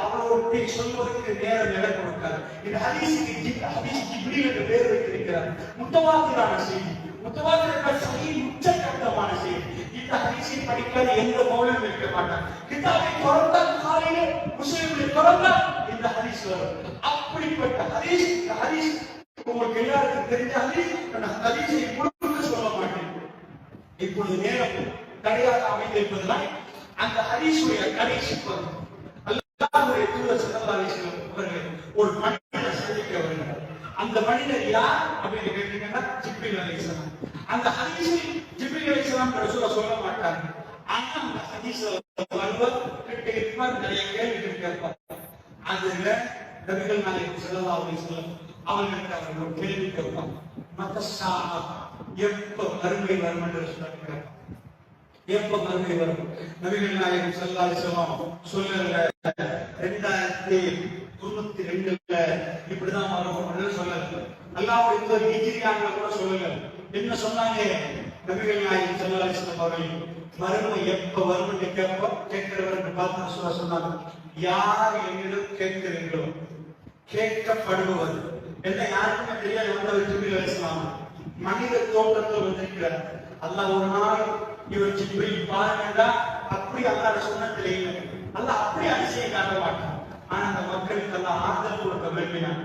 அவரோடு சொல்வதற்கு நேரம் இடம் கொடுக்காது. இந்த ஹதீஸுக்கு ஹதீஸ் ஜிப்ரீல் என்று பெயர் வைத்திருக்கிறார். முத்தவாத்திரான செய்தி, முத்தவாத்திர சஹீஹ் உச்சகட்டமான செய்தி. இந்த ஹதீஸை படிக்காத எந்த மௌலவியும் இருக்க மாட்டார். கிதாபை திறந்தால் காலையில முஸ்லிம்களை திறந்தால் இந்த ஹதீஸ் வரும். அப்படிப்பட்ட ஹதீஸ், இந்த ஹதீஸ் உங்களுக்கு எல்லாருக்கும் தெரிஞ்ச ஹதீஸ். அந்த ஹதீஸை முழுக்க சொல்ல மாட்டேன். இப்பொழுது நேரம் தடையாக அமைந்திருப்பதுதான் அந்த ஹதீஸுடைய கடைசி பகுதி. அல்லாஹ்வுடைய தூதர் ஸல்லல்லாஹு அலைஹி வஸல்லம் அவர்கள் ஒரு மனிதரை சந்திக்க வருகிறார். அந்த மனிதர் யார் அப்படின்னு கேட்டீங்கன்னா ஜிப்ரீல் அலைஹிஸ்ஸலாம். அந்த ஹதீஸில் ஜிப்ரீல் அலைஹிஸ்ஸலாம் ரசூலுல்லாஹ் சொல்ல மாட்டாங்க. ஆனா அந்த ஹதீஸ்ல வருவர் கிட்ட இருப்பார், நிறைய கேள்விகள் கேட்பார். அதுல நபிகள் நாயகம் ஸல்லல்லாஹு அலைஹி வஸல்லம் அவர்களுக்கு ஒரு கேள்வி கேட்பார். மத்தஸா, எப்ப மறுமை வரும் என்று சொல்கிறார். எப்ப மறுமை வரும்? நபிகள் நாயகம் ஸல்லல்லாஹு அலைஹி வஸல்லம் சொல்லுங்க 2092 இப்படிதான் வரும் சொல்லல. அல்லாஹ்வுடைய தூதர் ஹிஜ்ரியான்ல கூட சொல்லல. என்ன சொன்னாங்க? நபிகள் நாயகம் ஸல்லல்லாஹு அலைஹி வஸல்லம் அவர்கள் மறுமை எப்ப வரும் என்று கேட்கிறவர்கள் பார்த்து சொன்னாங்க, யார் என்னிடம் கேட்கிறீர்களோ கேட்கப்படுவது என்ன யாருக்குமே தெரியாது. வந்தவர் ஜிப்ரீல் அலைஹிஸ்ஸலாம் மனித தோற்றத்தில் வந்திருக்கிறார். அல்லாஹ் ஒரு நாள் இவர் ஜிப்ரீல் பாருங்கடா அப்படி அல்லாஹ் சொன்னதில்லை. அல்லாஹ் அப்படி அதிசயம் காட்ட மாட்டான். ஆனா அந்த மக்களுக்கு எல்லாம் ஆறுதல் கொடுக்க விரும்பினான்.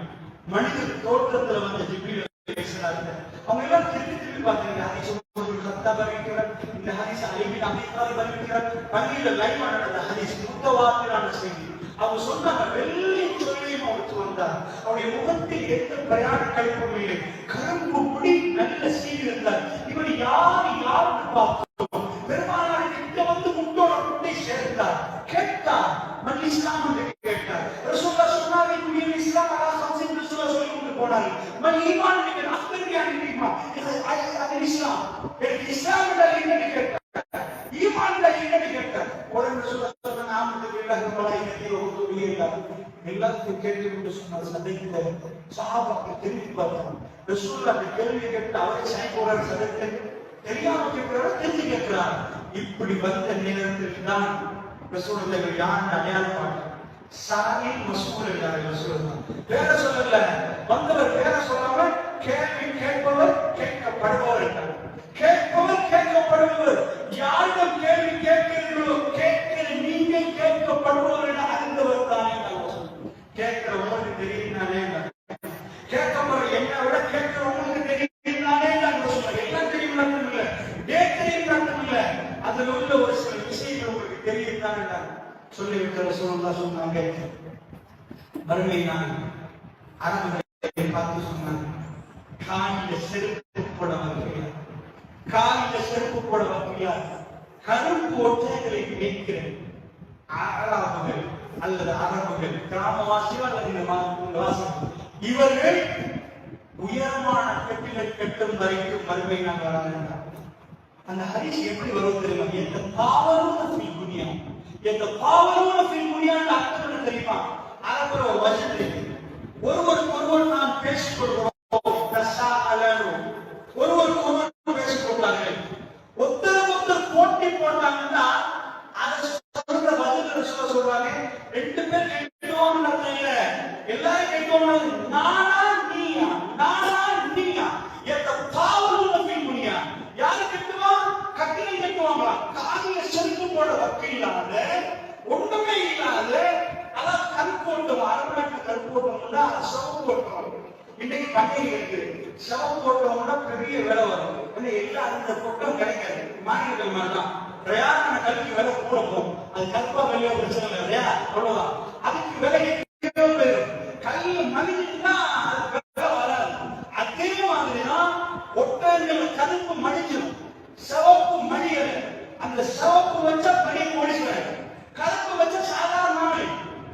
மனித தோற்றத்துல வந்து ஜிப்ரீல் பேசுறாங்க. அவங்க எல்லாம் திருப்பி திருப்பி பார்த்தீங்க. இந்த ஹதீஸ் அலிபின் அபீ தாலிப் அறிவிக்கிறார். பள்ளியில லைவ் நடந்த ஹதீஸ் முத்தவாத்திரான செய்தி. அவங்க சொன்னாங்க, வெள்ளி சொல்லியும் அவருக்கு வந்தார். அவருடைய முகத்தில் எந்த பிரயாண கழிப்பும் இல்லை. கரும்பு முடி நல்ல சீர் இருந்தார். இவர் யாருக்கு பார்த்தோம். பெருமானார் கிட்ட வந்து முட்டோட முட்டை சேர்த்தார். கேட்டார், மன் இஸ்லாம் என்று கேட்டார். ரசூலுல்லாஹ் சொன்னாங்க, இந்த இஸ்லாம் அலா ஹம்சின் ரசூலுல்லாஹ் சொல்லி கொண்டு போனார்கள். மன் ஈமான் என்று அஸ்தரியான ஈமான். அது இஸ்லாம். இஸ்லாம் என்றால் என்னன்னு கேட்டார். ஈமான் என்றால் என்னன்னு கேட்டார். உடனே ரசூலுல்லாஹ் சொன்னாங்க, ஆமனது பில்லாஹி வ மலாயிகத்திஹி வ குதுபிஹி எல்லாத்தையும் கேட்டு கொண்டு சொன்னார். சதைத்த சஹாபாக்கள் திரும்பி பார்த்தாங்க. ரசூலுல்லாஹ் அந்த கேள்வி கேட்டு அவரை சாய்போறார். சதைத்த தெரியாம கேட்கிறார், தெரிஞ்சு கேட்கிறார். இப்படி வந்த நேரத்தில் தான் ரசூலுல்லாஹ் யார் அடையாளம் பாட்டார். சாஹிப் மஸ்மூர் என்றார் ரசூலுல்லாஹ். பேர சொல்லல, வந்தவர் பேர சொல்லாம கேள்வி கேட்பவர் கேட்கப்படுபவர் என்றார். கேட்பவர் கேட்கப்படுபவர். யாரிடம் கேள்வி கேட்கிறீர்களோ கேட்கிற நீங்கள் கேட்கப்படுபவர் என அறிந்தவர் தானே. கேட்கிற உங்களுக்கு தெரியும் நானே, கேட்கப்படுற என்னை விட கேட்கிற உங்களுக்கு தெரியும் நானே. எல்லாம் தெரியும் அர்த்தம் இல்லை, தெரியும் அர்த்தம் இல்லை. அதுல உள்ள ஒரு சில விஷயங்கள் உங்களுக்கு தெரியும் தானே சொல்லிவிட்டு ரசூலுல்லாஹ் சொன்னாங்க. மறுமை நாள் அரபுகளை பார்த்து சொன்னாங்க, காலில செருப்பு போட வகையா, காலில செருப்பு போட வகையா, கருப்பு ஒற்றைகளை மேய்க்கிறேன் அரபுகள் அல்லது அரபுகள், கிராமவாசிகள் அல்லது வாசம், இவர்கள் உயரமான கட்டிடங்கள் கட்டும் வரைக்கும் மறுமை நாள் வராங்க. அந்த ஹதீஸ் எப்படி வரும் தெரியுமா? எந்த பாவரும் துனியா, எந்த பாவரும் துனியான்னு அர்த்தம் தெரியுமா? அரபுல ஒரு வசனம் இருக்கு. ஒருவருக்கு நாம் பேசிக் கொள்கிறோம், ஒருவருக்கு ஒருவர் பேசிக் கொள்வார்கள். ஒருத்தர் போட்டி போட்டாங்கன்னா அதை சொல்ற பதில் சொல்லுவாங்க. ரெண்டு பேர் கேட்கணும் எல்லாரும் கேட்கணும், நானா நீயா, நானா நீயா. எந்த பாவரும் துனியா, யாரு கட்டுவான்? கட்டிலை கட்டுவாங்களா? காலில செருப்பு போட வக்கை இல்லாத, ஒண்ணுமே இல்லாத, அதான் கருப்போட்டம். அரபு கருப்போட்டம்னா சிவப்பு ஓட்டம். இன்னைக்கு பண்டிகை இருக்கு, சிவப்பு ஓட்டம்னா பெரிய விலை வரும். எல்லா அந்த பொட்டம் கிடைக்காது. மாநிலங்கள் மாதிரிதான் பிரயாண கல்வி விலை கூட போகும். அது கருப்பா வெளியே பிரச்சனை இல்லை இல்லையா, அவ்வளவுதான். அதுக்கு விலை கல் மனிதனா விலை வராது. அதே மாதிரிதான் ஒட்டங்கள் கருப்பு மடிஞ்சிடும், சிவப்பு மணிகள். அந்த சிவப்பு வச்ச பனி முடிச்சுவேன், கருப்பு வச்ச சாதாரண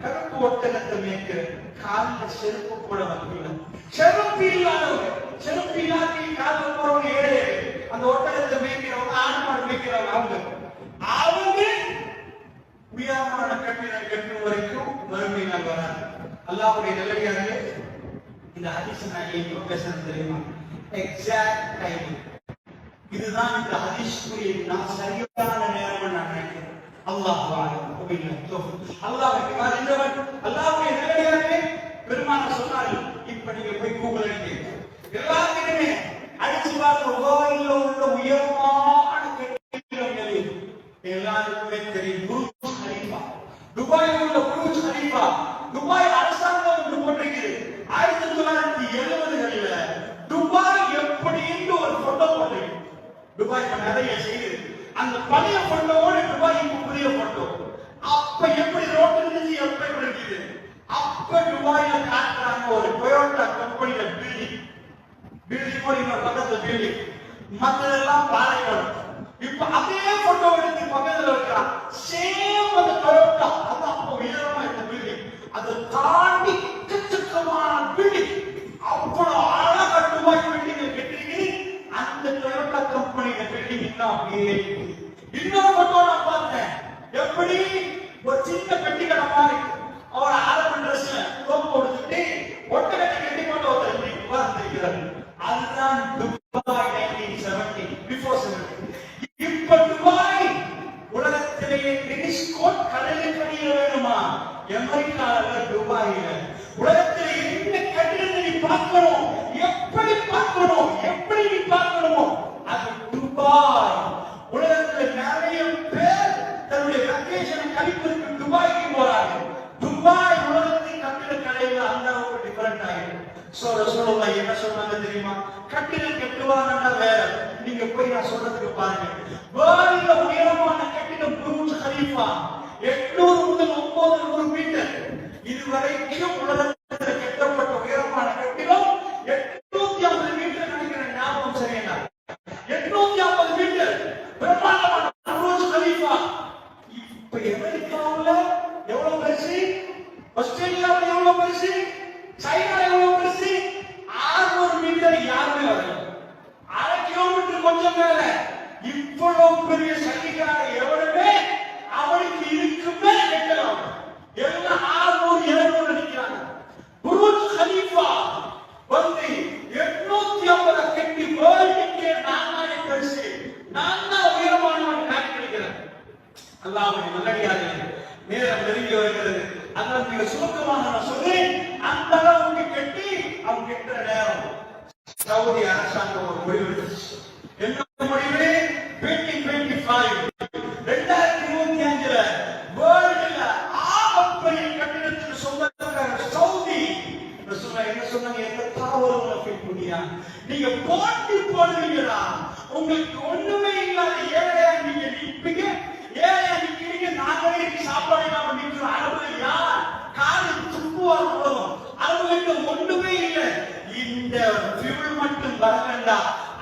கருப்பு ஒட்டகத்தை மேய்க்கிற காலில் செருப்பு கூட வைக்கல. செருப்பு இல்லாதவங்க, செருப்பு இல்லாத காலில் போறவங்க ஏழை. அந்த ஒட்டகத்தை மேய்க்கிறவங்க, ஆடு மாடு மேய்க்கிறவங்க, அவங்க உயரமான கட்டிடம் கட்டும் வரைக்கும் மறுமை நாள் வராது. அல்லாஹ்வுடைய நல்லடியார்களே, இந்த ஹதீஸ் நான் எங்க பேசுறது தெரியுமா? எக்ஸாக்ட் டைம் இதுதான். இந்த ஹதீஸ்க்குரிய நான் சரியான நேரம் நான் நினைக்கிறேன். அல்லாஹ்வுடைய நல்லடியார்களே, பெருமானார் சொன்னார்கள், இப்ப நீங்க போய் கூகுள் அடிங்க, எல்லாருமே அடிச்சு பார்த்து உலகில் உள்ள உயரமான கட்டிடம் எல்லாருக்குமே தெரியும். புர்ஜ் கலீஃபா, துபாயில் உள்ள புர்ஜ் கலீஃபா. துபாய் அரசாங்கம் ஒன்று போட்டிருக்கிறது. 1970களில் துபாய் எப்படி என்று ஒரு போட்டோ போட்டிருக்கு. துபாய் நிறைய செய்யுது. அந்த பழைய போட்டோவோட துபாய் புதிய போட்டோ. அப்ப எப்படி ரோட் இருந்துச்சு, எப்படி இருக்குது. அப்ப துபாயில காட்டுறாங்க ஒரு டொயோட்டா கம்பெனியில பில்டிங் போய் பக்கத்துல பில்டிங், மற்றதெல்லாம் பாலைவனம். இப்ப அதே போட்டோ எடுத்து பக்கத்துல வைக்கிறான். சேம் அந்த டொயோட்டா, அது அப்ப உயரமா இந்த பில்டிங், அதை தாண்டி எக்கச்சக்கமான பில்டிங், அவ்வளவு அழகா துபாய் பில்டிங் கட்டிருக்கு. அந்த டொயோட்டா கம்பெனியில பில்டிங் இன்னும் அப்படியே. இன்னொரு போட்டோ நான் பார்த்தேன், எப்படி ஒரு சின்ன பெட்டி கடை மாதிரி அவரோட ஆரம்ப ட்ரெஸ்ல கோப்பு கொடுத்துட்டு ஒட்டகத்தை கட்டி போட்டு ஒருத்தர் உட்கார்ந்திருக்கிறார். அதுதான் துபாய் 1970, பிஃபோர் 70. இப்ப துபாய் உலகத்திலேயே டென்னிஸ் கோர்ட் கடலில் கட்டிட வேணுமா? அமெரிக்கால துபாயில உலகத்தில் என்ன கட்டிடத்தை நீ பார்க்கணும், எப்படி பார்க்கணும், எப்படி நீ பார்க்கணுமோ அது துபாய். உலகத்தில் நிறைய பேர் தன்னுடைய வெக்கேஷன் கழிப்பதற்கு துபாய் ரசூலுல்லாஹ் என்ன சொன்னாங்க தெரியுமா? கட்டிடம் கட்டுவாங்கன்னா வேற. நீங்க போய் நான் சொல்றதுக்கு பாருங்க. வேர்ல்ட்ல உயரமான கட்டிடம் புர்ஜ் கலீஃபா 800 முதல் 900 மீட்டர். இதுவரைக்கும் உலகத்தில் கட்டப்பட்ட உயரமான கட்டிடம் 850 மீட்டர் நினைக்கிறேன், ஞாபகம் சரியா? 850 மீட்டர் பிரம்மாண்டமான புர்ஜ் கலீஃபா. இப்ப அமெரிக்காவுல எவ்வளவு பெருசு, ஆஸ்திரேலியாவுல எவ்வளவு பெருசு, சைனால எவ்வளவு பெருசு? 600 மீட்டர் யாருமே வரல. 1/2 கிலோமீட்டர் கொஞ்சம் மேல. இவ்வளவு பெரிய சைனிக்கார எவருமே அவனுக்கு இருக்குமே கட்டலாம். எல்லாம் 600 700 நிக்கிறாங்க. புர்ஜ் கலீஃபா வந்து 850 கட்டி வேர்ல்டுக்கே நானே பெருசு, நான் தான் உயரமானவன் காட்டி கிடைக்கிறேன். அல்லாஹ்வுடைய நல்லடியார்களே, நேரம் நெருங்கி வருகிறது. அதனால மிக சுருக்கமாக நான் சொல்றேன், அந்த அளவுக்கு கட்டி அவங்க கெட்ட நேரம் சவுதி அரசாங்கம் ஒரு முடிவு எடுத்துச்சு. என்ன முடிவு? 2025 2025 வேர்ல்டுல ஆகப்பெரிய கட்டிடத்துக்கு சொந்தக்கார சவுதி. ரசூலுல்லாஹ் என்ன சொன்னாங்க? எந்த தாவரம் ஃபீல் பண்ணியா? நீங்க போட்டி போடுவீங்களா? உங்களுக்கு ஒண்ணுமே இல்லாத ஏழையா நீங்க நிற்பீங்க, ஏழையா நிக்கிறீங்க. நாங்களே சாப்பாடு இல்லாம நிற்கிறோம். அரபுல யார் காலி துப்புவார் போதும். அரபுகிட்ட ஒண்ணுமே இல்லை. இந்த ஃபியூல் மட்டும் வரலண்டா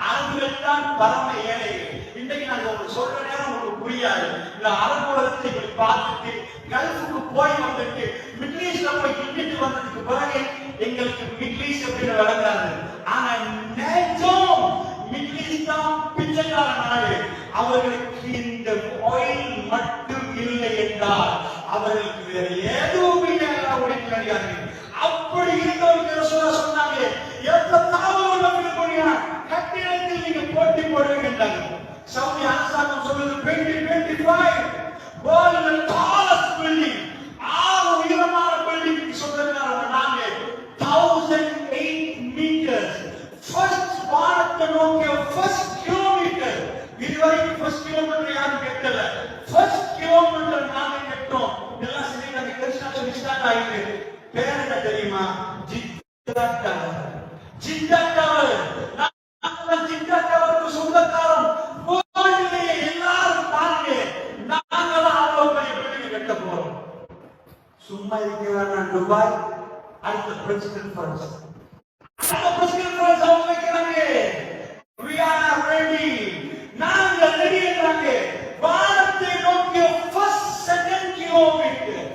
அரபுகள் தான் பரம ஏழைகள். இன்னைக்கு நாங்க உங்களுக்கு சொல்ற நேரம் உங்களுக்கு புரியாது. இந்த அரபு உலகத்தை இப்படி பார்த்துட்டு கல்ஃபுக்கு போய் வந்துட்டு மிடில் ஈஸ்ட்ல போய் கிண்டிட்டு வந்ததுக்கு பிறகு எங்களுக்கு மிடில் ஈஸ்ட் அப்படின்னு விளங்காது. ஆனா நேச்சம் மிடில் ஈஸ்ட் தான் பிச்சைக்கார நாடு. அவர்களுக்கு இந்த ஆயில் மட்டும் இல்லை என்றால் அவர்களுக்கு வேற எதுவும் இல்லை. உடைக்கிறார்கள். அப்படி இருந்தவர்கள் சொன்னாங்க, எந்த தாவரம் கட்டிடத்தில் நீங்க போட்டி போடுவீங்க. சவுதி அரசாங்கம் சொல்றது 2025 வேர்ல்ட்ல டாலஸ்ட் பில்டிங், 6 உயரமான பில்டிங் சொல்றாங்க. நாங்க 1008 மீட்டர்ஸ் ஃபர்ஸ்ட் வானத்தை நோக்கிய ஃபர்ஸ்ட் கிலோமீட்டர். இதுவரைக்கும் ஃபர்ஸ்ட் கிலோமீட்டர் யாரும் கட்டல. ஃபர்ஸ்ட் கிலோமீட்டர் நாங்க கட்டோம். எல்லாம் சரி, நாங்க கன்ஸ்ட்ரக்ஷன் ஸ்டார்ட் ஆயிட்டு. பேர் என்ன தெரியுமா? ஜித்தா டவர். ஜித்தா டவர். நான் ஜித்தா டவருக்கு சொந்தக்காரன். வேர்ல்ட்லயே எல்லாரும் பாருங்க, நாங்களாம் அவ்வளவு பெரிய பில்டிங் கட்ட போறோம். சும்மா இருக்கிறாங்க. துபாய் அடுத்த பிரசிடென்ட் பிரான்ஸ், அடுத்த பிரசிடென்ட் பிரான்ஸ் அவங்க வைக்கிறாங்க. we are ready. நாங்க ரெடி என்றாங்க. வானத்தை நோக்கிய ஃபர்ஸ்ட் செகண்ட் கிலோமீட்டர்.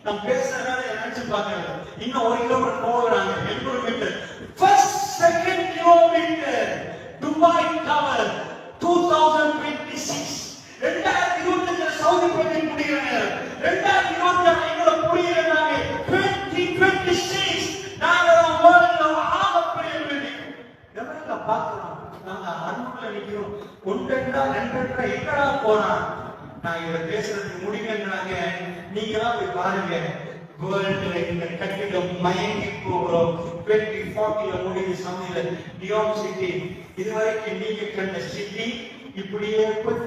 நான் பேசுறதால நினைச்சு பாருங்க, இன்னும் 1 கிலோமீட்டர் போகிறாங்க. 800 metre. First second kilometre Dubai tower 2026. 2025 Saudi பற்றி முடிகிறாங்க. 2026 எங்களோட புரியுறாங்க. 2026 நாங்க வேர்ல்ட்ல ஆகப்பெரிய பில்டிங் எவ்வளவு பார்க்கிறோம். நாங்க அன்புல நிக்கிறோம். ஒன்றா ரெண்டா எங்கடா போனா? நான் இவரை பேசுறதுக்கு முடிவுன்றாங்க. நீங்களாம் போய் பாருங்க. வேர்ல்ட்ல இந்த கட்டிடம் மயங்கி போகிறோம். 2040 முடிவு சமையல நியோம் சிட்டி. இதுவரைக்கும் நீங்க கண்ட சிட்டி இப்படியே போய்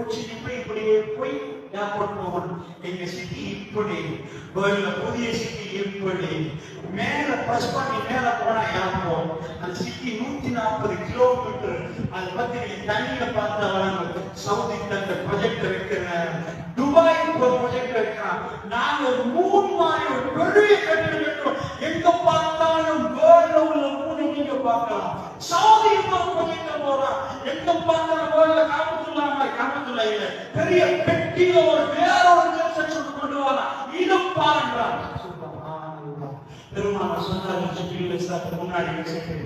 இப்படியே போய் ஏர்போர்ட் போகணும். எங்க சிட்டி இப்படி வேர்ல்ட்ல புதிய சிட்டி இப்படி மேல பஸ் பண்ணி மேல போனா ஏர்போர்ட். அந்த சிட்டி 140 கிலோமீட்டர். அதை பத்தி நீங்க தண்ணியில பார்த்தா வராங்க. சவுதி தந்த ப்ரொஜெக்ட் வைக்கிறாங்க. துபாய்க்கு ஒரு ப்ரொஜெக்ட் வைக்கிறாங்க. நாங்க 3 மாடி ஒரு பெரிய கட்டிடம் கட்டுறோம். எங்க பார்த்தாலும் வேர்ல்ட்ல உள்ள 3 நீங்க பார்க்கலாம். சவுதிக்கு ஒரு ப்ரொஜெக்ட் போறோம். எங்க பார்த்தாலும் வேர்ல்ட்ல காமத்துல்லா இல்ல, பெரிய பெட்டியில ஒரு வேற ஒரு கன்ஸ்ட்ரக்ஷன் கொண்டு வரலாம். இது பாருங்க. சுப்ஹானல்லாஹ். பெருமானார் சொன்னார்கள், ஜிப்ரீல் இஸ்லாத்துக்கு முன்னாடி வச்சிட்டு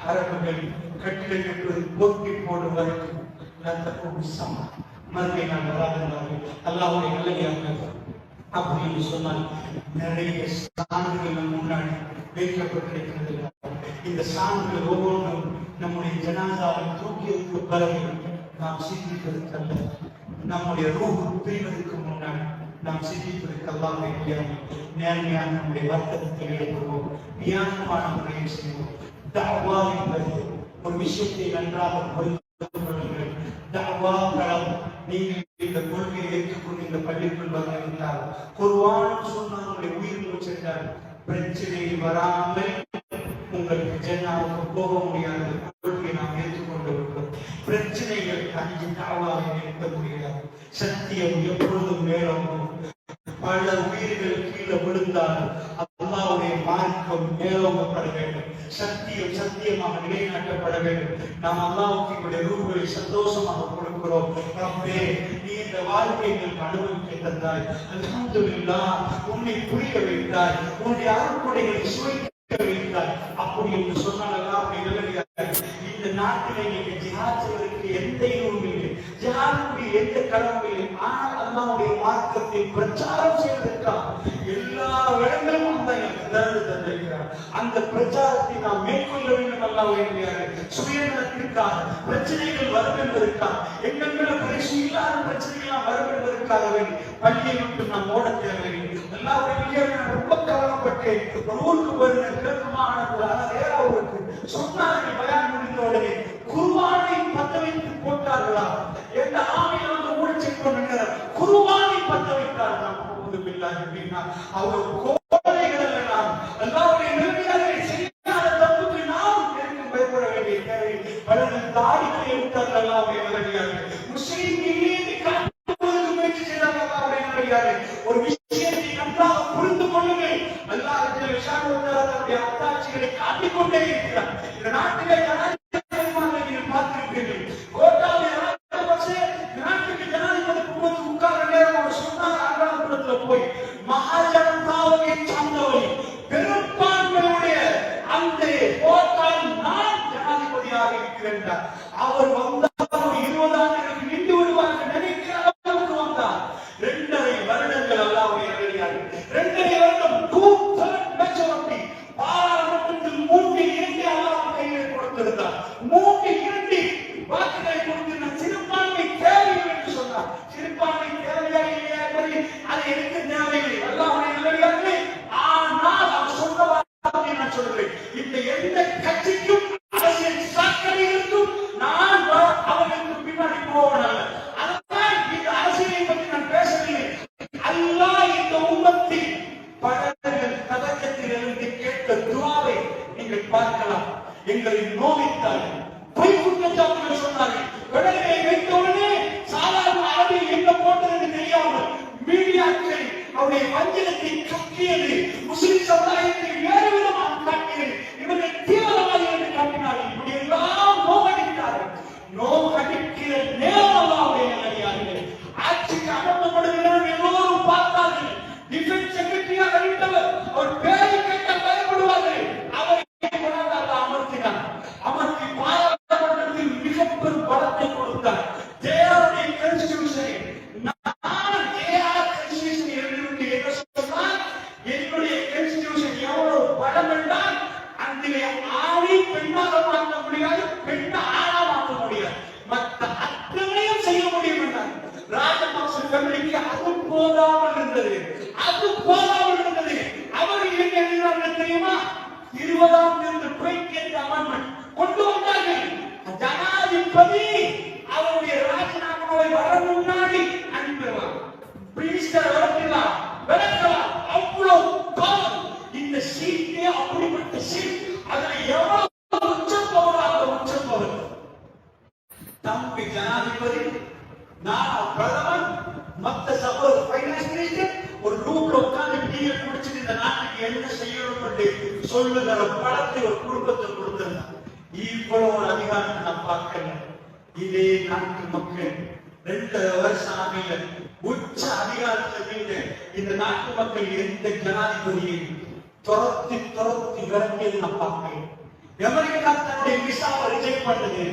அரபுகள் கட்டிடம் கட்டுவது போட்டி போடும் வரைக்கும் மறுமை நான் வராதுங்கிறார்கள். அல்லாஹ்வுடைய நல்லடியார்கள் அப்படின்னு சொன்னால் நிறைய சான்றுகள் முன்னாடி வைக்கப்பட்டிருக்கிறது. இந்த சான்றுகள் ஒவ்வொன்றும் நம்முடைய ஜனாசாவை தூக்கியதற்கு பிறகு நாம் சிந்திப்பதற்கல்ல, நம்முடைய ரூஹ் பிரிவதற்கு முன்னாடி நாம் சிந்திப்பதற்கு அல்லாஹ்வை நேர்மையான நம்முடைய வர்த்தகத்தில் ஈடுபடுவோம். நியாயமான முறையில் செய்வோம். தஅவா என்பது ஒரு விஷயத்தை நன்றாக புரிந்து கொள்ளுங்கள். தஅவா களம். நீங்கள் இந்த கொள்கையை ஏற்றுக்கொண்டு இந்த பள்ளிக்குள் வந்திருந்தால் குர்ஆன் சொன்னார், உயிர் வச்சிருந்தார். பிரச்சனை வராமல் உங்களுக்கு ஜன்னாவுக்கு போக முடியாது. கொள்கை நாம் ஏற்றுக்கொண்டு விட்டோம். பிரச்சனைகள் அஞ்சு தாவாக நிற்க முடியாது. சத்தியம் எப்பொழுதும் மேலோங்கும். பல உயிர்கள் கீழே விழுந்தால் அல்லாஹ்வுடைய மார்க்கம் மேலோங்கப்பட வேண்டும். சத்தியம் சத்தியமாக நிலைநாட்டப்பட வேண்டும். நாம் அல்லாஹ்வுக்கு நம்முடைய ரூஹை சந்தோஷமாக கொடுக்கிறோம். ரப்பே, நீ இந்த வாழ்க்கையை அனுபவிக்க தந்தாய். அல்ஹம்துலில்லாஹ், உன்னை புரிய வைத்தாய், உன்னுடைய அருட்கொடைகளை சுவைக்க வைத்தாய். அப்படி என்று சொன்னால் இந்த நாட்டிலே நீங்க ஜிஹாத் செய்வதற்கு எந்த இதுவும் இல்லை, ஜிஹாதுடைய எந்த கடவுளும் இல்லை. ஆனால் அல்லாஹ்வுடைய மார்க்கத்தை பிரச்சாரம் செய்வதற்காக எல்லா இடங்களிலும் தந்திருக்கிறார். அந்த பிரச்சாரத்தை நாம் மேற்கொள்ள வேண்டும். அல்லாஹ் வேண்டியாரு சுயநலத்திற்காக பிரச்சனைகள் வரும் என்பதற்காக, எங்கள் பரிசு இல்லாத பிரச்சனைகள் வரும் என்பதற்காக வேண்டி பள்ளியை விட்டு நாம் ஓட தேவையில்லை. ரொம்ப கவலைப்பட்டேன். ஒரு ஊருக்கு வருகிற கிழக்குமான சொன்னார்கள். பயான் முடிந்த உடனே குர்பானை பத்த வைத்து போட்டார்களா? எந்த ஆமையில் வந்து ஊழ்ச்சி கொண்டிருக்கிறார். குர்பானை பத்த வைத்தார்களா? அவர் கோடைகள் எல்லாம் அல்லாஹ்வுடைய நிலைமைகளை செய்யாத தப்புக்கு நாம் எதற்கு பயப்பட வேண்டிய தேவை? பலர்கள் தாடிகளை எடுத்தார்கள். அல்லாஹ்வுடைய நிலைமையாக முஸ்லிம்களின் காட்டுவதற்கு முயற்சி செய்தார்கள். அல்லாஹ்வுடைய நிலைமையாக ஒரு விஷயத்தை நன்றாக புரிந்து கொள்ளுங்கள். அல்லாஹ் தன்னுடைய அத்தாட்சிகளை காட்டிக்கொண்டே இருக்கிறார். இந்த நாட்டிலே நீங்கள் பார்த்திருப்பீர்கள். கோட்டாவில் நாட்டுக்கு ஜனாதிபதி உட்கார்ந்த நேரம் அவர் சொன்னார். அனுராதபுரத்தில் போய் மகாஜனதாவை சார்ந்தவர்கள் பெரும்பான்மையுடைய அந்த கோட்டால் நான் ஜனாதிபதியாக இருக்கிறேன். அவர் வந்தால் 20 ஆண்டுகளுக்கு நின்று விடுவார்கள் நினைக்கிற அளவுக்கு வந்தார். 2.5 வருடங்கள் அல்லாஹ்வுடைய நிலையாக 2.5 வருடம் 2/3 மெஜாரிட்டி பாராளுமன்றத்தில் 3/2 அல்லாஹ் கையில் கொடுத்திருந்தார். 3/2 வாக்குகளை கொடுத்திருந்த சிறுபான்மை தேவையில்லை என்று சொன்னார். சிறுபான்மை தேவையா இல்லையா என்பதை அது எனக்கு தேவையில்லை. அல்லாஹ்வுடைய நிலையாக. ஆனால் அவர் சொன்ன வார்த்தை நான் சொல்கிறேன். இந்த எந்த கட்சிக்கும் அரசியல் சாக்கடை இருக்கும். நான் அவர்களுக்கு பின்னாடி போவதல்ல. அதனால் இந்த அரசியலை பற்றி நான் பேசவில்லை. அல்லாஹ் இந்த உம்மத்தில் பலர்கள் கதக்கத்திலிருந்து கேட்ட துஆவை நீங்கள் பார்க்கலாம். எங்களை நோவித்தார்கள், பொய் குற்றச்சாட்டுகள் சொன்னார்கள். கடலிலே வைத்தவுடனே சாதாரண அரபில் என்ன போட்டது தெரியாமல் மீடியாக்கள் அவருடைய வஞ்சகத்தை கக்கியது. முஸ்லிம் சமுதாயத்தை வேறு விதமாக காட்டியது. இவர்கள் தீவிரவாதிகள் என்று காட்டினார்கள். இப்படி எல்லாம் நோவடித்தார்கள். நோவடிக்கிற நேரம் அல்லாஹ்வுடைய நிலையார்கள். ஆட்சிக்கு அமர்த்தப்படுகிறார்கள். எல்லோரும் பார்த்தார்கள். டிஃபென்ஸ் செக்ரட்டரியாக இருந்தவர் அவர் பேரை கேட்ட பயப்படுவார்கள். அவரை அமர்த்தினார். அமர்த்தி பாராளுமன்றத்தில் மிகப்பெரும் பலத்தை கொடுத்தார். ஜேஆருடைய கான்ஸ்டிடியூஷனை நான் ஜேஆர் கான்ஸ்டிடியூஷன் என்ன சொன்னால், என்னுடைய கான்ஸ்டிடியூஷன் எவ்வளவு பலம் என்றால் அதிலே ஆணை பெண்ணாக மாற்ற முடியாது, பெண்ணை ஆணா மாற்ற முடியாது, மற்ற அத்தனையும் செய்ய முடியும் என்றார். ராஜபக்ச கமிட்டிக்கு அது போதாமல் இருந்தது. அவர் என்ன எழுதினார்கள் தெரியுமா? 20ஆம் தேதி பிரேக்கேட் அமெண்ட்மென்ட் கொண்டு வந்தார்கள். ஜனாதிபதி அவருடைய ராஜினாமாவை வர முன்னாடி அனுப்பிடுவார். மினிஸ்டர் விளக்கலாம். அவ்வளவு காலம் இந்த சீட்டே அப்படிப்பட்ட சீட். அதில் எவ்வளவு உச்சம் போவதாக உச்சம் போவது. தம்பி ஜனாதிபதி, நான் பிரதமர், மத்த சபோர் ஃபைனான்ஸ் மினிஸ்டர் ஒரு ரூம்ல உட்கார்ந்து டீயை குடிச்சிட்டு இந்த நாட்டுக்கு என்ன செய்யணும் என்று சொல்லுகிற படத்தை ஒரு குடும்பத்தை கொடுத்திருந்தார். இவ்வளவு அதிகாரத்தை நான் பார்க்கல. இதே நாட்டு மக்கள் 2 வருஷம் ஆகல உச்ச அதிகாரத்தை இந்த நாட்டு மக்கள் எந்த ஜனாதிபதியை துரத்தி விரட்டியது நான் பார்க்கல. அமெரிக்கா தன்னுடைய விசாவை ரிஜெக்ட் பண்ணது.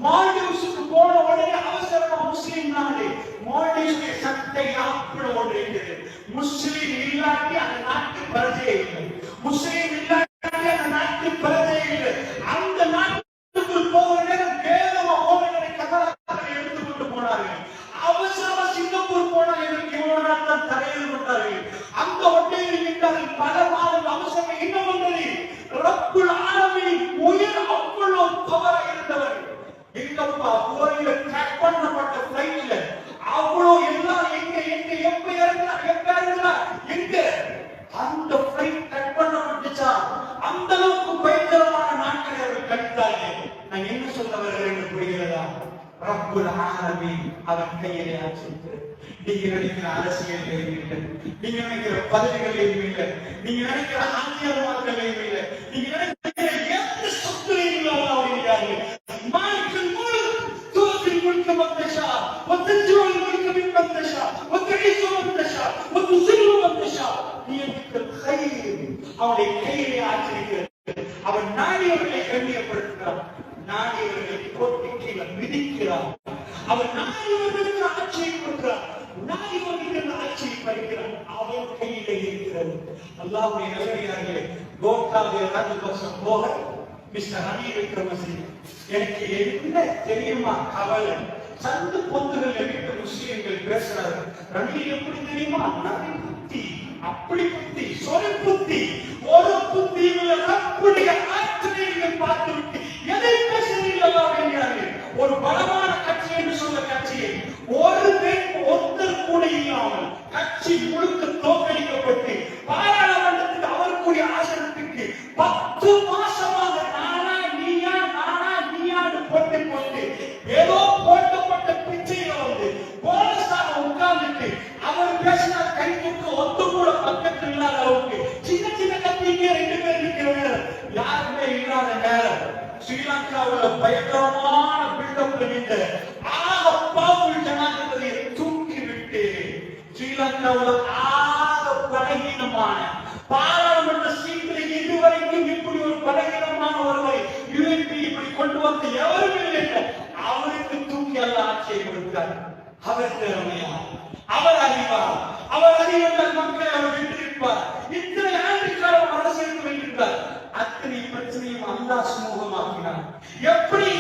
மால்டீவ்ஸுக்கு போன உடனே அவசரமா முஸ்லிம் நாடு மால்டீவ்ஸுடைய சட்டை ஆப்பிட ஒன்று இருக்கிறது. முஸ்லிம் இல்லாட்டி அந்த நாட்டு பிரஜை இல்லை. முஸ்லிம் இல்லாட்டி அந்த நாட்டு பிரஜை இல்லை. அந்த நாட்டுக்குள் போகிற நேரம் வேகமா ஓமைகளை கதராக்களை எடுத்துக்கொண்டு போனார்கள். அவசரமா சிங்கப்பூர் போனால் இதற்கு இவ்வளவு நாள் தான் தடையில் கொண்டார்கள். அந்த ஒட்டையில் நின்றார்கள். பல மாதம் அவசரம் என்ன பண்றது? ரப்புல் ஆலமீன் உயிர் அவ்வளவு பவரா இருந்தவர். எங்கப்பா போரில ட்ராக் பண்ணப்பட்ட ஃளைட்ல அவ்வளவு எல்லாம் எங்க எப்ப இறங்குறார் அந்த ஃளைட் ட்ராக் பண்ணப்பட்ட ரப்புல் ஆலமீன் அவன் கையிலே ஆட்சியிருக்கிறது. நீங்க நினைக்கிற அரசியல் இல்லை, நீங்க நினைக்கிற பதவிகளையும் இல்லை, நீங்க நினைக்கிற ஆட்சியாளர்களையும் இல்லை, நீங்க நினைக்கிற எந்த சொத்துலையும் அவர்கள் மாலிக்குல் முல்க் துஅத்தில் முல்க மன் தஷா வ தஜ்ருல் முல்க மிம்மன் தஷா வ துஇஸ்ஸு மன் தஷா வ துஸில்லு மன் தஷா பியதில் கைர். அவனுடைய கையிலே ஆட்சியிருக்கிறது. அவன் நாடியவர்களை கண்ணியப்படுத்துகிறான், நாடியவர்களை போட்டு கீழே மிதிக்கிறான். அவன் நாடியவர்களுக்கு ஆட்சியை கொடுக்கிறான், நாடியவர்களுக்கு ஆட்சியை பறிக்கிறான். அவன் கையிலே இருக்கிறது. அல்லாஹ்வுடைய நல்லடியார்களே, கோட்டாவே ராஜபக்ஷ போக மிஸ்டர் ரணில் விக்ரமசிங்க எனக்கு என்ன தெரியுமா கவலை? சந்து பொந்துகள் வீட்டு முஸ்லிம்கள் பேசுறாரு. ரணில் எப்படி தெரியுமா? நரி புத்தி, அப்படி புத்தி, சொல் புத்தி, ஒரு புத்தி ரப்புடைய ஆற்றலை பார்த்துவிட்டு எதை பேசுகிறீர்களா என்கிறார்கள். ஒரு பலமான கட்சி என்று சொல்ல கட்சியை ஒருத்தர் கூட இல்லாமல் கட்சி முழுக்க தோற்கடிக்கப்பட்டு பாராளுமன்றத்துக்கு அவருக்குரிய ஆசனத்துக்கு 10 மாசமாக நானா நீயான்னு போட்டு கொண்டு ஏதோ போட்டப்பட்ட பிச்சையில வந்து போலீஸாக உட்கார்ந்துட்டு அவர் பேசினால் கை தூக்க ஒத்து கூட பக்கத்தில் இல்லாத அளவுக்கு சின்ன சின்ன கத்திங்க 2 பேர் இருக்கிற நேரம், யாருமே இல்லாத நேரம் ஸ்ரீலங்காவுல பயங்கரமான பில்டப் நின்ற பவர்ஃபுல் ஜனாதிபதியை தூக்கிவிட்டு ஸ்ரீலங்காவுல பலகீனமான பாராளுமன்ற சீட்டில் இதுவரைக்கும் இப்படி ஒரு பலகீனமான ஒருவரை யுஎன்பி இப்படி கொண்டு வந்து எவரும் இல்லை. அவருக்கு தூக்கி அல்ல ஆட்சியை கொடுத்தார். அவர் திறமையா, அவர் அறிவார், அவர் அறிவதால் மக்களை அவர் வென்றிருப்பார். இத்தனை ஆண்டுக்காலம் அரசியலுக்கு வென்றிருந்தார். அத்தனை பிரச்சனையும் அல்லாஹ் சுமூகமாக்கினார். எப்படி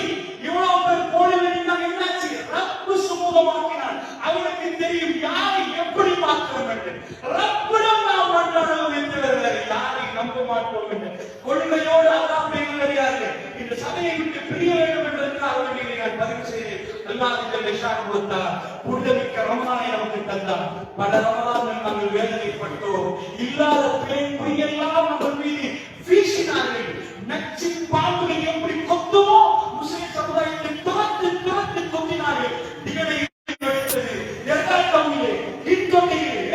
இவ்வளவு பேர் போலி வெடித்தாங்க, என்னாச்சு? ரப்பு சுமூகமாக்கினார். அவனுக்கு தெரியும் யாரை எப்படி மாற்றம் என்று. ரப்பிடம் நாம் மன்றாடுவோம் என்று யாரை நம்ப மாட்டோம் என்று கொள்கையோடு அல்லாஹ் பேசுகிறார்கள். இந்த சபையை விட்டு பிரிய வேண்டும் என்பதற்காக வேண்டிய பதிவு செய்து அல்லாஹ் கொடுத்தார். புனிதமிக்க ரமலானை நமக்கு தந்தார். பல ரமலான்கள் நாங்கள் வேதனைப்பட்டோம். இல்லாத பிழைப்பு எல்லாம் நம்ம மீது வீசினார்கள். நச்சு பாம்புகள் எப்படி கொத்துமோ முஸ்லிம் சமுதாயத்தை துரத்து கொத்தினார்கள். திகழை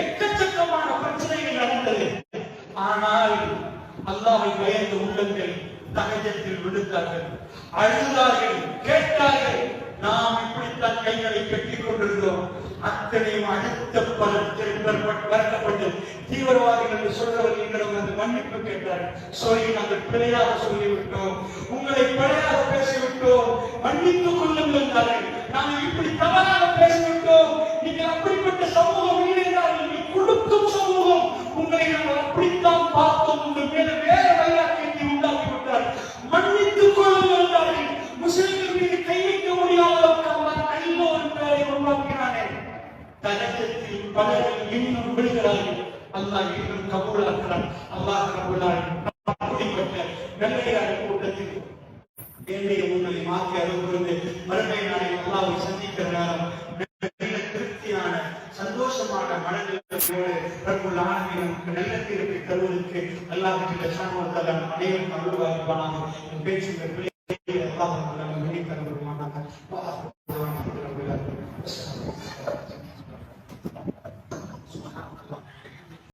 எக்கச்சக்கமான பிரச்சனைகள் நடந்தது. ஆனால் அல்லாஹ்வை பயந்த உள்ளங்கள் தகஜத்தில் விழுந்தார்கள், அழுதார்கள், கேட்டார்கள். நாம் இப்படித்தான் கைகளை கட்டிக் கொண்டிருந்தோம். அத்தனையும் அடுத்த பலப்பட்டு தீவிரவாதிகள் என்று சொல்றவர்கள் எங்களிடம் வந்து மன்னிப்பு கேட்டார்கள். சொல்லி நாங்கள் பிழையாக சொல்லிவிட்டோம், உங்களை பிழையாக பேசிவிட்டோம், மன்னித்துக் கொள்ளுங்கள் என்றார்கள். நாங்கள் இப்படி தவறாக பேசிவிட்டோம், நீங்கள் அப்படிப்பட்ட சமூகம் இருந்தார்கள், நீங்கள் கொடுக்கும் சமூகம், உங்களை நாங்கள் அப்படித்தான் பார்த்தோம், உங்கள் மேல வேற வைராக்கியத்தை உண்டாக்கிவிட்டார், மன்னித்துக் கொள்ளுங்கள் என்றார்கள். முஸ்லிம்கள் மீது கை வைக்க முடியாத அளவுக்கு நல்ல ஒரு பேரை உருவாக்கினானே. தனத்தில் பலர்கள் இன்னும் விடுகிறார்கள். அல்லாஹ் இன்னும் கபூலாக்கிறான். அல்லாஹ் கபூலாக்கிறான். அப்படிப்பட்ட நல்லையான கூட்டத்தில் என்னுடைய உங்களை மாற்றி அருள்புரிந்து மறுமை நாளில் அல்லாஹ்வை சந்திக்கிற நேரம் திருப்தியான சந்தோஷமான மனநிலையோடு ரப்புல் ஆலமீன் நல்ல தீர்ப்பை தருவதற்கு அல்லாஹ் சுப்ஹானஹு வ தஆலா அனைவரும் அருள்வாய்ப்பானாக. பேசுகிற அல்லாஹ் நம்மை கருதுவானாக.